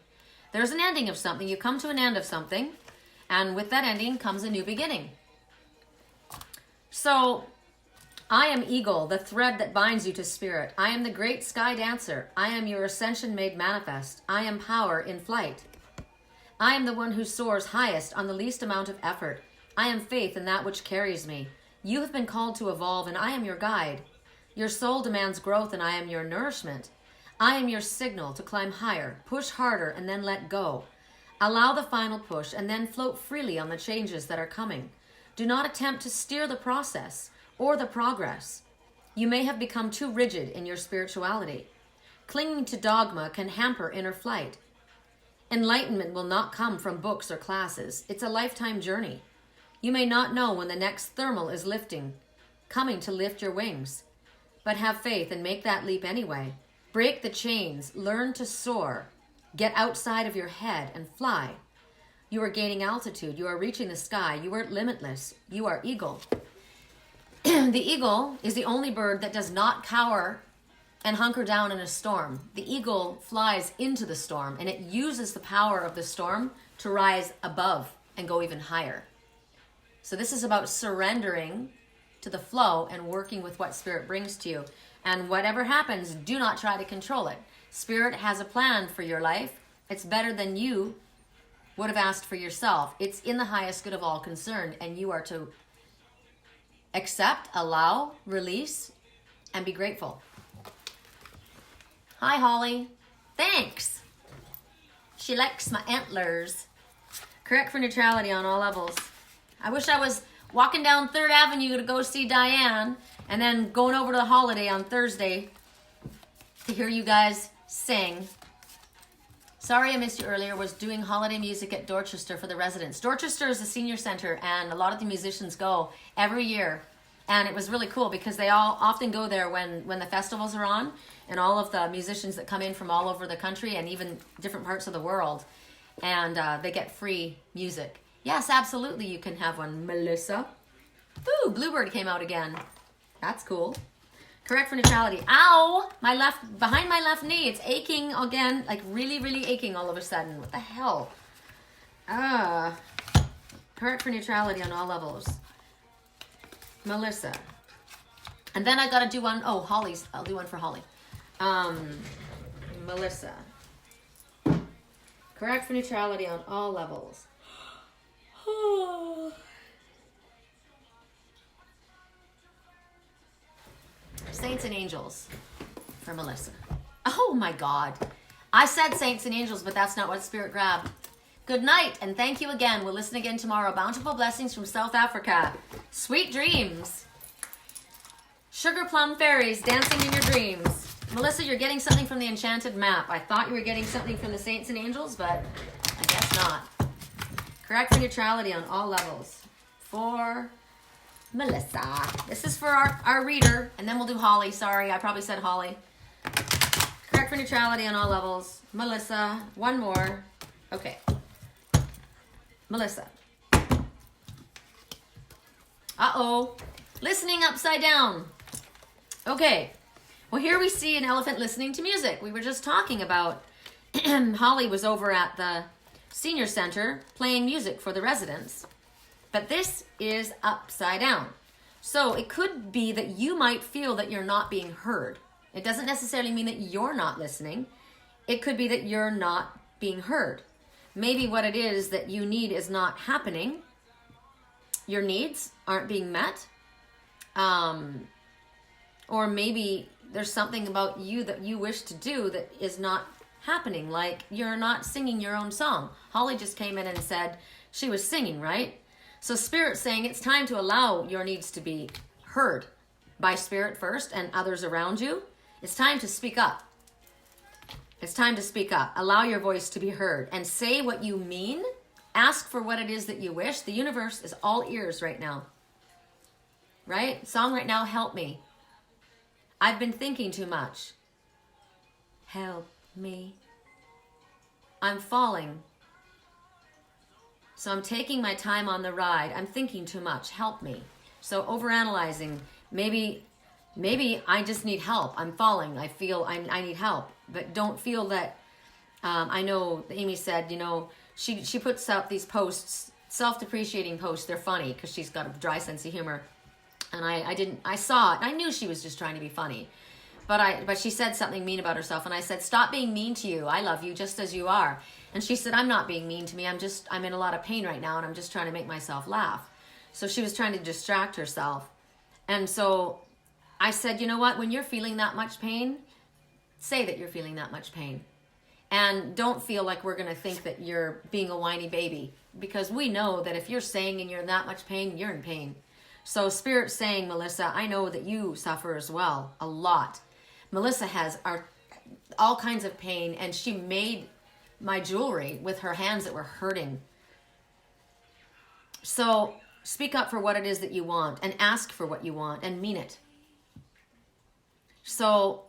There's an ending of something. You come to an end of something, and with that ending comes a new beginning. So, I am Eagle, the thread that binds you to spirit. I am the great sky dancer. I am your ascension made manifest. I am power in flight. I am the one who soars highest on the least amount of effort. I am faith in that which carries me. You have been called to evolve, and I am your guide. Your soul demands growth, and I am your nourishment. I am your signal to climb higher, push harder, and then let go. Allow the final push, and then float freely on the changes that are coming. Do not attempt to steer the process or the progress. You may have become too rigid in your spirituality. Clinging to dogma can hamper inner flight. Enlightenment will not come from books or classes. It's a lifetime journey. You may not know when the next thermal is coming to lift your wings. But have faith and make that leap anyway. Break the chains, learn to soar. Get outside of your head and fly. You are gaining altitude. You are reaching the sky. You are limitless. You are eagle. The eagle is the only bird that does not cower and hunker down in a storm. The eagle flies into the storm, and it uses the power of the storm to rise above and go even higher. So this is about surrendering to the flow and working with what spirit brings to you. And whatever happens, do not try to control it. Spirit has a plan for your life. It's better than you would have asked for yourself. It's in the highest good of all concerned, and you are to accept, allow, release, and be grateful. Hi, Holly. Thanks. She likes my antlers. Correct for neutrality on all levels. I wish I was walking down 3rd Avenue to go see Diane and then going over to the Holiday on Thursday to hear you guys sing. Sorry I missed you earlier. Was doing holiday music at Dorchester for the residents. Dorchester is a senior center, and a lot of the musicians go every year. And it was really cool because they all often go there when the festivals are on, and all of the musicians that come in from all over the country and even different parts of the world, and they get free music. Yes, absolutely, you can have one, Melissa. Ooh, Bluebird came out again. That's cool. Correct for neutrality. Ow! Behind my left knee, it's aching again, like really, really aching all of a sudden. What the hell? Correct for neutrality on all levels. Melissa. And then I gotta do one, Holly's, I'll do one for Holly. Melissa. Correct for neutrality on all levels. Saints and angels for Melissa. Oh my God. I said saints and angels, but that's not what Spirit grabbed. Good night, and thank you again. We'll listen again tomorrow. Bountiful blessings from South Africa. Sweet dreams. Sugar plum fairies dancing in your dreams. Melissa, you're getting something from the enchanted map. I thought you were getting something from the saints and angels, but I guess not. Correct for neutrality on all levels. For Melissa. This is for our reader, and then we'll do Holly. Sorry, I probably said Holly. Correct for neutrality on all levels. Melissa, one more. Okay. Melissa. Uh-oh. Listening upside down. Okay. Well, here we see an elephant listening to music. We were just talking about Holly was over at the senior center playing music for the residents. But this is upside down. So it could be that you might feel that you're not being heard. It doesn't necessarily mean that you're not listening. It could be that you're not being heard. Maybe what it is that you need is not happening. Your needs aren't being met. Or maybe there's something about you that you wish to do that is not happening. Like you're not singing your own song. Holly just came in and said she was singing, right? So Spirit's saying it's time to allow your needs to be heard by Spirit first and others around you. It's time to speak up. It's time to speak up. Allow your voice to be heard and say what you mean. Ask for what it is that you wish. The universe is all ears right now. Right? Song right now, help me. I've been thinking too much. Help me. I'm falling. So I'm taking my time on the ride. I'm thinking too much. Help me. So overanalyzing. Maybe I just need help. I'm falling. I feel I need help. But don't feel that, I know Amy said, she puts out these posts, self-depreciating posts. They're funny because she's got a dry sense of humor. And I saw it. And I knew she was just trying to be funny. But she said something mean about herself, and I said, stop being mean to you. I love you just as you are. And she said, I'm not being mean to me. I'm in a lot of pain right now, and I'm just trying to make myself laugh. So she was trying to distract herself. And so I said, you know what? When you're feeling that much pain, say that you're feeling that much pain. And don't feel like we're going to think that you're being a whiny baby, because we know that if you're saying and you're in that much pain, you're in pain. So Spirit's saying, Melissa, I know that you suffer as well, a lot. Melissa has all kinds of pain, and she made my jewelry with her hands that were hurting. So speak up for what it is that you want, and ask for what you want, and mean it. So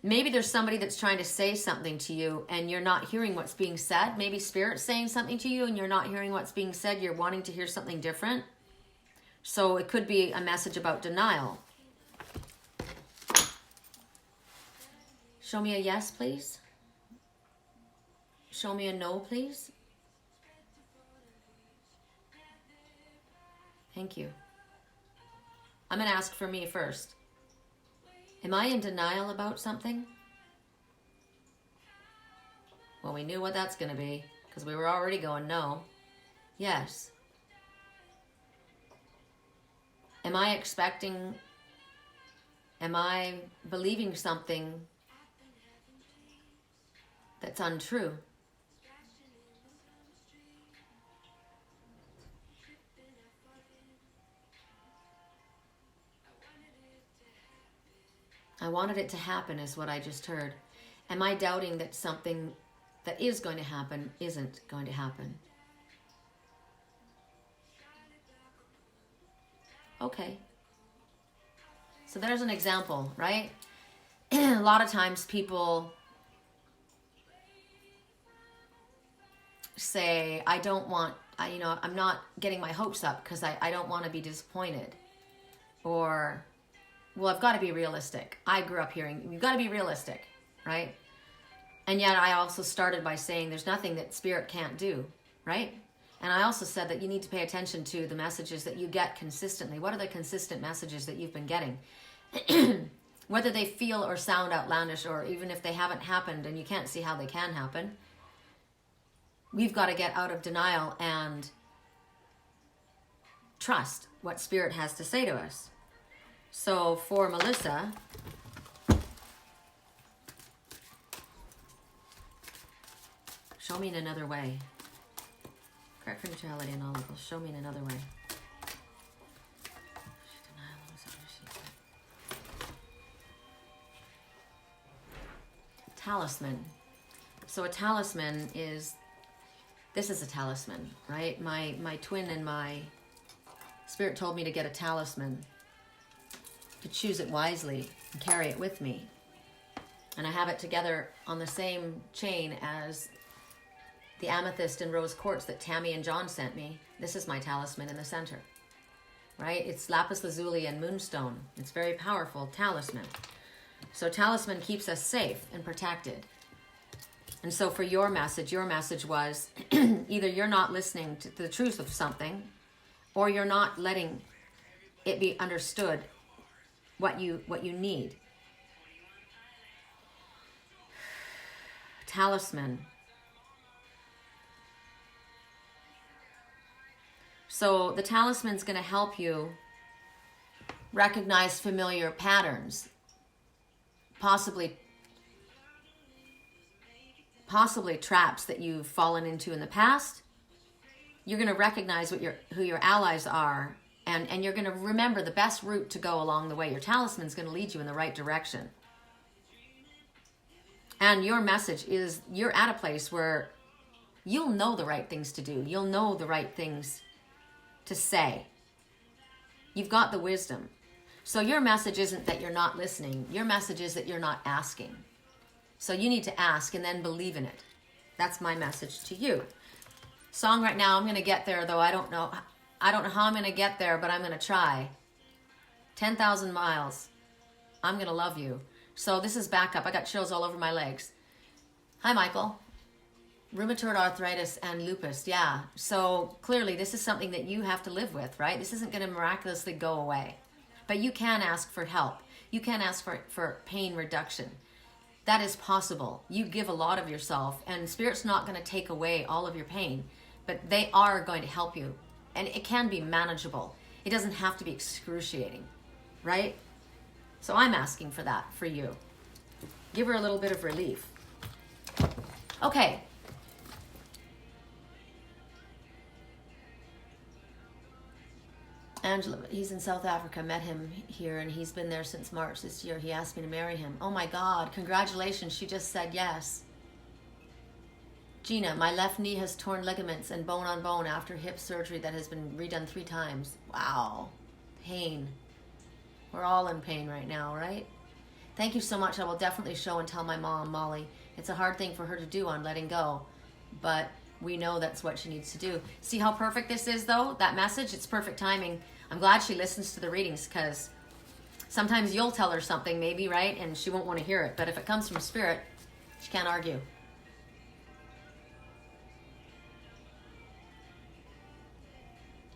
maybe there's somebody that's trying to say something to you, and you're not hearing what's being said. Maybe Spirit's saying something to you, and you're not hearing what's being said. You're wanting to hear something different. So it could be a message about denial. Show me a yes, please. Show me a no, please. Thank you. I'm going to ask for me first. Am I in denial about something? Well, we knew what that's going to be because we were already going no. Yes. Am I believing something that's untrue? I wanted it to happen is what I just heard. Am I doubting that something that is going to happen isn't going to happen? Okay. So there's an example, right? A lot of times people say, I'm not getting my hopes up because I don't want to be disappointed. Or, well, I've got to be realistic. I grew up hearing, you've got to be realistic, right? And yet I also started by saying there's nothing that Spirit can't do, right? And I also said that you need to pay attention to the messages that you get consistently. What are the consistent messages that you've been getting? Whether they feel or sound outlandish, or even if they haven't happened and you can't see how they can happen, we've got to get out of denial and trust what Spirit has to say to us. So for Melissa, show me in another way. Correct for neutrality and all levels. Show me in another way. Talisman. So a talisman is, this is a talisman, right? My twin and my Spirit told me to get a talisman, to choose it wisely and carry it with me. And I have it together on the same chain as the amethyst and rose quartz that Tammy and John sent me. This is my talisman in the center, right? It's lapis lazuli and moonstone. It's very powerful talisman. So talisman keeps us safe and protected. And so for your message was either you're not listening to the truth of something, or you're not letting it be understood what you need. Talisman. So the talisman's going to help you recognize familiar patterns, possibly traps that you've fallen into in the past. You're going to recognize who your allies are, and you're going to remember the best route to go along the way. Your talisman's going to lead you in the right direction. And your message is, you're at a place where you'll know the right things to do. You'll know the right things to say. You've got the wisdom. So your message isn't that you're not listening. Your message is that you're not asking. So you need to ask and then believe in it. That's my message to you. Song right now, I'm going to get there, though. I don't know how I'm going to get there, but I'm going to try. 10,000 miles. I'm going to love you. So this is backup. I got chills all over my legs. Hi, Michael. Rheumatoid arthritis and lupus. Yeah. So clearly this is something that you have to live with, right? This isn't going to miraculously go away. But you can ask for help. You can ask for pain reduction. That is possible. You give a lot of yourself, and Spirit's not going to take away all of your pain, but they are going to help you. And it can be manageable. It doesn't have to be excruciating, right? So I'm asking for that for you. Give her a little bit of relief. Okay. Angela, he's in South Africa, met him here, and he's been there since March this year. He asked me to marry him. Oh my God, congratulations, she just said yes. Gina, my left knee has torn ligaments and bone on bone after hip surgery that has been redone 3 times. Wow, pain. We're all in pain right now, right? Thank you so much. I will definitely show and tell my mom, Molly. It's a hard thing for her to do on letting go, but we know that's what she needs to do. See how perfect this is, though? That message, it's perfect timing. I'm glad she listens to the readings, because sometimes you'll tell her something maybe, right? And she won't want to hear it. But if it comes from Spirit, she can't argue.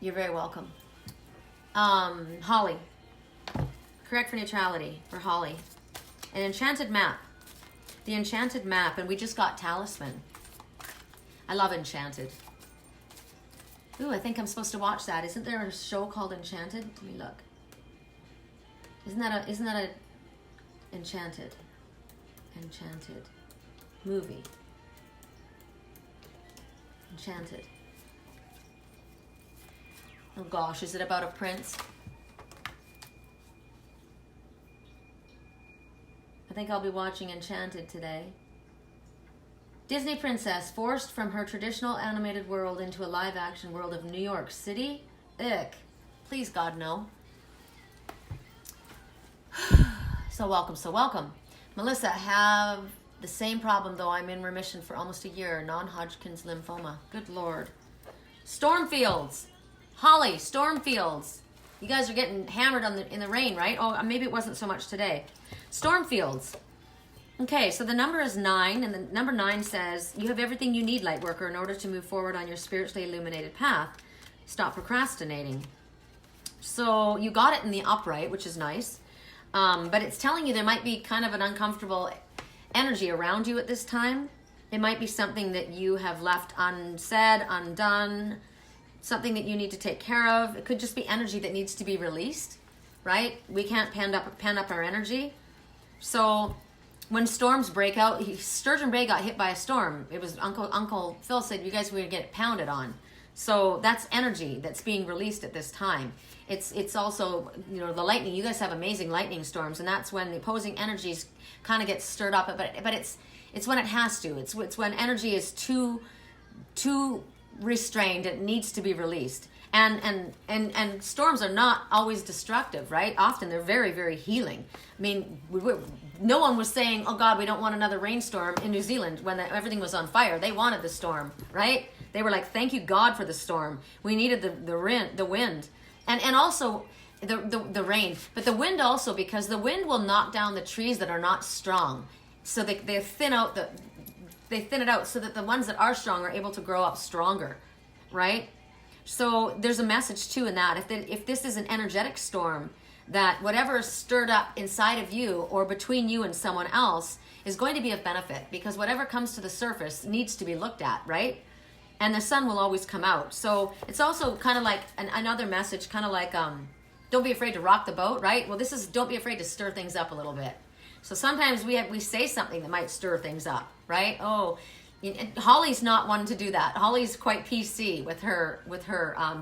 You're very welcome. Holly. Correct for neutrality for Holly. An enchanted map. The enchanted map, and we just got talisman. I love Enchanted. Ooh, I think I'm supposed to watch that. Isn't there a show called Enchanted? Let me look. Isn't that a Enchanted movie? Enchanted. Oh gosh, is it about a prince? I think I'll be watching Enchanted today. Disney princess forced from her traditional animated world into a live-action world of New York City? Ick. Please, God, no. So welcome. Melissa, I have the same problem, though I'm in remission for almost a year. Non-Hodgkin's lymphoma. Good Lord. Stormfields. Holly, Stormfields. You guys are getting hammered in the rain, right? Oh, maybe it wasn't so much today. Stormfields. Okay, so the number is 9, and the number 9 says, you have everything you need, Lightworker, in order to move forward on your spiritually illuminated path. Stop procrastinating. So you got it in the upright, which is nice. But it's telling you there might be kind of an uncomfortable energy around you at this time. It might be something that you have left unsaid, undone, something that you need to take care of. It could just be energy that needs to be released, right? We can't pen up our energy. So when storms break out, Sturgeon Bay got hit by a storm. It was Uncle Phil said you guys were going to get pounded on. So that's energy that's being released at this time. It's also, you know, the lightning. You guys have amazing lightning storms, and that's when the opposing energies kind of get stirred up. But it's when it has to. It's when energy is too restrained. It needs to be released. And storms are not always destructive, right? Often they're very, very healing. I mean, no one was saying, oh God, we don't want another rainstorm in New Zealand when everything was on fire. They wanted the storm, right? They were like, thank you God for the storm. We needed the wind. And also the rain. But the wind also, because the wind will knock down the trees that are not strong. So they thin it out so that the ones that are strong are able to grow up stronger, right? So there's a message too in that. If this is an energetic storm, that whatever is stirred up inside of you or between you and someone else is going to be of benefit, because whatever comes to the surface needs to be looked at, right? And the sun will always come out. So it's also kind of like another message, kind of like, don't be afraid to rock the boat, right? Well, this is don't be afraid to stir things up a little bit. So sometimes we say something that might stir things up, right? Oh, Holly's not one to do that. Holly's quite PC with her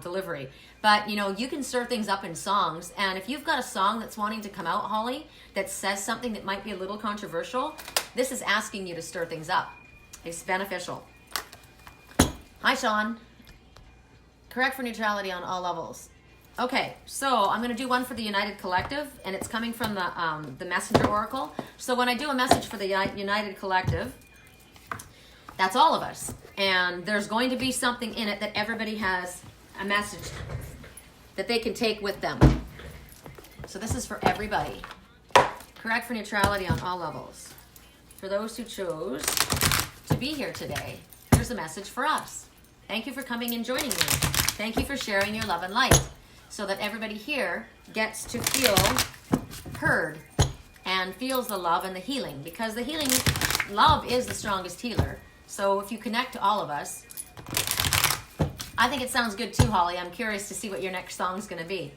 delivery. But, you know, you can stir things up in songs. And if you've got a song that's wanting to come out, Holly, that says something that might be a little controversial, this is asking you to stir things up. It's beneficial. Hi, Sean. Correct for neutrality on all levels. Okay, so I'm going to do one for the United Collective, and it's coming from the Messenger Oracle. So when I do a message for the United Collective, That's all of us. And there's going to be something in it that everybody has a message that they can take with them. So this is for everybody. Correct for neutrality on all levels. For those who chose to be here today, here's a message for us. Thank you for coming and joining me. Thank you for sharing your love and light so that everybody here gets to feel heard and feels the love and the healing, because the healing, love is the strongest healer. So if you connect to all of us, I think it sounds good too, Holly. I'm curious to see what your next song's going to be.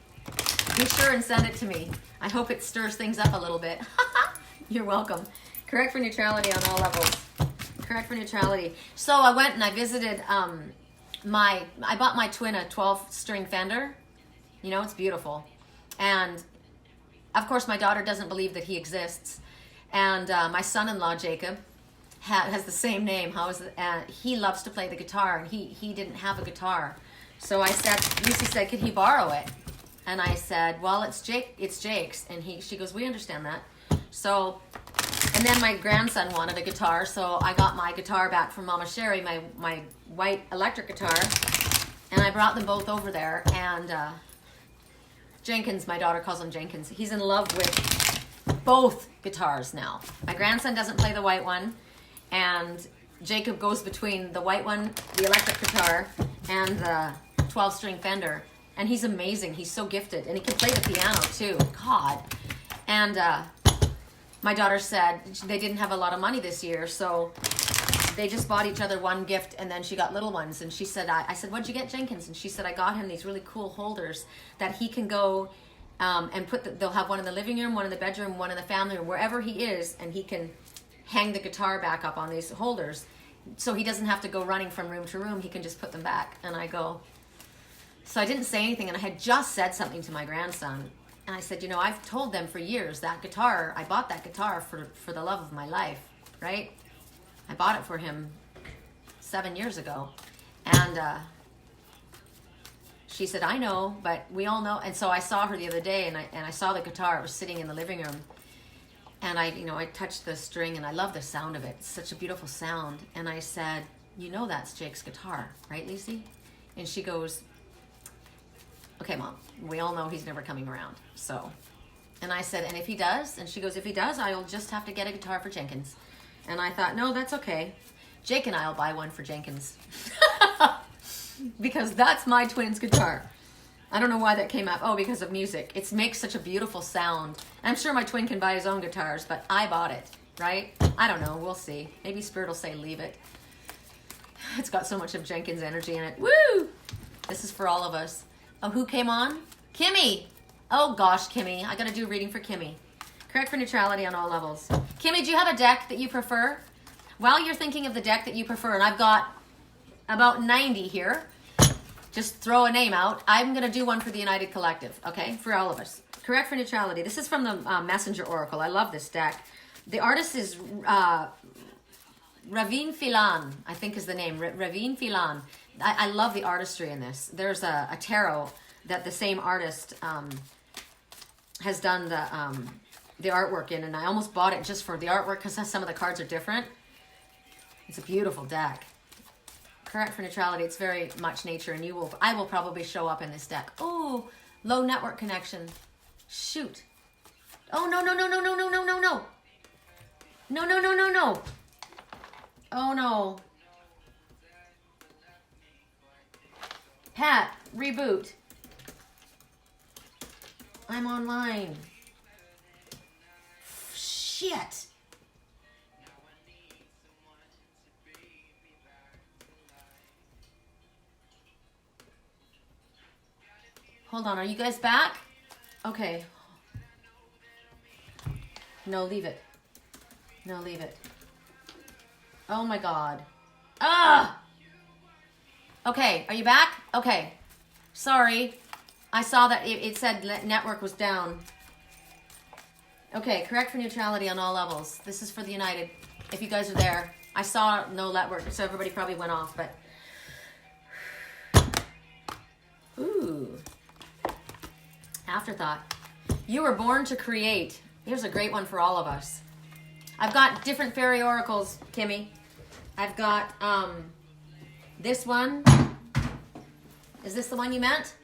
Be sure and send it to me. I hope it stirs things up a little bit. You're welcome. Correct for neutrality on all levels. Correct for neutrality. So I went and I visited I bought my twin a 12-string Fender. You know, it's beautiful. And of course my daughter doesn't believe that he exists. And my son-in-law, Jacob, has the same name. He loves to play the guitar, and he didn't have a guitar. So I said, Lucy said, could he borrow it? And I said, well, it's Jake's. And she goes, we understand that. So, and then my grandson wanted a guitar, so I got my guitar back from Mama Sherry, my white electric guitar, and I brought them both over there. And Jenkins, my daughter calls him Jenkins, he's in love with both guitars now. My grandson doesn't play the white one, and Jacob goes between the white one, the electric guitar, and the 12-string Fender. And he's amazing. He's so gifted. And he can play the piano too. God. And my daughter said they didn't have a lot of money this year, so they just bought each other one gift, and then she got little ones. And she said, I said, what'd you get, Jenkins? And she said, I got him these really cool holders that he can go and they'll have one in the living room, one in the bedroom, one in the family room, wherever he is, and he can hang the guitar back up on these holders. So he doesn't have to go running from room to room. He can just put them back. And I go, so I didn't say anything, and I had just said something to my grandson. And I said, you know, I've told them for years that guitar, I bought that guitar for the love of my life, right? I bought it for him 7 years ago. And she said, I know, but we all know. And so I saw her the other day, and I saw the guitar. It was sitting in the living room. And I touched the string, and I love the sound of it. It's such a beautiful sound. And I said, you know that's Jake's guitar, right, Lacey? And she goes, okay, Mom, we all know he's never coming around. So, and I said, and if he does? And she goes, if he does, I'll just have to get a guitar for Jenkins. And I thought, no, that's okay. Jake and I will buy one for Jenkins. Because that's my twin's guitar. I don't know why that came up. Oh, because of music. It makes such a beautiful sound. I'm sure my twin can buy his own guitars, but I bought it, right? I don't know. We'll see. Maybe Spirit will say leave it. It's got so much of Jenkins' energy in it. Woo! This is for all of us. Oh, who came on? Kimmy! Oh gosh, Kimmy. I gotta do a reading for Kimmy. Correct for neutrality on all levels. Kimmy, do you have a deck that you prefer? While you're thinking of the deck that you prefer, and I've got about 90 here, just throw a name out. I'm gonna do one for the United Collective, okay? For all of us. Correct for neutrality. This is from the Messenger Oracle. I love this deck. The artist is Raveen Filan, I think is the name. Raveen Filan. I love the artistry in this. There's a tarot that the same artist has done the artwork in, and I almost bought it just for the artwork because some of the cards are different. It's a beautiful deck. Correct for neutrality. It's very much nature, and I will probably show up in this deck. Oh, low network connection. Shoot. Oh, no. No. Oh, no. Pat, reboot. I'm online. Shit. Hold on, are you guys back? Okay. No, leave it. No, leave it. Oh my God. Ah! Okay, are you back? Okay. Sorry. I saw that it said network was down. Okay, correct for neutrality on all levels. This is for the United. If you guys are there. I saw no network, so everybody probably went off, but... Ooh. Afterthought. You were born to create. Here's a great one for all of us. I've got different fairy oracles, Kimmy. I've got this one. Is this the one you meant?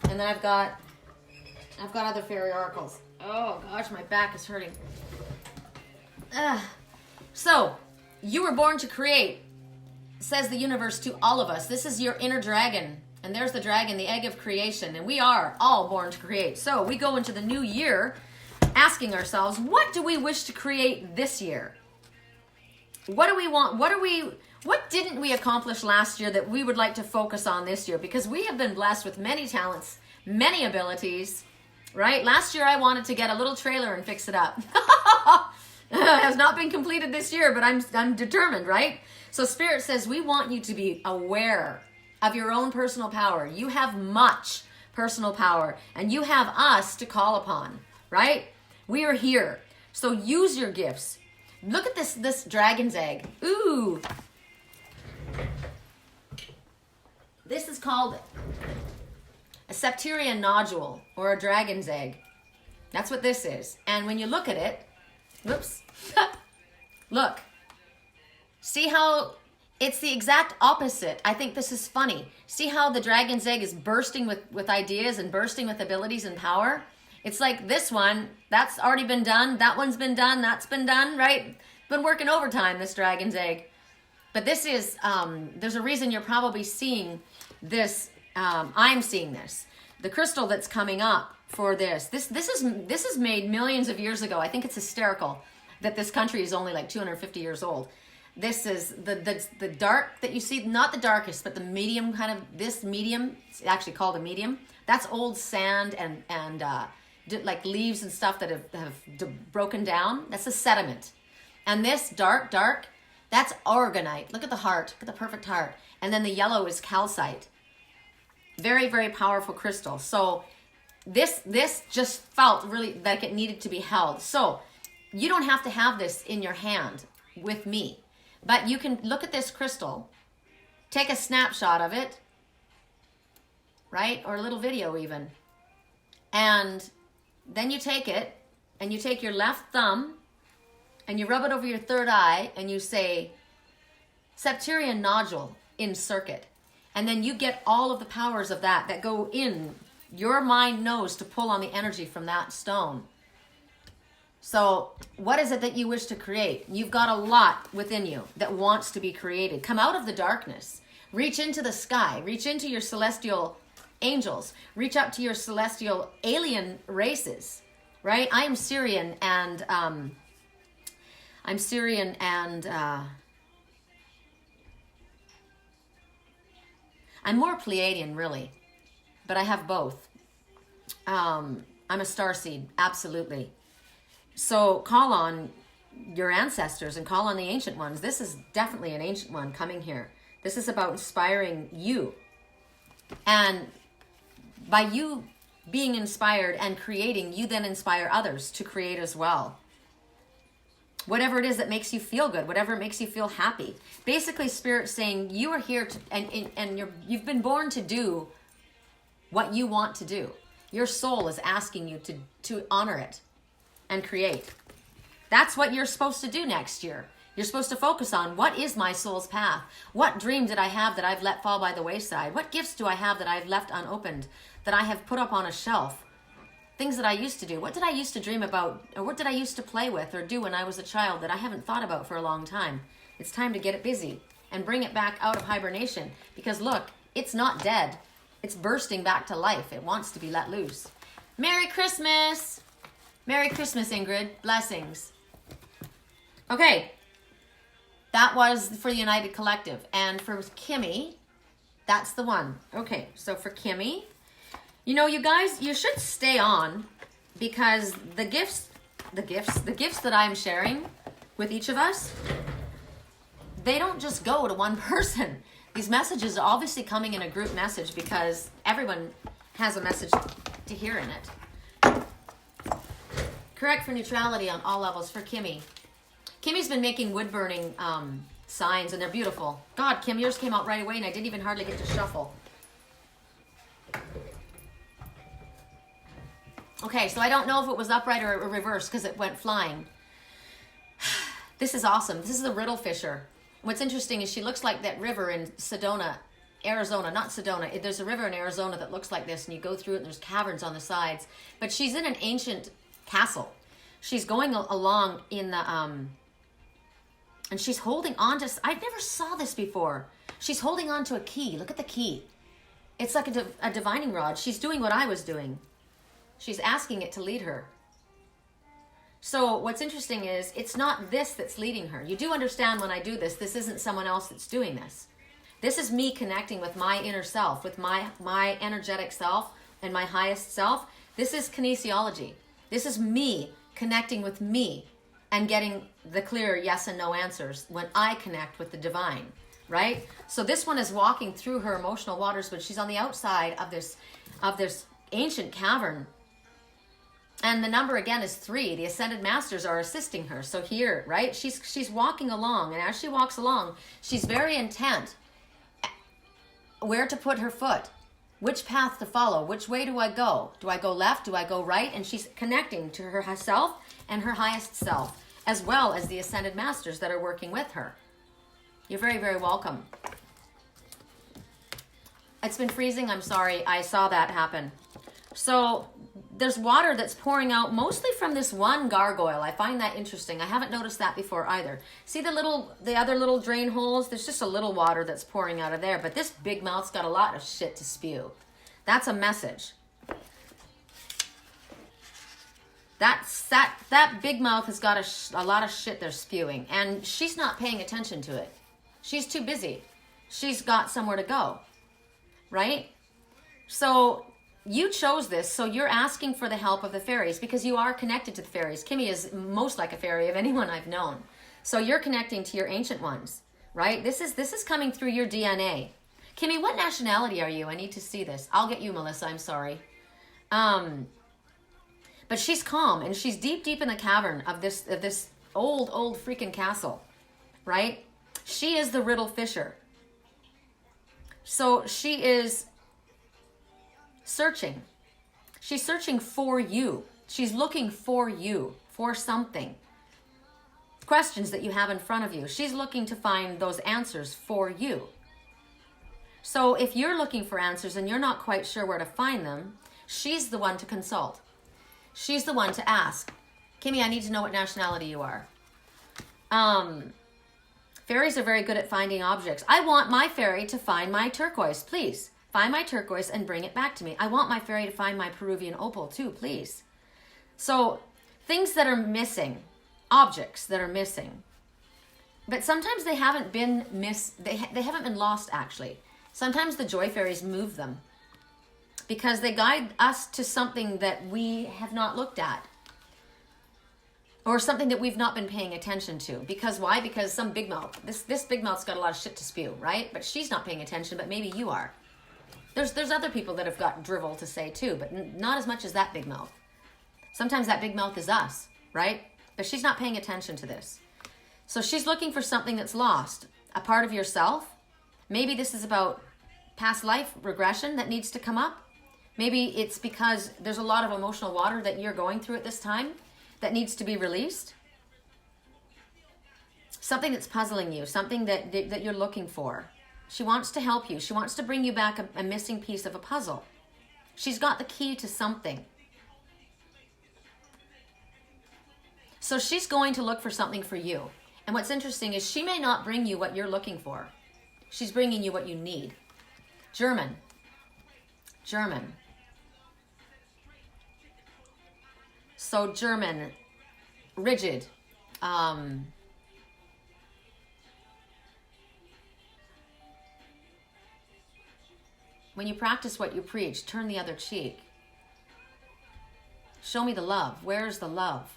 And then I've got other fairy oracles. Oh gosh, my back is hurting. So, you were born to create, says the universe to all of us. This is your inner dragon. And there's the dragon, the egg of creation. And we are all born to create. So, we go into the new year asking ourselves, what do we wish to create this year? What do we want? What didn't we accomplish last year that we would like to focus on this year? Because we have been blessed with many talents, many abilities, right? Last year I wanted to get a little trailer and fix it up. It has not been completed this year, but I'm determined, right? So Spirit says we want you to be aware of your own personal power. You have much personal power, and you have us to call upon, right? We are here. So use your gifts. Look at this dragon's egg. Ooh. This is called a septarian nodule or a dragon's egg. That's what this is. And when you look at it, whoops, look, see how it's the exact opposite. I think this is funny. See how the dragon's egg is bursting with ideas and bursting with abilities and power? It's like this one, that's already been done. That one's been done. That's been done, right? Been working overtime, this dragon's egg. But this is, there's a reason you're probably seeing this. I'm seeing this. The crystal that's coming up for this is made millions of years ago. I think it's hysterical that this country is only like 250 years old. This is the dark that you see, not the darkest, but the medium kind of, this medium, it's actually called a medium. That's old sand and like leaves and stuff that have broken down. That's the sediment. And this dark, that's organite. Look at the heart. Look at the perfect heart. And then the yellow is calcite. Very, very powerful crystal. So this just felt really like it needed to be held. So you don't have to have this in your hand with me. But you can look at this crystal, take a snapshot of it, right? Or a little video even. And then you take it and you take your left thumb and you rub it over your third eye and you say, septarian nodule in circuit. And then you get all of the powers of that go in. Your mind knows to pull on the energy from that stone. So what is it that you wish to create? You've got a lot within you that wants to be created. Come out of the darkness. Reach into the sky. Reach into your celestial angels. Reach up to your celestial alien races, right? I am Syrian and I'm more Pleiadian, really, but I have both. I'm a starseed, absolutely. So call on your ancestors and call on the ancient ones. This is definitely an ancient one coming here. This is about inspiring you. And by you being inspired and creating, you then inspire others to create as well. Whatever it is that makes you feel good, whatever makes you feel happy. Basically, Spirit's saying you are here to, and you've been born to do what you want to do. Your soul is asking you to honor it and create. That's what you're supposed to do next year. You're supposed to focus on, what is my soul's path? What dream did I have that I've let fall by the wayside? What gifts do I have that I've left unopened, that I have put up on a shelf? Things that I used to do. What did I used to dream about? Or what did I used to play with or do when I was a child that I haven't thought about for a long time? It's time to get it busy and bring it back out of hibernation. Because look, it's not dead. It's bursting back to life. It wants to be let loose. Merry Christmas! Merry Christmas, Ingrid. Blessings. Okay. That was for the United Collective. And for Kimmy, that's the one. Okay, so for Kimmy, you know, you guys, you should stay on because the gifts that I'm sharing with each of us, they don't just go to one person. These messages are obviously coming in a group message because everyone has a message to hear in it. Correct for neutrality on all levels for Kimmy. Kimmy's been making wood burning signs and they're beautiful. God, Kim, yours came out right away and I didn't even hardly get to shuffle. Okay, so I don't know if it was upright or reversed because it went flying. This is awesome. This is the riddle fisher. What's interesting is she looks like that river in Sedona, Arizona, not Sedona. There's a river in Arizona that looks like this, and you go through it, and there's caverns on the sides. But she's in an ancient castle. She's going along in the, and she's holding on to, I never saw this before. She's holding on to a key. Look at the key. It's like a divining rod. She's doing what I was doing. She's asking it to lead her. So what's interesting is it's not this that's leading her. You do understand when I do this, this isn't someone else that's doing this. This is me connecting with my inner self, with my energetic self and my highest self. This is kinesiology. This is me connecting with me and getting the clear yes and no answers when I connect with the divine, right? So this one is walking through her emotional waters, but she's on the outside of this ancient cavern. And the number again is 3. The Ascended Masters are assisting her. So here, right, she's walking along, and as she walks along, she's very intent where to put her foot, which path to follow, which way do I go? Do I go left? Do I go right? And she's connecting to herself and her highest self, as well as the Ascended Masters that are working with her. You're very, very welcome. It's been freezing. I'm sorry. I saw that happen. So there's water that's pouring out mostly from this one gargoyle. I find that interesting. I haven't noticed that before either. See the other little drain holes? There's just a little water that's pouring out of there. But this big mouth's got a lot of shit to spew. That's a message. That big mouth has got a lot of shit they're spewing. And she's not paying attention to it. She's too busy. She's got somewhere to go. Right? So you chose this, so you're asking for the help of the fairies because you are connected to the fairies. Kimmy is most like a fairy of anyone I've known. So you're connecting to your ancient ones, right? This is coming through your DNA. Kimmy, what nationality are you? I need to see this. I'll get you, Melissa. I'm sorry. But she's calm, and she's deep in the cavern of this old freaking castle, right? She is the Riddle Fisher. So she is searching. She's searching for you. She's looking for you, for something. Questions that you have in front of you. She's looking to find those answers for you. So if you're looking for answers and you're not quite sure where to find them, she's the one to consult. She's the one to ask. Kimmy, I need to know what nationality you are. Fairies are very good at finding objects. I want my fairy to find my turquoise, please. Find my turquoise and bring it back to me. I want my fairy to find my Peruvian opal too, please. So things that are missing, objects that are missing. But sometimes they haven't been they haven't been lost actually. Sometimes the joy fairies move them because they guide us to something that we have not looked at. Or something that we've not been paying attention to. Because why? Because some big mouth. This big mouth's got a lot of shit to spew, right? But she's not paying attention, but maybe you are. There's other people that have got drivel to say too, but not as much as that big mouth. Sometimes that big mouth is us, right? But she's not paying attention to this. So she's looking for something that's lost. A part of yourself. Maybe this is about past life regression that needs to come up. Maybe it's because there's a lot of emotional water that you're going through at this time that needs to be released. Something that's puzzling you, something that you're looking for. She wants to help you. She wants to bring you back a missing piece of a puzzle. She's got the key to something. So she's going to look for something for you. And what's interesting is she may not bring you what you're looking for. She's bringing you what you need. German. So German, rigid. When you practice what you preach, turn the other cheek. Show me the love. Where is the love?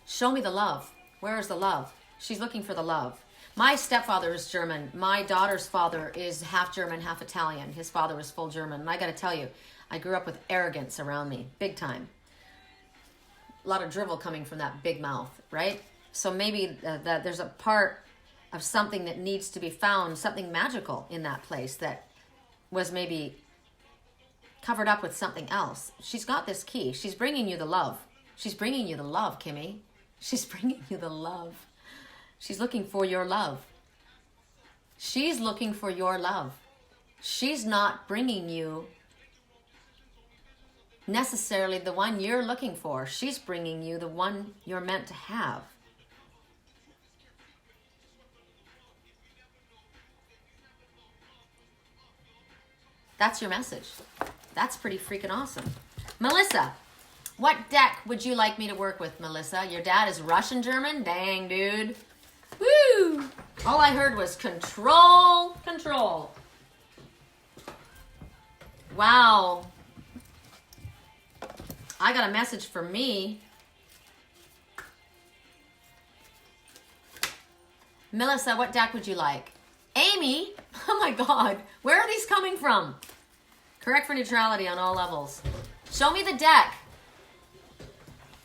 Show me the love. Where is the love? She's looking for the love. My stepfather is German. My daughter's father is half German, half Italian. His father was full German. And I got to tell you, I grew up with arrogance around me, big time. A lot of drivel coming from that big mouth, right? So maybe that there's a part of something that needs to be found, something magical in that place that was maybe covered up with something else. She's got this key. She's bringing you the love. She's bringing you the love, Kimmy. She's bringing you the love. She's looking for your love. She's looking for your love. She's not bringing you necessarily the one you're looking for. She's bringing you the one you're meant to have. That's your message. That's pretty freaking awesome. Melissa, what deck would you like me to work with, Melissa? Your dad is Russian German? Dang, dude. Woo! All I heard was control, control. Wow. I got a message for me. Melissa, what deck would you like? Amy? Oh my God. Where are these coming from? Correct for neutrality on all levels. Show me the deck.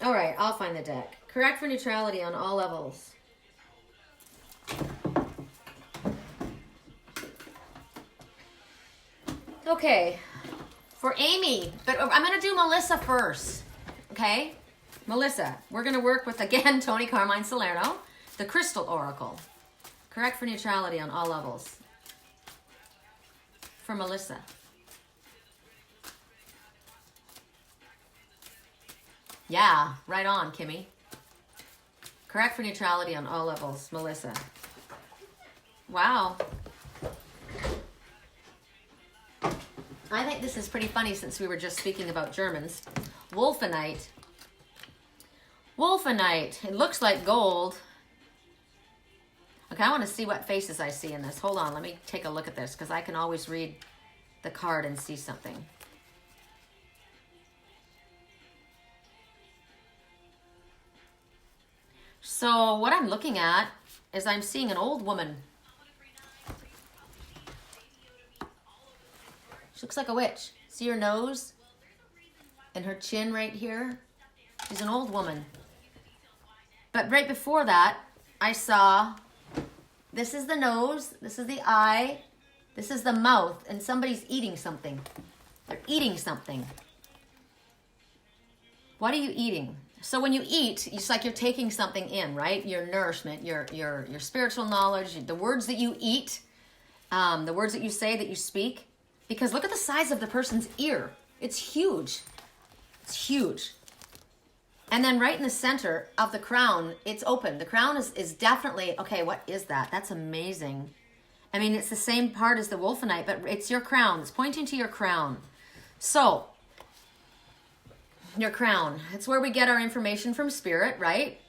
All right, I'll find the deck. Correct for neutrality on all levels. Okay, for Amy, but I'm going to do Melissa first, okay? Melissa, we're going to work with, again, Tony Carmine Salerno, the Crystal Oracle. Correct for neutrality on all levels. For Melissa. Yeah, right on, Kimmy. Correct for neutrality on all levels, Melissa. Wow. I think this is pretty funny since we were just speaking about Germans. Wolfenite. Wolfenite. It looks like gold. Okay, I want to see what faces I see in this. Hold on, let me take a look at this because I can always read the card and see something. So what I'm looking at is I'm seeing an old woman. She looks like a witch. See her nose and her chin right here? She's an old woman. But right before that, I saw, this is the nose, this is the eye, this is the mouth, and somebody's eating something. They're eating something. What are you eating? So when you eat, it's like you're taking something in, right? Your nourishment, your spiritual knowledge, the words that you eat, the words that you say, that you speak. Because look at the size of the person's ear. It's huge. It's huge. And then right in the center of the crown, it's open. The crown is definitely, okay, what is that? That's amazing. I mean, it's the same part as the wolfenite, but it's your crown. It's pointing to your crown. So, your crown. It's where we get our information from spirit, right?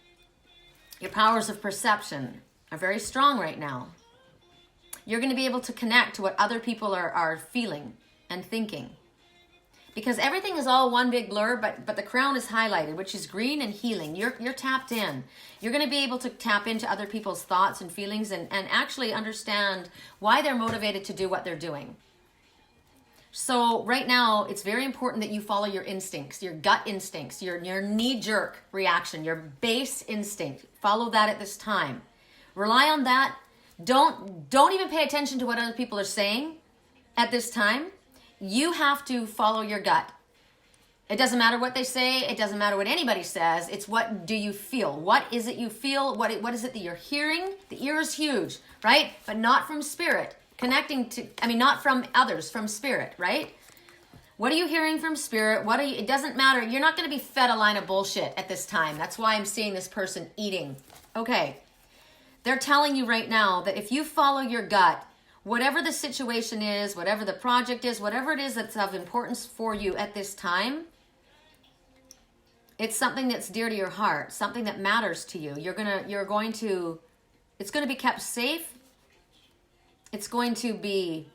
Your powers of perception are very strong right now. You're going to be able to connect to what other people are feeling and thinking. Because everything is all one big blur, but the crown is highlighted, which is green and healing. You're tapped in. You're going to be able to tap into other people's thoughts and feelings and actually understand why they're motivated to do what they're doing. So right now, it's very important that you follow your instincts, your gut instincts, your knee-jerk reaction, your base instinct. Follow that at this time. Rely on that. Don't even pay attention to what other people are saying at this time. You have to follow your gut. It doesn't matter what they say. It doesn't matter what anybody says. It's what do you feel? What is it you feel? What is it that you're hearing? The ear is huge, right? But not from spirit. Not from others, from spirit, right? What are you hearing from spirit? It doesn't matter. You're not going to be fed a line of bullshit at this time. That's why I'm seeing this person eating. Okay. They're telling you right now that if you follow your gut, whatever the situation is, whatever the project is, whatever it is that's of importance for you at this time, it's something that's dear to your heart, something that matters to you. It's going to be kept safe. It's going to be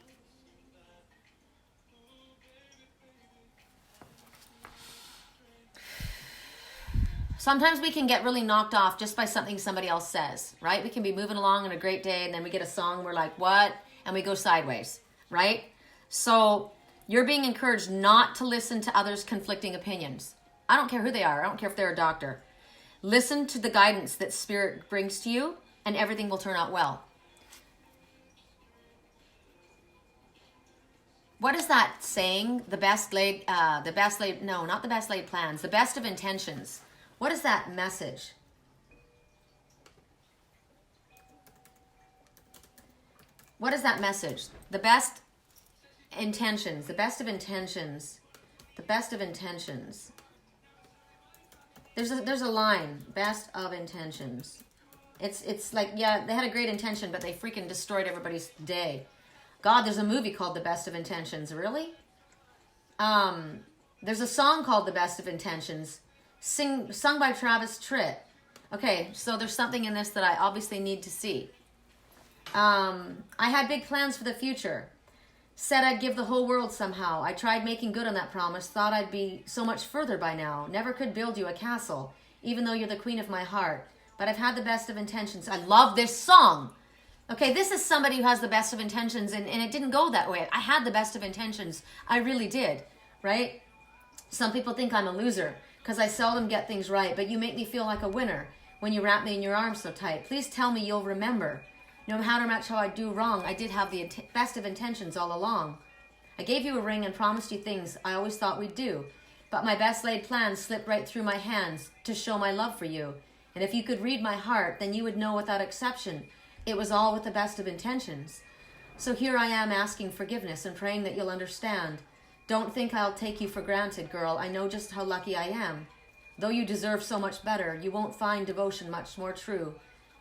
sometimes we can get really knocked off just by something somebody else says, right? We can be moving along on a great day and then we get a song, we're like, what? And we go sideways, right? So you're being encouraged not to listen to others' conflicting opinions. I don't care who they are. I don't care if they're a doctor. Listen to the guidance that spirit brings to you and everything will turn out well. What is that saying? The best of intentions. What is that message? What is that message? The best intentions, the best of intentions, the best of intentions. There's a line, best of intentions. It's like, yeah, they had a great intention, but they freaking destroyed everybody's day. God, there's a movie called The Best of Intentions. Really? There's a song called The Best of Intentions, sung by Travis Tritt. Okay, so there's something in this that I obviously need to see. I had big plans for the future. Said I'd give the whole world somehow. I tried making good on that promise. Thought I'd be so much further by now. Never could build you a castle, even though you're the queen of my heart. But I've had the best of intentions. I love this song. Okay, this is somebody who has the best of intentions, and it didn't go that way. I had the best of intentions. I really did, right? Some people think I'm a loser because I seldom get things right, but you make me feel like a winner when you wrap me in your arms so tight. Please tell me you'll remember. No matter much how I do wrong, I did have the best of intentions all along. I gave you a ring and promised you things I always thought we'd do, but my best laid plans slipped right through my hands to show my love for you. And if you could read my heart, then you would know without exception it was all with the best of intentions. So here I am asking forgiveness and praying that you'll understand. Don't think I'll take you for granted, girl. I know just how lucky I am. Though you deserve so much better, you won't find devotion much more true.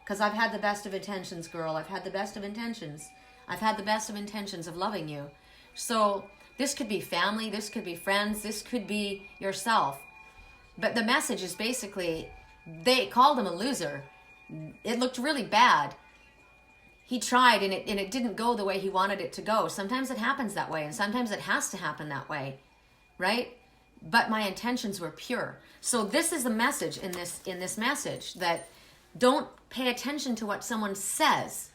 'Cause I've had the best of intentions, girl. I've had the best of intentions. I've had the best of intentions of loving you. So this could be family, this could be friends, this could be yourself. But the message is basically, they called him a loser. It looked really bad. He tried and it didn't go the way he wanted it to go. Sometimes it happens that way, and sometimes it has to happen that way, right? But my intentions were pure. So this is the message in this message, that don't pay attention to what someone says.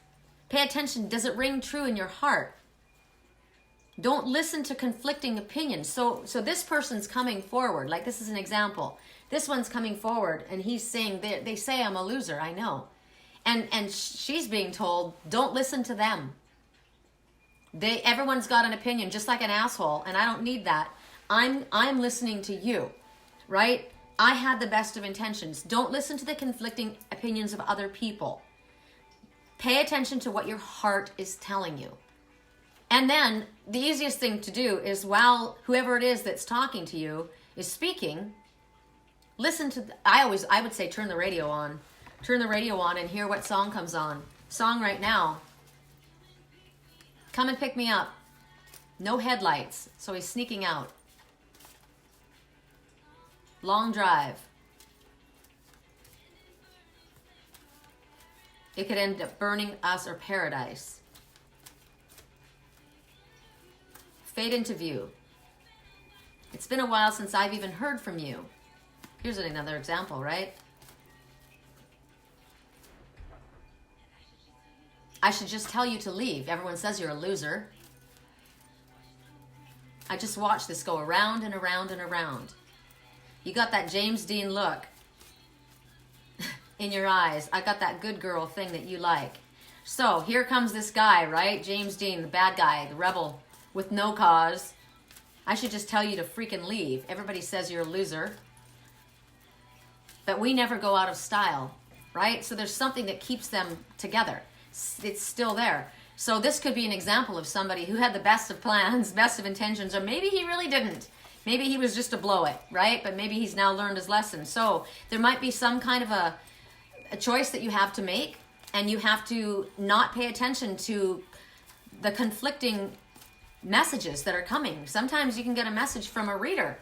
Pay attention. Does it ring true in your heart? Don't listen to conflicting opinions. So this person's coming forward. Like, this is an example. This one's coming forward and he's saying, they say I'm a loser. I know. And she's being told, don't listen to them. Everyone's got an opinion, just like an asshole, and I don't need that. I'm listening to you, right? I had the best of intentions. Don't listen to the conflicting opinions of other people. Pay attention to what your heart is telling you. And then the easiest thing to do is, while whoever it is that's talking to you is speaking, listen to, I would say turn the radio on. Turn the radio on and hear what song comes on. Song right now. Come and pick me up. No headlights, so he's sneaking out. Long drive. It could end up burning us or paradise. Fade into view. It's been a while since I've even heard from you. Here's another example, right? I should just tell you to leave. Everyone says you're a loser. I just watched this go around and around and around. You got that James Dean look in your eyes. I got that good girl thing that you like. So here comes this guy, right? James Dean, the bad guy, the rebel with no cause. I should just tell you to freaking leave. Everybody says you're a loser. But we never go out of style, right? So there's something that keeps them together. It's still there. So this could be an example of somebody who had the best of plans, best of intentions, or maybe he really didn't. Maybe he was just a blow it, right? But maybe he's now learned his lesson. So there might be some kind of a choice that you have to make, and you have to not pay attention to the conflicting messages that are coming. Sometimes you can get a message from a reader,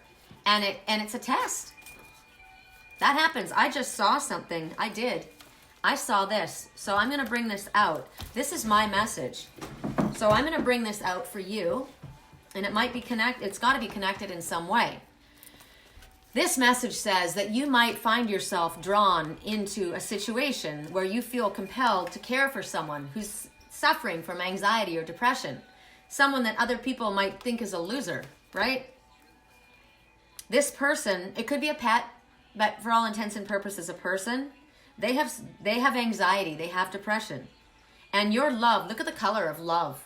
and it's a test. That happens. I just saw something. I did. I saw this. So I'm going to bring this out. This is my message. So I'm going to bring this out for you. And it might be connected. It's got to be connected in some way. This message says that you might find yourself drawn into a situation where you feel compelled to care for someone who's suffering from anxiety or depression. Someone that other people might think is a loser, right? This person, it could be a pet, but for all intents and purposes, a person. They have anxiety. They have depression. And your love, look at the color of love.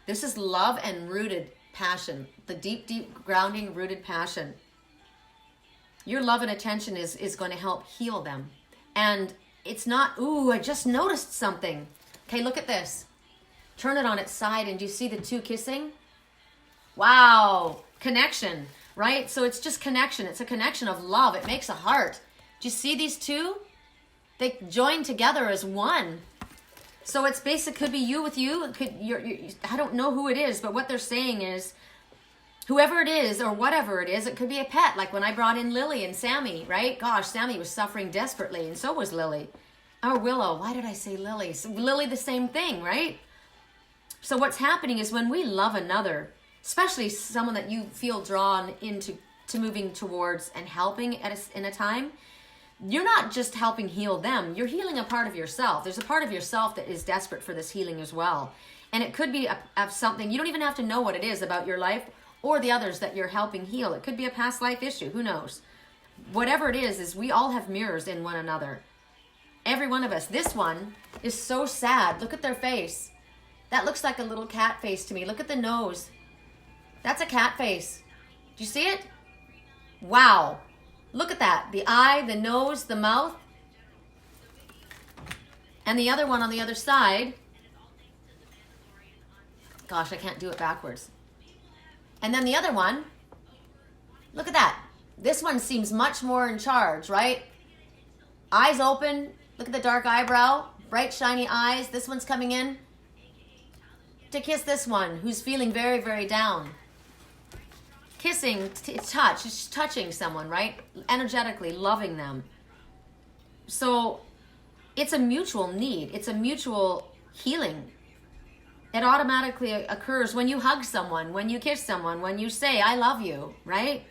This is love and rooted passion. The deep, deep grounding rooted passion. Your love and attention is going to help heal them. And it's not, ooh, I just noticed something. Okay, look at this. Turn it on its side, and do you see the two kissing? Wow, connection, right? So it's just connection. It's a connection of love. It makes a heart. Do you see these two? They join together as one. So it's basic. Could be you with you. It could I don't know who it is, but what they're saying is, whoever it is or whatever it is, it could be a pet. Like when I brought in Lily and Sammy, right? Gosh, Sammy was suffering desperately, and so was Lily. Or Willow. Why did I say Lily? So Lily, the same thing, right? So what's happening is when we love another, especially someone that you feel drawn into moving towards and helping in a time, you're not just helping heal them. You're healing a part of yourself. There's a part of yourself that is desperate for this healing as well. And it could be of something, you don't even have to know what it is about your life or the others that you're helping heal. It could be a past life issue. Who knows? Whatever it is we all have mirrors in one another. Every one of us. This one is so sad. Look at their face. That looks like a little cat face to me. Look at the nose. That's a cat face. Do you see it? Wow. Look at that. The eye, the nose, the mouth. And the other one on the other side. Gosh, I can't do it backwards. And then the other one. Look at that. This one seems much more in charge, right? Eyes open. Look at the dark eyebrow. Bright, shiny eyes. This one's coming in to kiss this one who's feeling very, very down. Kissing, touch, it's touching someone, right? Energetically loving them. So it's a mutual need. It's a mutual healing. It automatically occurs when you hug someone, when you kiss someone, when you say, I love you, right?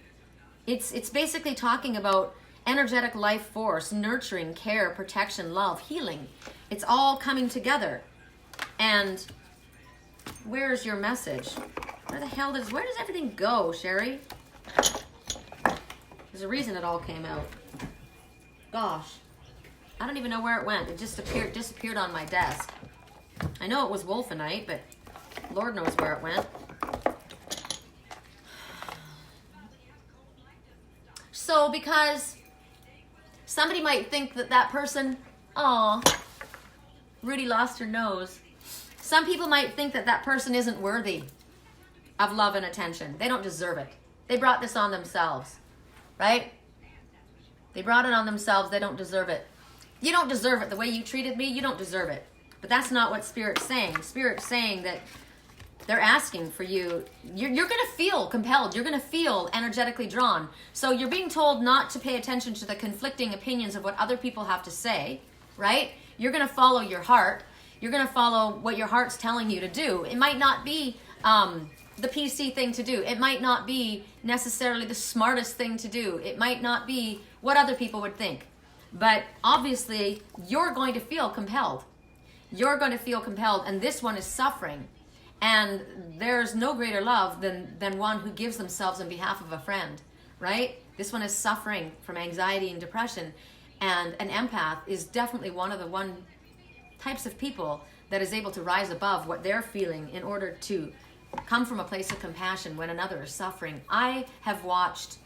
It's basically talking about energetic life force, nurturing, care, protection, love, healing. It's all coming together. And where's your message? Where does everything go, Sherry? There's a reason it all came out. Gosh. I don't even know where it went. It just disappeared on my desk. I know it was Wolfenite, but Lord knows where it went. So, because somebody might think that person, Rudy lost her nose. Some people might think that person isn't worthy of love and attention. They don't deserve it. They brought this on themselves, right? They brought it on themselves. They don't deserve it. You don't deserve it. The way you treated me, you don't deserve it. But that's not what Spirit's saying. Spirit's saying that they're asking for you. You're going to feel compelled. You're going to feel energetically drawn. So you're being told not to pay attention to the conflicting opinions of what other people have to say, right? You're going to follow your heart. You're going to follow what your heart's telling you to do. It might not be the PC thing to do. It might not be necessarily the smartest thing to do. It might not be what other people would think. But obviously, you're going to feel compelled. You're going to feel compelled, and this one is suffering. And there's no greater love than one who gives themselves on behalf of a friend, right? This one is suffering from anxiety and depression. And an empath is definitely one of the types of people that is able to rise above what they're feeling in order to come from a place of compassion when another is suffering. I have watched,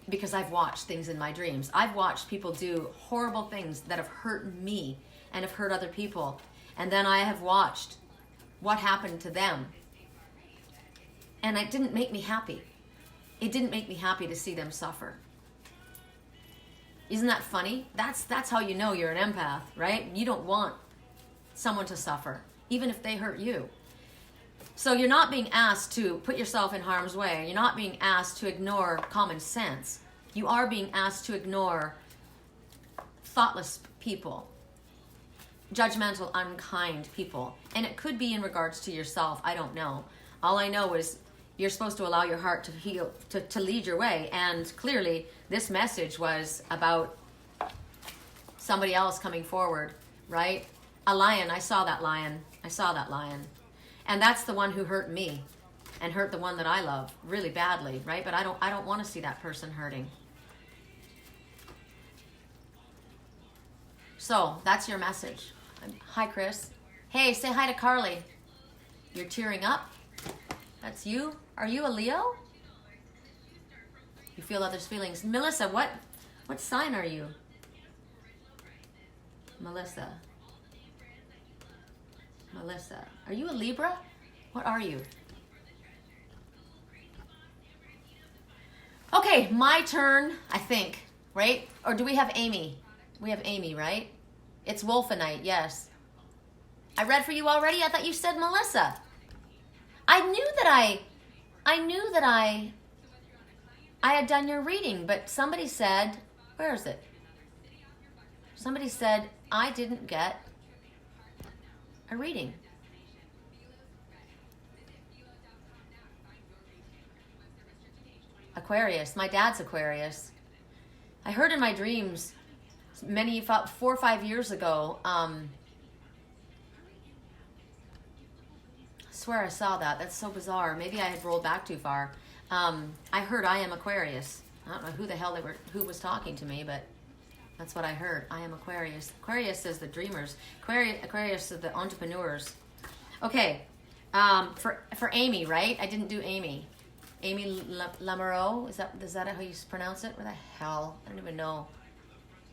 because I've watched things in my dreams, I've watched people do horrible things that have hurt me and have hurt other people. And then I have watched what happened to them. And it didn't make me happy. It didn't make me happy to see them suffer. Isn't that funny? That's how you know you're an empath, right? You don't want someone to suffer, even if they hurt you. So you're not being asked to put yourself in harm's way. You're not being asked to ignore common sense. You are being asked to ignore thoughtless people, judgmental, unkind people. And it could be in regards to yourself. I don't know. All I know is you're supposed to allow your heart to heal, to lead your way. And clearly, this message was about somebody else coming forward, right? A lion. I saw that lion. And that's the one who hurt me and hurt the one that I love really badly, right? But I don't want to see that person hurting. So that's your message. Hi, Chris. Hey, say hi to Carly. You're tearing up. That's you. Are you a Leo? You feel others' feelings. Melissa, what sign are you? Melissa. Melissa. Are you a Libra? What are you? Okay, my turn, I think, right? Or do we have Amy? We have Amy, right? It's Wolfenite, yes. I read for you already? I thought you said Melissa. I knew that I had done your reading, but somebody said, where is it? Somebody said I didn't get a reading. Aquarius. My dad's Aquarius. I heard in my dreams 4 or 5 years ago. I swear I saw that. That's so bizarre. Maybe I had rolled back too far. I heard I am Aquarius. I don't know who the hell who was talking to me, but that's what I heard. I am Aquarius. Aquarius is the dreamers. Aquarius is the entrepreneurs. Okay. For Amy, right? I didn't do Amy. Amy Lamoureux, is that how you pronounce it? Where the hell? I don't even know.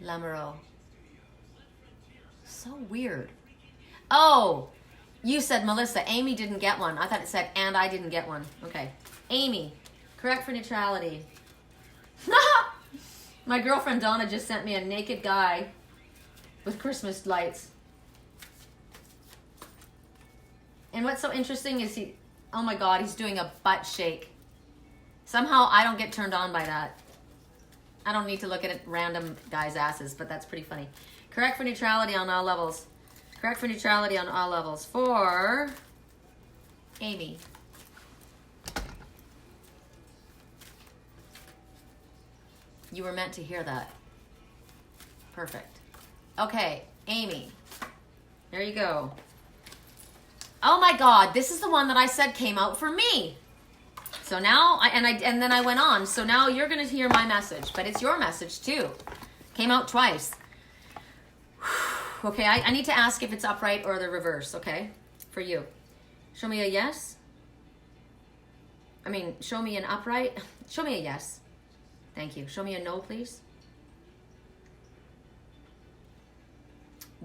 Lamoureux. So weird. Oh, you said Melissa. Amy didn't get one. I thought it said, and I didn't get one. Okay. Amy, correct for neutrality. My girlfriend Donna just sent me a naked guy with Christmas lights. And what's so interesting is oh my God, he's doing a butt shake. Somehow I don't get turned on by that. I don't need to look at random guys' asses, but that's pretty funny. Correct for neutrality on all levels. Correct for neutrality on all levels. For Amy. You were meant to hear that. Perfect. Okay, Amy. There you go. Oh my God, this is the one that I said came out for me. So now, and then I went on. So now you're going to hear my message, but it's your message too. Came out twice. Okay, I need to ask if it's upright or the reverse, okay? For you. Show me a yes. Show me an upright. Show me a yes. Thank you. Show me a no, please.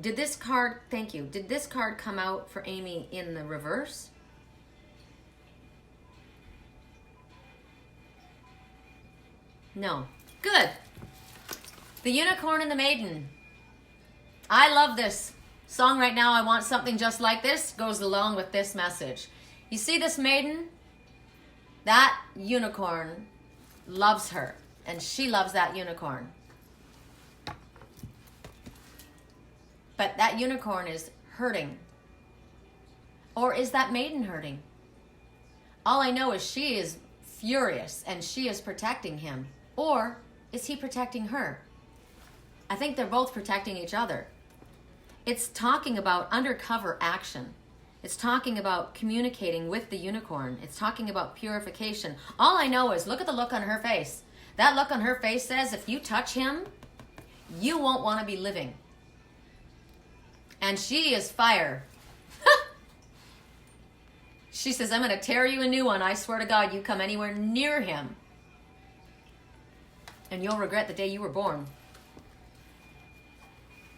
Thank you. Did this card come out for Amy in the reverse? No. Good. The unicorn and the maiden. I love this song right now. I want something just like this. Goes along with this message. You see this maiden? That unicorn loves her. And she loves that unicorn. But that unicorn is hurting. Or is that maiden hurting? All I know is she is furious and she is protecting him. Or is he protecting her? I think they're both protecting each other. It's talking about undercover action. It's talking about communicating with the unicorn. It's talking about purification. All I know is look at the look on her face. That look on her face says if you touch him, you won't want to be living. And she is fire. She says, I'm going to tear you a new one. I swear to God, you come anywhere near him. And you'll regret the day you were born.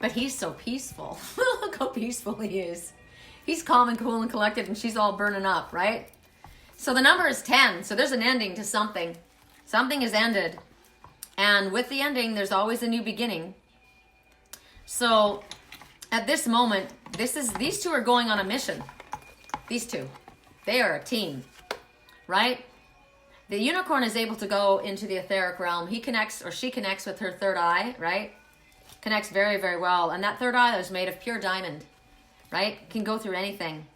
But he's so peaceful. Look how peaceful he is. He's calm and cool and collected, and she's all burning up, right? So the number is 10. So there's an ending to something. Something is ended. And with the ending, there's always a new beginning. So at this moment, these two are going on a mission. These two. They are a team, right? The unicorn is able to go into the etheric realm. He connects, or she connects with her third eye, right? Connects very, very well. And that third eye is made of pure diamond, right? Can go through anything.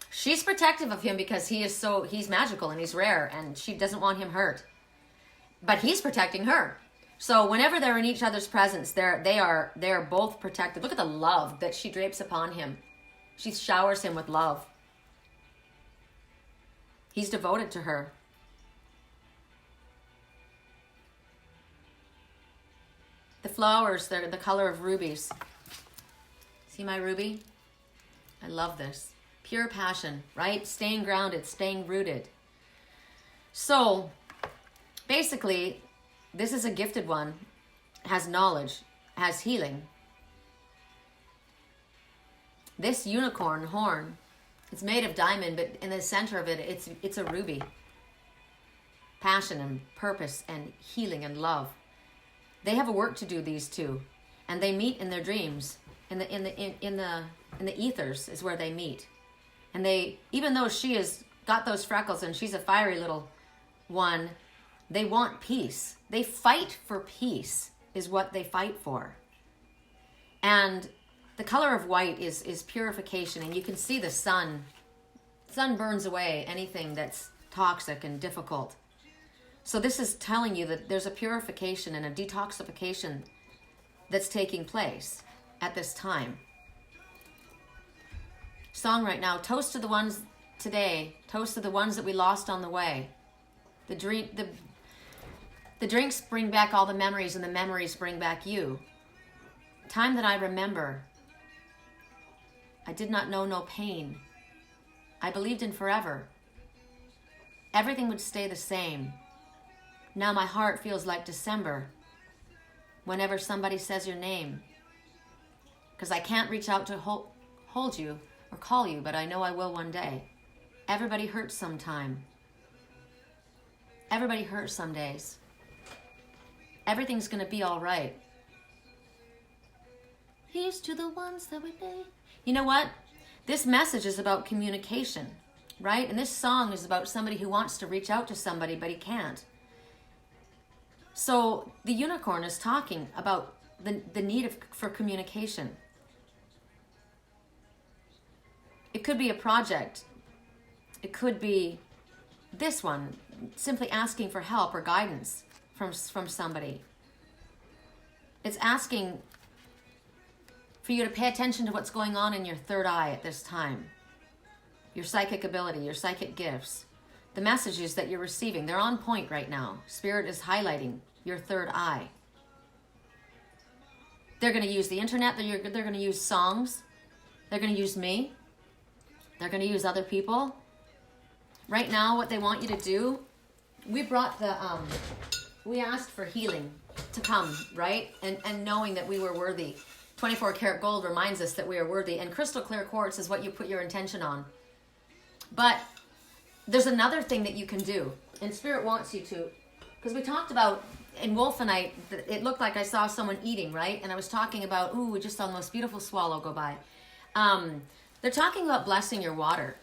She's protective of him because he's magical and he's rare and she doesn't want him hurt. But he's protecting her. So whenever they're in each other's presence, they're both protected. Look at the love that she drapes upon him. She showers him with love. He's devoted to her. The flowers, they're the color of rubies. See my ruby? I love this. Pure passion, right? Staying grounded, staying rooted. So, basically, this is a gifted one. Has knowledge, has healing. This unicorn horn, it's made of diamond, but in the center of it, it's a ruby. Passion and purpose and healing and love. They have a work to do, these two, and they meet in their dreams. In the ethers is where they meet. And they, even though she has got those freckles and she's a fiery little one, they want peace. They fight for peace, is what they fight for. And the color of white is purification, and you can see the sun. Sun burns away anything that's toxic and difficult. So this is telling you that there's a purification and a detoxification that's taking place at this time. Song right now, toast to the ones today, toast to the ones that we lost on the way. The drinks bring back all the memories, and the memories bring back you. Time that I remember. I did not know no pain. I believed in forever. Everything would stay the same. Now my heart feels like December whenever somebody says your name. Because I can't reach out to hold you or call you, but I know I will one day. Everybody hurts sometime. Everybody hurts some days. Everything's going to be all right. Here's to the ones that we made. You know what? This message is about communication, right? And this song is about somebody who wants to reach out to somebody, but he can't. So the unicorn is talking about the need for communication. It could be a project. It could be this one, simply asking for help or guidance from somebody. It's asking for you to pay attention to what's going on in your third eye at this time. Your psychic ability, your psychic gifts. The messages that you're receiving, they're on point right now. Spirit is highlighting your third eye. They're going to use the internet. They're going to use songs. They're going to use me. They're going to use other people. Right now, what they want you to do, we asked for healing to come, right? And knowing that we were worthy. 24 karat gold reminds us that we are worthy, and crystal clear quartz is what you put your intention on. But there's another thing that you can do, and Spirit wants you to, because we talked about, in Wolf and I, it looked like I saw someone eating, right? And I was talking about, ooh, we just saw the most beautiful swallow go by. They're talking about blessing your water.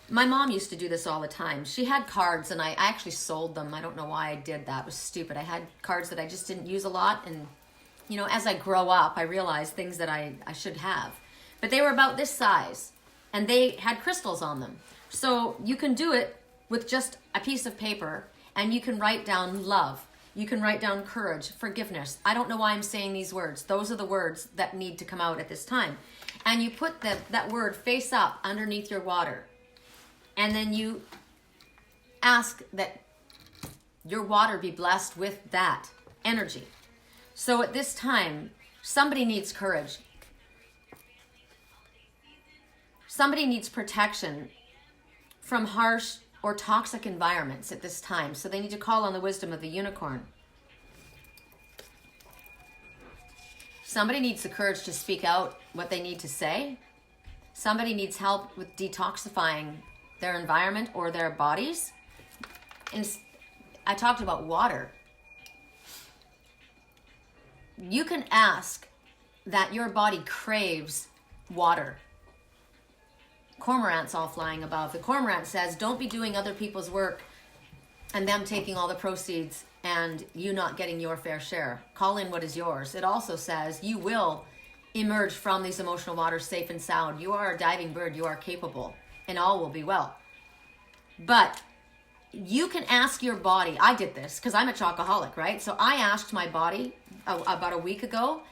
My mom used to do this all the time. She had cards, and I actually sold them. I don't know why I did that. It was stupid. I had cards that I just didn't use a lot, and you know, as I grow up, I realized things that I should have. But they were about this size, and they had crystals on them. So you can do it with just a piece of paper, and you can write down love. You can write down courage, forgiveness. I don't know why I'm saying these words. Those are the words that need to come out at this time. And you put that word face up underneath your water. And then you ask that your water be blessed with that energy. So at this time, somebody needs courage. Somebody needs protection from harsh or toxic environments at this time. So they need to call on the wisdom of the unicorn. Somebody needs the courage to speak out what they need to say. Somebody needs help with detoxifying their environment or their bodies. And I talked about water. You can ask that your body craves water. Cormorants all flying above. The cormorant says, don't be doing other people's work and them taking all the proceeds and you not getting your fair share. Call in what is yours. It also says you will emerge from these emotional waters safe and sound. You are a diving bird. You are capable, and all will be well. But you can ask your body. I did this because I'm a chocoholic, right? So I asked my body about a week ago.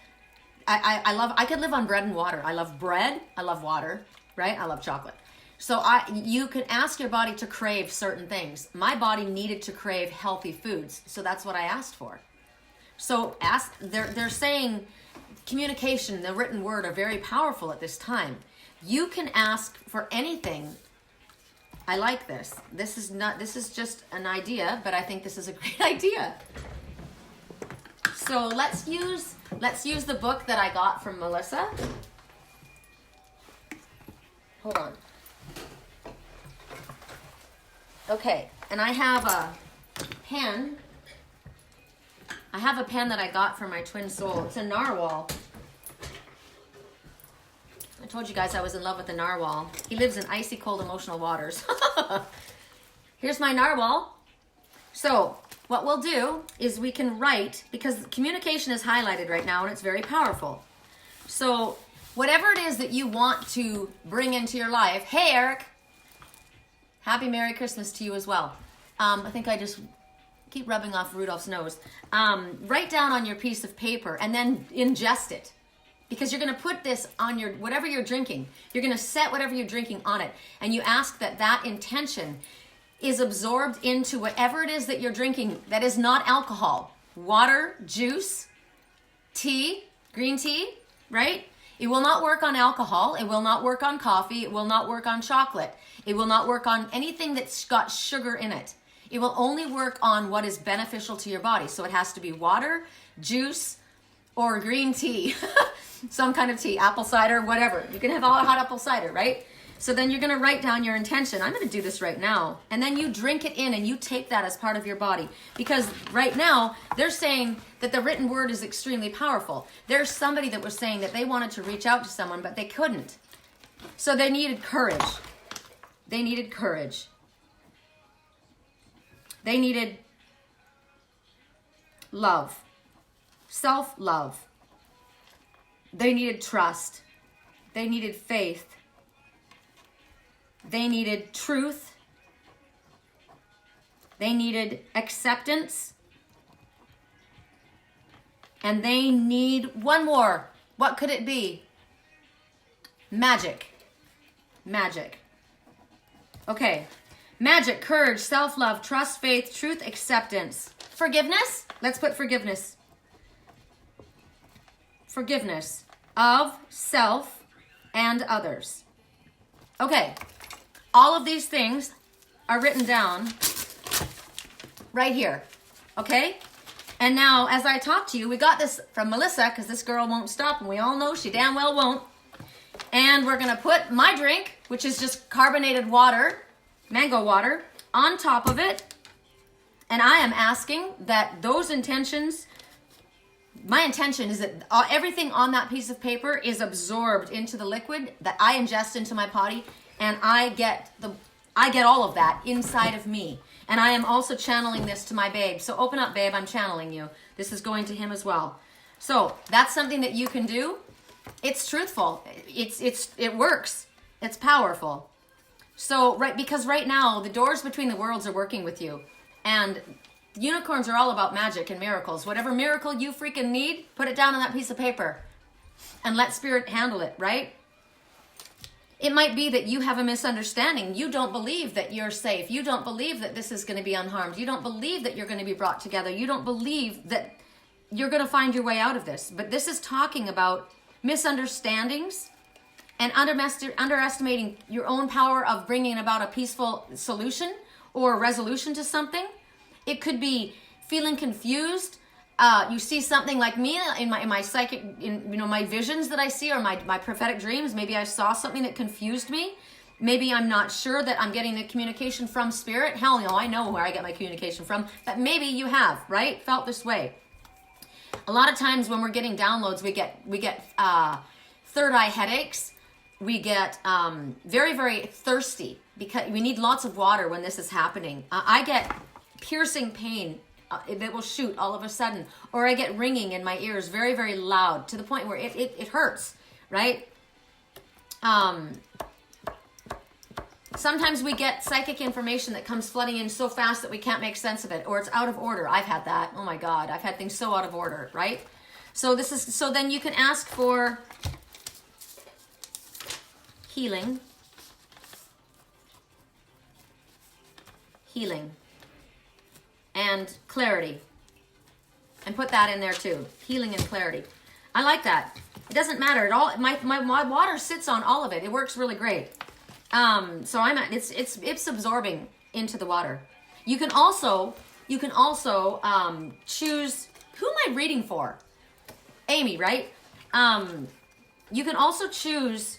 I could live on bread and water. I love bread. I love water, right? I love chocolate. So you can ask your body to crave certain things. My body needed to crave healthy foods, so that's what I asked for. So they're saying communication, the written word are very powerful at this time. You can ask for anything. I like this. This is just an idea, but I think this is a great idea. So let's use the book that I got from Melissa. Hold on. Okay, and I have a pen. I have a pen that I got from my twin soul. It's a narwhal. I told you guys I was in love with the narwhal. He lives in icy cold emotional waters. Here's my narwhal. So what we'll do is we can write, because communication is highlighted right now and it's very powerful. So whatever it is that you want to bring into your life. Hey, Eric. Happy Merry Christmas to you as well. I think I just keep rubbing off Rudolph's nose. Write down on your piece of paper and then ingest it. Because you're going to put this on your, whatever you're drinking. You're going to set whatever you're drinking on it. And you ask that that intention is absorbed into whatever it is that you're drinking that is not alcohol. Water, juice, tea, green tea, right? It will not work on alcohol. It will not work on coffee. It will not work on chocolate. It will not work on anything that's got sugar in it. It will only work on what is beneficial to your body. So it has to be water, juice, or green tea. Some kind of tea, apple cider, whatever. You can have all hot apple cider, right? So then you're going to write down your intention. I'm going to do this right now. And then you drink it in and you take that as part of your body. Because right now, they're saying that the written word is extremely powerful. There's somebody that was saying that they wanted to reach out to someone, but they couldn't. So they needed courage. They needed courage. They needed love. Self-love. They needed trust. They needed faith. They needed truth. They needed acceptance. And they need one more. What could it be? Magic. Magic. Okay. Magic, courage, self-love, trust, faith, truth, acceptance. Forgiveness? Let's put forgiveness. Forgiveness of self and others. Okay. All of these things are written down right here. Okay? And now, as I talk to you, we got this from Melissa, because this girl won't stop, and we all know she damn well won't. And we're going to put my drink, which is just carbonated water, mango water, on top of it. And I am asking that those intentions, my intention is that everything on that piece of paper is absorbed into the liquid that I ingest into my body, and I get all of that inside of me. And I am also channeling this to my babe. So open up, babe, I'm channeling you. This is going to him as well. So that's something that you can do. It's truthful. It works. It's powerful. So because right now the doors between the worlds are working with you, and unicorns are all about magic and miracles. Whatever miracle you freaking need, put it down on that piece of paper and let spirit handle it, right? It might be that you have a misunderstanding. You don't believe that you're safe. You don't believe that this is going to be unharmed. You don't believe that you're going to be brought together. You don't believe that you're going to find your way out of this. But this is talking about misunderstandings and underestimating your own power of bringing about a peaceful solution or resolution to something. It could be feeling confused. You see something like me in my psychic, my visions that I see, or my prophetic dreams. Maybe I saw something that confused me. Maybe I'm not sure that I'm getting the communication from spirit. Hell no, I know where I get my communication from. But maybe you have, right? Felt this way. A lot of times when we're getting downloads, we get third eye headaches. We get very, very thirsty because we need lots of water when this is happening. I get piercing pain that will shoot all of a sudden, or I get ringing in my ears very, very loud to the point where it hurts, right? Sometimes we get psychic information that comes flooding in so fast that we can't make sense of it, or it's out of order. I've had that. Oh my God, I've had things so out of order, right? So then you can ask for healing, and clarity, and put that in there too. Healing and clarity. I like that. It doesn't matter at all. My water sits on all of it. It works really great. So it's absorbing into the water. You can also choose, who am I reading for? Amy, right? You can also choose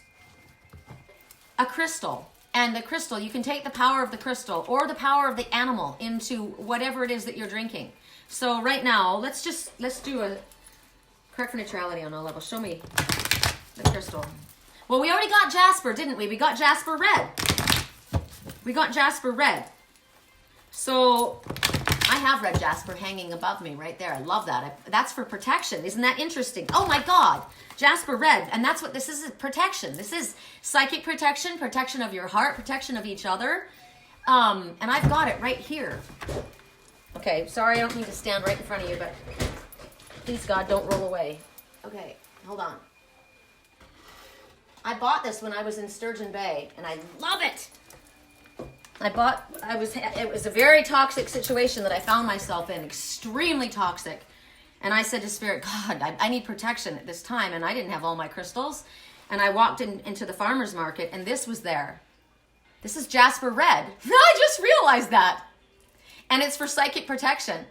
a crystal. And the crystal, you can take the power of the crystal or the power of the animal into whatever it is that you're drinking. So right now, let's do a correct for neutrality on all levels. Show me the crystal. Well, we already got Jasper, didn't we? We got Jasper Red. We got Jasper Red. So I have red jasper hanging above me right there. I love that. That's for protection. Isn't that interesting? Oh my God. Jasper Red. And that's what this is protection. This is psychic protection, protection of your heart, protection of each other. And I've got it right here. Okay, sorry I don't mean to stand right in front of you, but please God, don't roll away. Okay, hold on. I bought this when I was in Sturgeon Bay, and I love it. It was a very toxic situation that I found myself in, extremely toxic. And I said to Spirit, God, I need protection at this time. And I didn't have all my crystals. And I walked into the farmer's market, and this was there. This is Jasper Red. I just realized that. And it's for psychic protection.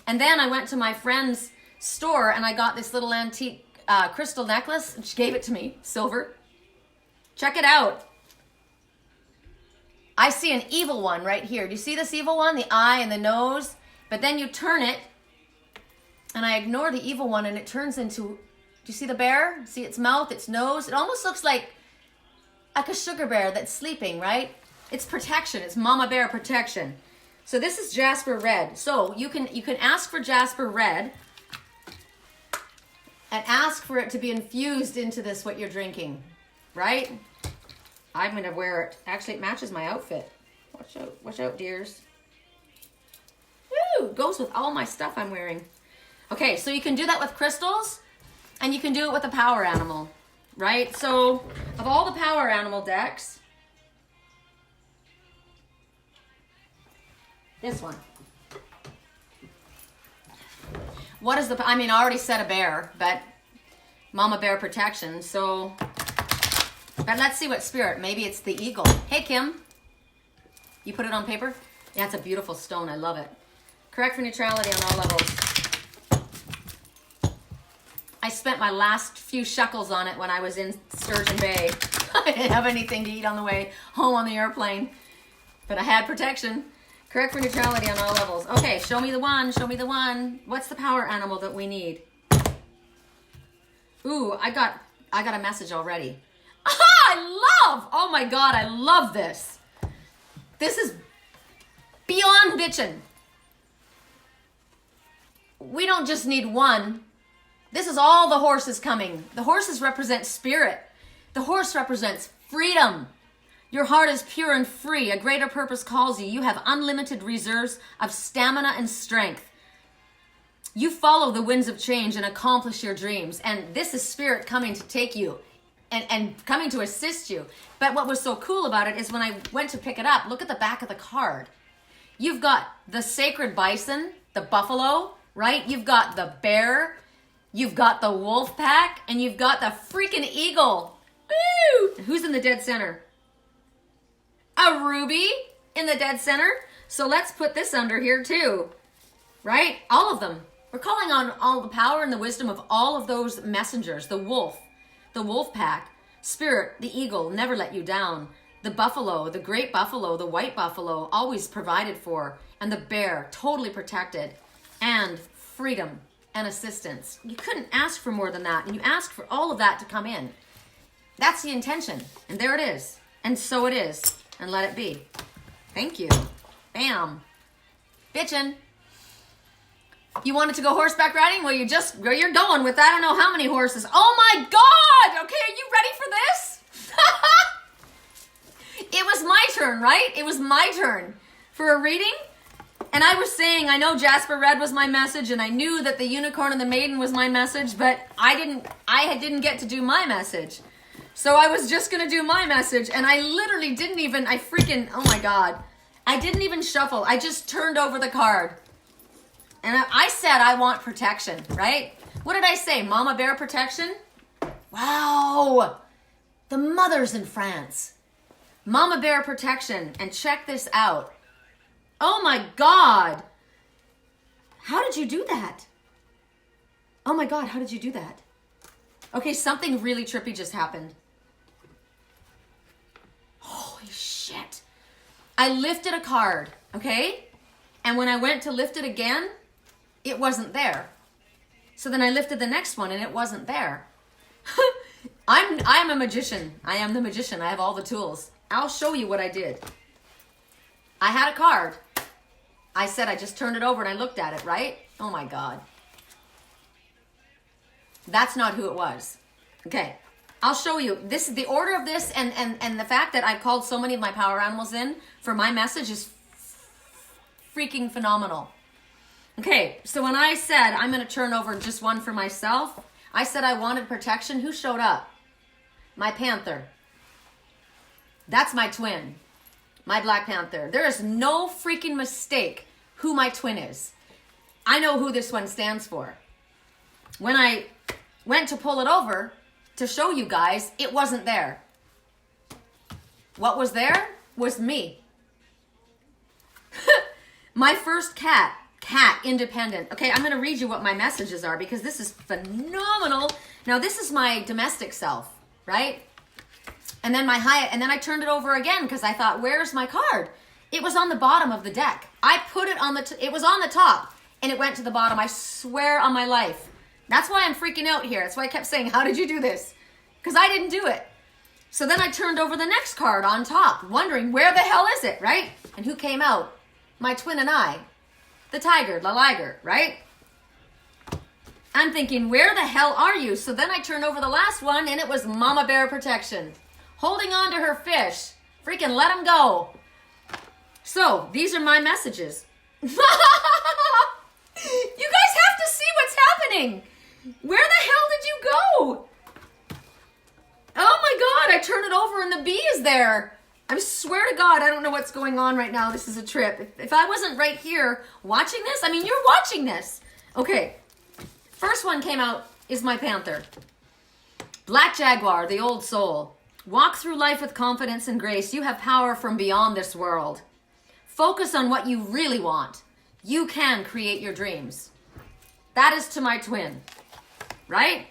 And then I went to my friend's store, and I got this little antique crystal necklace. And she gave it to me, silver. Check it out. I see an evil one right here. Do you see this evil one? The eye and the nose. But then you turn it, and I ignore the evil one, and it turns into, do you see the bear? See its mouth, its nose? It almost looks like a sugar bear that's sleeping, right? It's protection. It's mama bear protection. So this is Jasper Red. So you can ask for Jasper Red and ask for it to be infused into this, what you're drinking, right? I'm going to wear it. Actually, it matches my outfit. Watch out, dears. Woo! Goes with all my stuff I'm wearing. Okay, so you can do that with crystals, and you can do it with a power animal, right? So, of all the power animal decks, this one. What is I I already said a bear, but mama bear protection, so... But let's see what spirit. Maybe it's the eagle. Hey, Kim. You put it on paper? Yeah, it's a beautiful stone. I love it. Correct for neutrality on all levels. I spent my last few shekels on it when I was in Sturgeon Bay. I didn't have anything to eat on the way home on the airplane. But I had protection. Correct for neutrality on all levels. Okay, show me the one. Show me the one. What's the power animal that we need? Ooh, I got a message already. Oh my God, I love this. This is beyond bitchin'. We don't just need one. This is all the horses coming. The horses represent spirit. The horse represents freedom. Your heart is pure and free. A greater purpose calls you. You have unlimited reserves of stamina and strength. You follow the winds of change and accomplish your dreams. And this is spirit coming to take you and coming to assist you. But what was so cool about it is when I went to pick it up, look at the back of the card. You've got the sacred bison, the buffalo, right? You've got the bear, you've got the wolf pack, and you've got the freaking eagle. Woo! Who's in the dead center? A ruby in the dead center. So let's put this under here too, right? All of them. We're calling on all the power and the wisdom of all of those messengers, the wolf pack, spirit, the eagle, never let you down, the buffalo, the great buffalo, the white buffalo, always provided for, and the bear, totally protected, and freedom and assistance. You couldn't ask for more than that, and you asked for all of that to come in. That's the intention, and there it is, and so it is, and let it be. Thank you. Bam. Bitchin'. You wanted to go horseback riding? Well, you're going with I don't know how many horses. Oh my God! Okay, are you ready for this? It was my turn, right? It was my turn for a reading. And I was saying, I know Jasper Red was my message, and I knew that the unicorn and the maiden was my message, but I didn't get to do my message. So I was just going to do my message, and I literally didn't even, oh my God. I didn't even shuffle. I just turned over the card. And I said I want protection, right? What did I say? Mama bear protection? Wow. The mothers in France. Mama bear protection. And check this out. Oh my God. How did you do that? Oh my God, how did you do that? Okay, something really trippy just happened. holy shit. I lifted a card, okay? And when I went to lift it again, it wasn't there. So then I lifted the next one and it wasn't there. I'm a magician. I am the magician. I have all the tools. I'll show you what I did. I had a card. I said I just turned it over and I looked at it, right? Oh my God. That's not who it was. Okay. I'll show you. This is the order of this, and the fact that I've called so many of my power animals in for my message is freaking phenomenal. Okay, so when I said I'm going to turn over just one for myself, I said I wanted protection. Who showed up? My panther. That's my twin. My Black Panther. There is no freaking mistake who my twin is. I know who this one stands for. When I went to pull it over to show you guys, it wasn't there. What was there was me. My first cat, independent. Okay, I'm going to read you what my messages are because this is phenomenal. Now, this is my domestic self, right? And then and then I turned it over again because I thought, where's my card? It was on the bottom of the deck. I put it on it was on the top and it went to the bottom. I swear on my life. That's why I'm freaking out here. That's why I kept saying, how did you do this? Because I didn't do it. So then I turned over the next card on top, wondering where the hell is it, right? And who came out? My twin and I. The tiger, the liger, right? I'm thinking, where the hell are you? So then I turned over the last one and it was Mama Bear Protection. Holding on to her fish. Freaking let him go. So, these are my messages. You guys have to see what's happening. Where the hell did you go? Oh my God, I turned it over and the bee is there. I swear to God, I don't know what's going on right now. This is a trip. If I wasn't right here watching this, I mean, you're watching this. Okay, first one came out is my panther. Black Jaguar, the old soul. Walk through life with confidence and grace. You have power from beyond this world. Focus on what you really want. You can create your dreams. That is to my twin, right?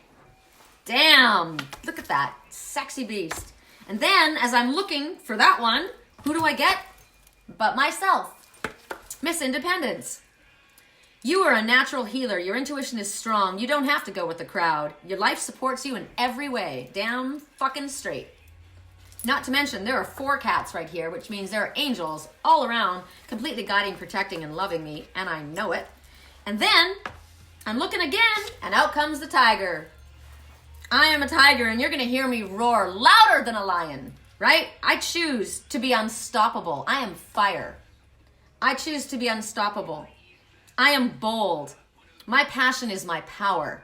Damn, look at that sexy beast. And then as I'm looking for that one, who do I get? But myself, Miss Independence. You are a natural healer. Your intuition is strong. You don't have to go with the crowd. Your life supports you in every way. Damn fucking straight. Not to mention, there are 4 cats right here, which means there are angels all around, completely guiding, protecting, and loving me, and I know it. And then, I'm looking again, and out comes the tiger. I am a tiger, and you're going to hear me roar louder than a lion, right? I choose to be unstoppable. I am fire. I choose to be unstoppable. I am bold. My passion is my power.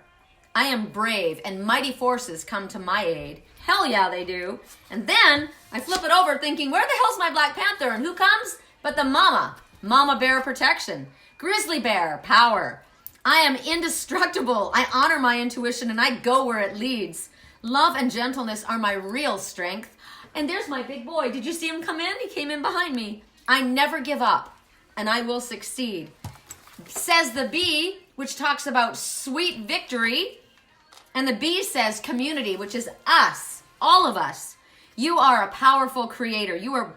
I am brave, and mighty forces come to my aid. Hell yeah, they do. And then I flip it over thinking, where the hell's my Black Panther? And who comes? But the mama. Mama Bear Protection. Grizzly Bear Power. I am indestructible. I honor my intuition and I go where it leads. Love and gentleness are my real strength. And there's my big boy. Did you see him come in? He came in behind me. I never give up and I will succeed. Says the bee, which talks about sweet victory. And the bee says community, which is us. All of us. You are a powerful creator. Your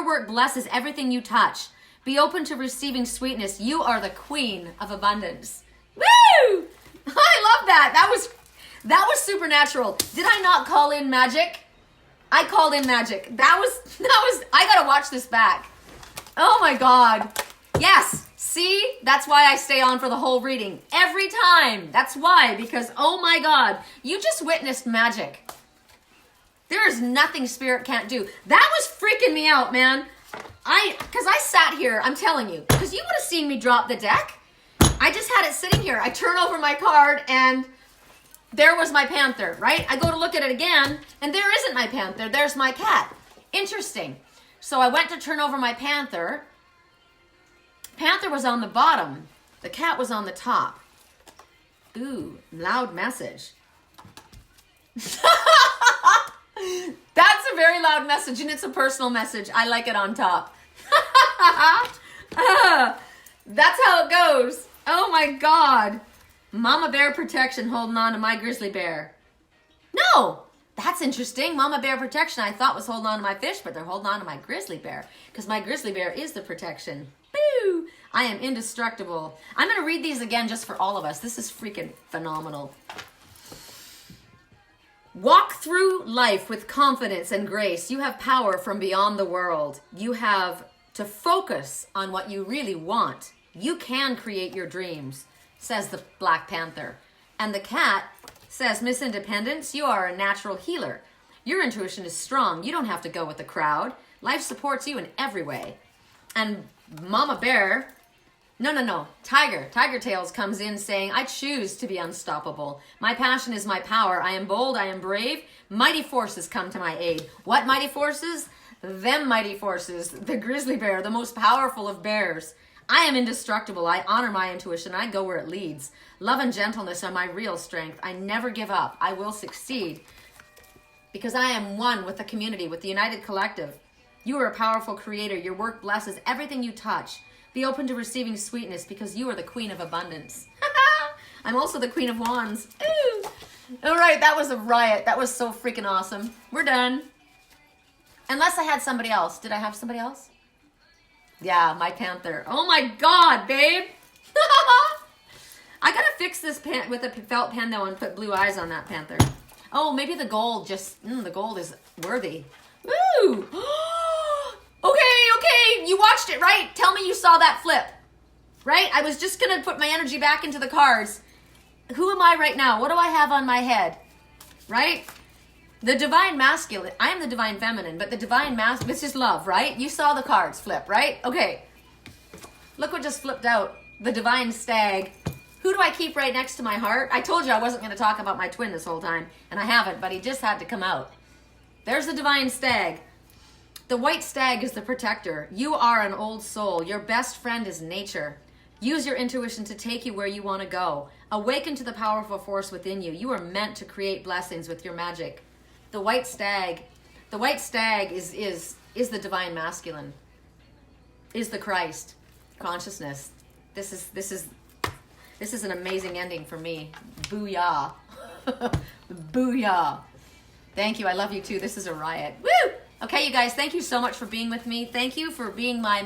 work blesses everything you touch. Be open to receiving sweetness. You are the queen of abundance. Woo! I love that. That was supernatural. Did I not call in magic? I called in magic. That was I gotta watch this back. Oh my God. Yes. See? That's why I stay on for the whole reading. Every time. That's why. Because, oh my God, you just witnessed magic. There is nothing spirit can't do. That was freaking me out, man. Because I sat here, I'm telling you, because you would have seen me drop the deck. I just had it sitting here. I turn over my card and there was my panther, right? I go to look at it again and there isn't my panther. There's my cat. Interesting. So I went to turn over my panther. Panther was on the bottom. The cat was on the top. Ooh, loud message. That's a very loud message and it's a personal message. I like it on top. That's how it goes. Oh my God. Mama Bear Protection holding on to my grizzly bear. No, That's interesting. Mama bear protection I thought was holding on to my fish, but they're holding on to my grizzly bear because my grizzly bear is the protection. Boo! I am indestructible. I'm going to read these again just for all of us. This is freaking phenomenal. Walk through life with confidence and grace. You have power from beyond the world. You have to focus on what you really want. You can create your dreams, says the Black Panther. And the cat says, Miss Independence, you are a natural healer. Your intuition is strong. You don't have to go with the crowd. Life supports you in every way. And Mama Bear, Tiger Tails comes in saying, I choose to be unstoppable. My passion is my power. I am bold. I am brave. Mighty forces come to my aid. What mighty forces? Them mighty forces. The grizzly bear, the most powerful of bears. I am indestructible. I honor my intuition. I go where it leads. Love and gentleness are my real strength. I never give up. I will succeed because I am one with the community, with the United Collective. You are a powerful creator. Your work blesses everything you touch. Be open to receiving sweetness because you are the queen of abundance. I'm also the queen of wands. Ooh. All right, that was a riot. That was so freaking awesome. We're done. Unless I had somebody else. Did I have somebody else? Yeah, my panther. Oh my God, babe. I gotta fix this pen with a felt pen though and put blue eyes on that panther. Oh, maybe the gold the gold is worthy. Woo! Okay, you watched it, right? Tell me you saw that flip, right? I was just gonna put my energy back into the cards. Who am I right now? What do I have on my head, right? The divine masculine. I am the divine feminine, but the divine masculine, it's just love, right? You saw the cards flip, right? Okay. Look what just flipped out. The divine stag. Who do I keep right next to my heart? I told you I wasn't going to talk about my twin this whole time, and I haven't, but he just had to come out. There's the divine stag. The white stag is the protector. You are an old soul. Your best friend is nature. Use your intuition to take you where you want to go. Awaken to the powerful force within you. You are meant to create blessings with your magic. The white stag is the divine masculine. Is the Christ consciousness. This is an amazing ending for me. Booyah. Booyah. Thank you. I love you too. This is a riot. Woo! Okay, you guys, thank you so much for being with me. Thank you for being my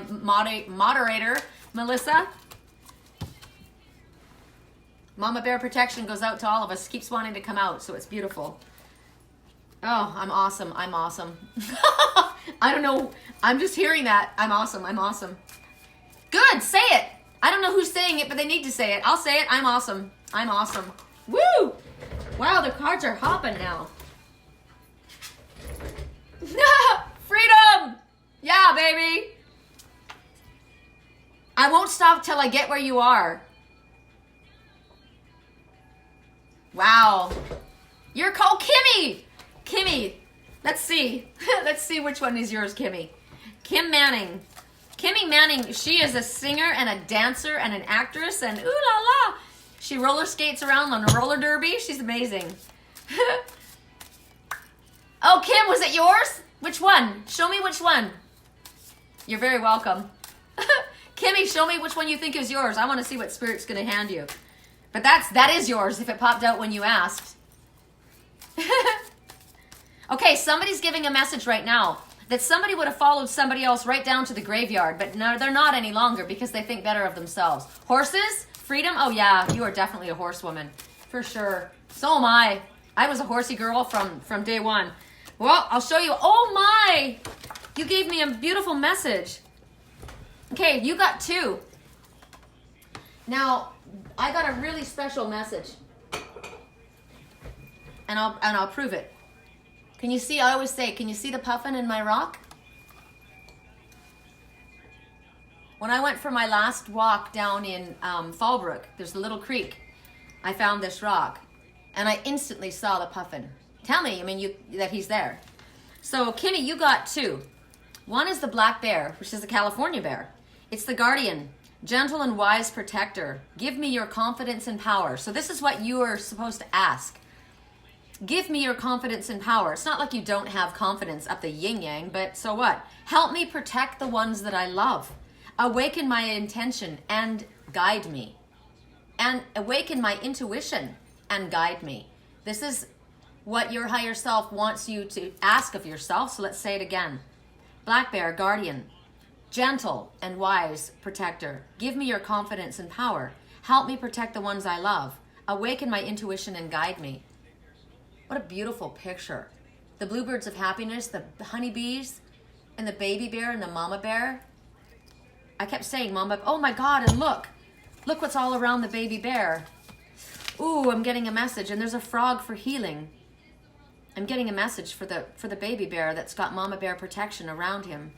moderator, Melissa. Mama Bear Protection goes out to all of us. Keeps wanting to come out, so it's beautiful. Oh, I'm awesome. I'm awesome. I don't know. I'm just hearing that. I'm awesome. I'm awesome. Good. Say it. I don't know who's saying it, but they need to say it. I'll say it. I'm awesome. I'm awesome. Woo! Wow, the cards are hopping now. Freedom! Yeah, baby. I won't stop till I get where you are. Wow. You're called Kimmy. Kimmy. Let's see. Let's see which one is yours, Kimmy. Kim Manning. Kimmy Manning, she is a singer and a dancer and an actress and ooh la la. She roller skates around on a roller derby. She's amazing. Oh, Kim, was it yours? Which one? Show me which one. You're very welcome. Kimmy, show me which one you think is yours. I want to see what Spirit's going to hand you. But that is yours if it popped out when you asked. Okay, somebody's giving a message right now that somebody would have followed somebody else right down to the graveyard, but no, they're not any longer because they think better of themselves. Horses? Freedom? Oh yeah, you are definitely a horsewoman. For sure. So am I. I was a horsey girl from day one. Well, I'll show you. Oh my! You gave me a beautiful message. Okay, you got two. Now, I got a really special message. And I'll prove it. Can you see, I always say, can you see the puffin in my rock? When I went for my last walk down in Fallbrook, there's a little creek, I found this rock. And I instantly saw the puffin. Tell me, that he's there. So, Kimmy, you got two. One is the black bear, which is the California bear. It's the guardian, gentle and wise protector. Give me your confidence and power. So this is what you are supposed to ask. Give me your confidence and power. It's not like you don't have confidence up the yin-yang, but so what? Help me protect the ones that I love. Awaken my intention and guide me. And awaken my intuition and guide me. This is what your higher self wants you to ask of yourself. So let's say it again. Black bear, guardian, gentle and wise protector. Give me your confidence and power. Help me protect the ones I love. Awaken my intuition and guide me. What a beautiful picture. The bluebirds of happiness, the honeybees, and the baby bear and the mama bear. I kept saying mama, oh my God, and look what's all around the baby bear. Ooh, I'm getting a message, and there's a frog for healing. I'm getting a message for the baby bear that's got mama bear protection around him.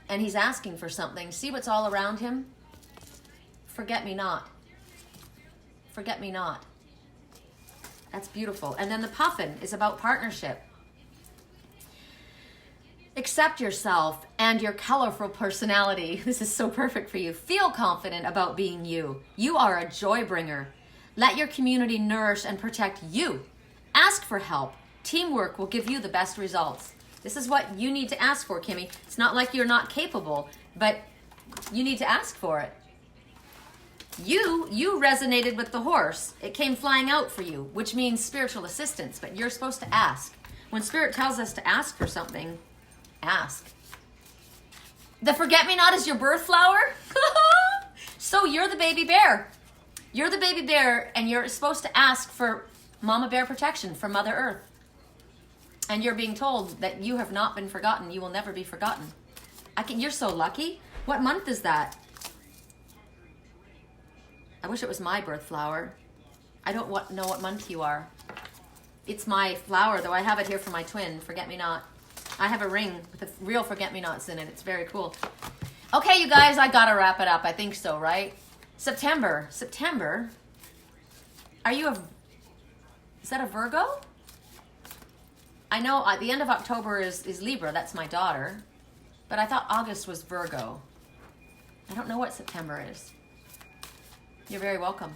And he's asking for something. See what's all around him? Forget me not. Forget me not. That's beautiful. And then the puffin is about partnership. Accept yourself and your colorful personality. This is so perfect for you. Feel confident about being you. You are a joy bringer. Let your community nourish and protect you. Ask for help. Teamwork will give you the best results. This is what you need to ask for, Kimmy. It's not like you're not capable, but you need to ask for it. You resonated with the horse. It came flying out for you, which means spiritual assistance, but you're supposed to ask. When Spirit tells us to ask for something, ask. The forget-me-not is your birth flower? So you're the baby bear. You're the baby bear, and you're supposed to ask for mama bear protection from Mother Earth. And you're being told that you have not been forgotten. You will never be forgotten. You're so lucky. What month is that? I wish it was my birth flower. I don't know what month you are. It's my flower, though. I have it here for my twin, forget-me-not. I have a ring with the real forget-me-nots in it. It's very cool. Okay, you guys, I gotta wrap it up. I think so, right? September. Is that a Virgo? I know at the end of October is Libra. That's my daughter. But I thought August was Virgo. I don't know what September is. You're very welcome.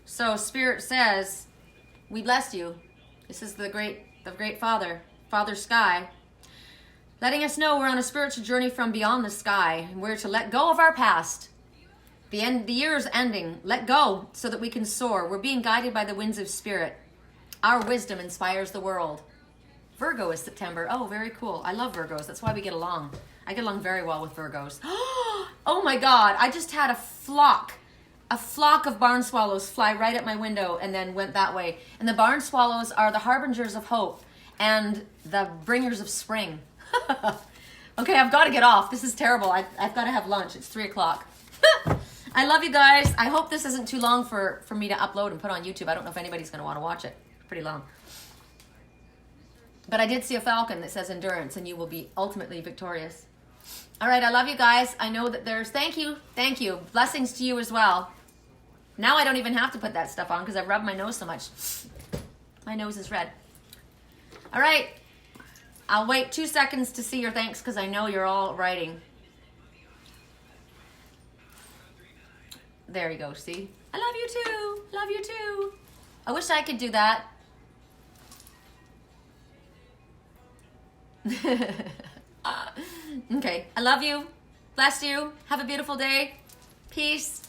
So Spirit says, we bless you. This is the great Father, Father Sky, letting us know we're on a spiritual journey from beyond the sky. And we're to let go of our past. The year is ending. Let go so that we can soar. We're being guided by the winds of Spirit. Our wisdom inspires the world. Virgo is September. Oh, very cool. I love Virgos. That's why we get along. I get along very well with Virgos. Oh my God. I just had a flock of barn swallows fly right at my window and then went that way. And the barn swallows are the harbingers of hope and the bringers of spring. Okay, I've got to get off. This is terrible. I've got to have lunch. It's 3 o'clock. I love you guys. I hope this isn't too long for me to upload and put on YouTube. I don't know if anybody's going to want to watch it. Pretty long. But I did see a falcon that says endurance, and you will be ultimately victorious. All right, I love you guys. I know that thank you. Blessings to you as well. Now I don't even have to put that stuff on because I've rubbed my nose so much. My nose is red. All right. I'll wait 2 seconds to see your thanks because I know you're all writing. There you go, see? I love you too. Love you too. I wish I could do that. Okay, I love you. Bless you. Have a beautiful day. Peace.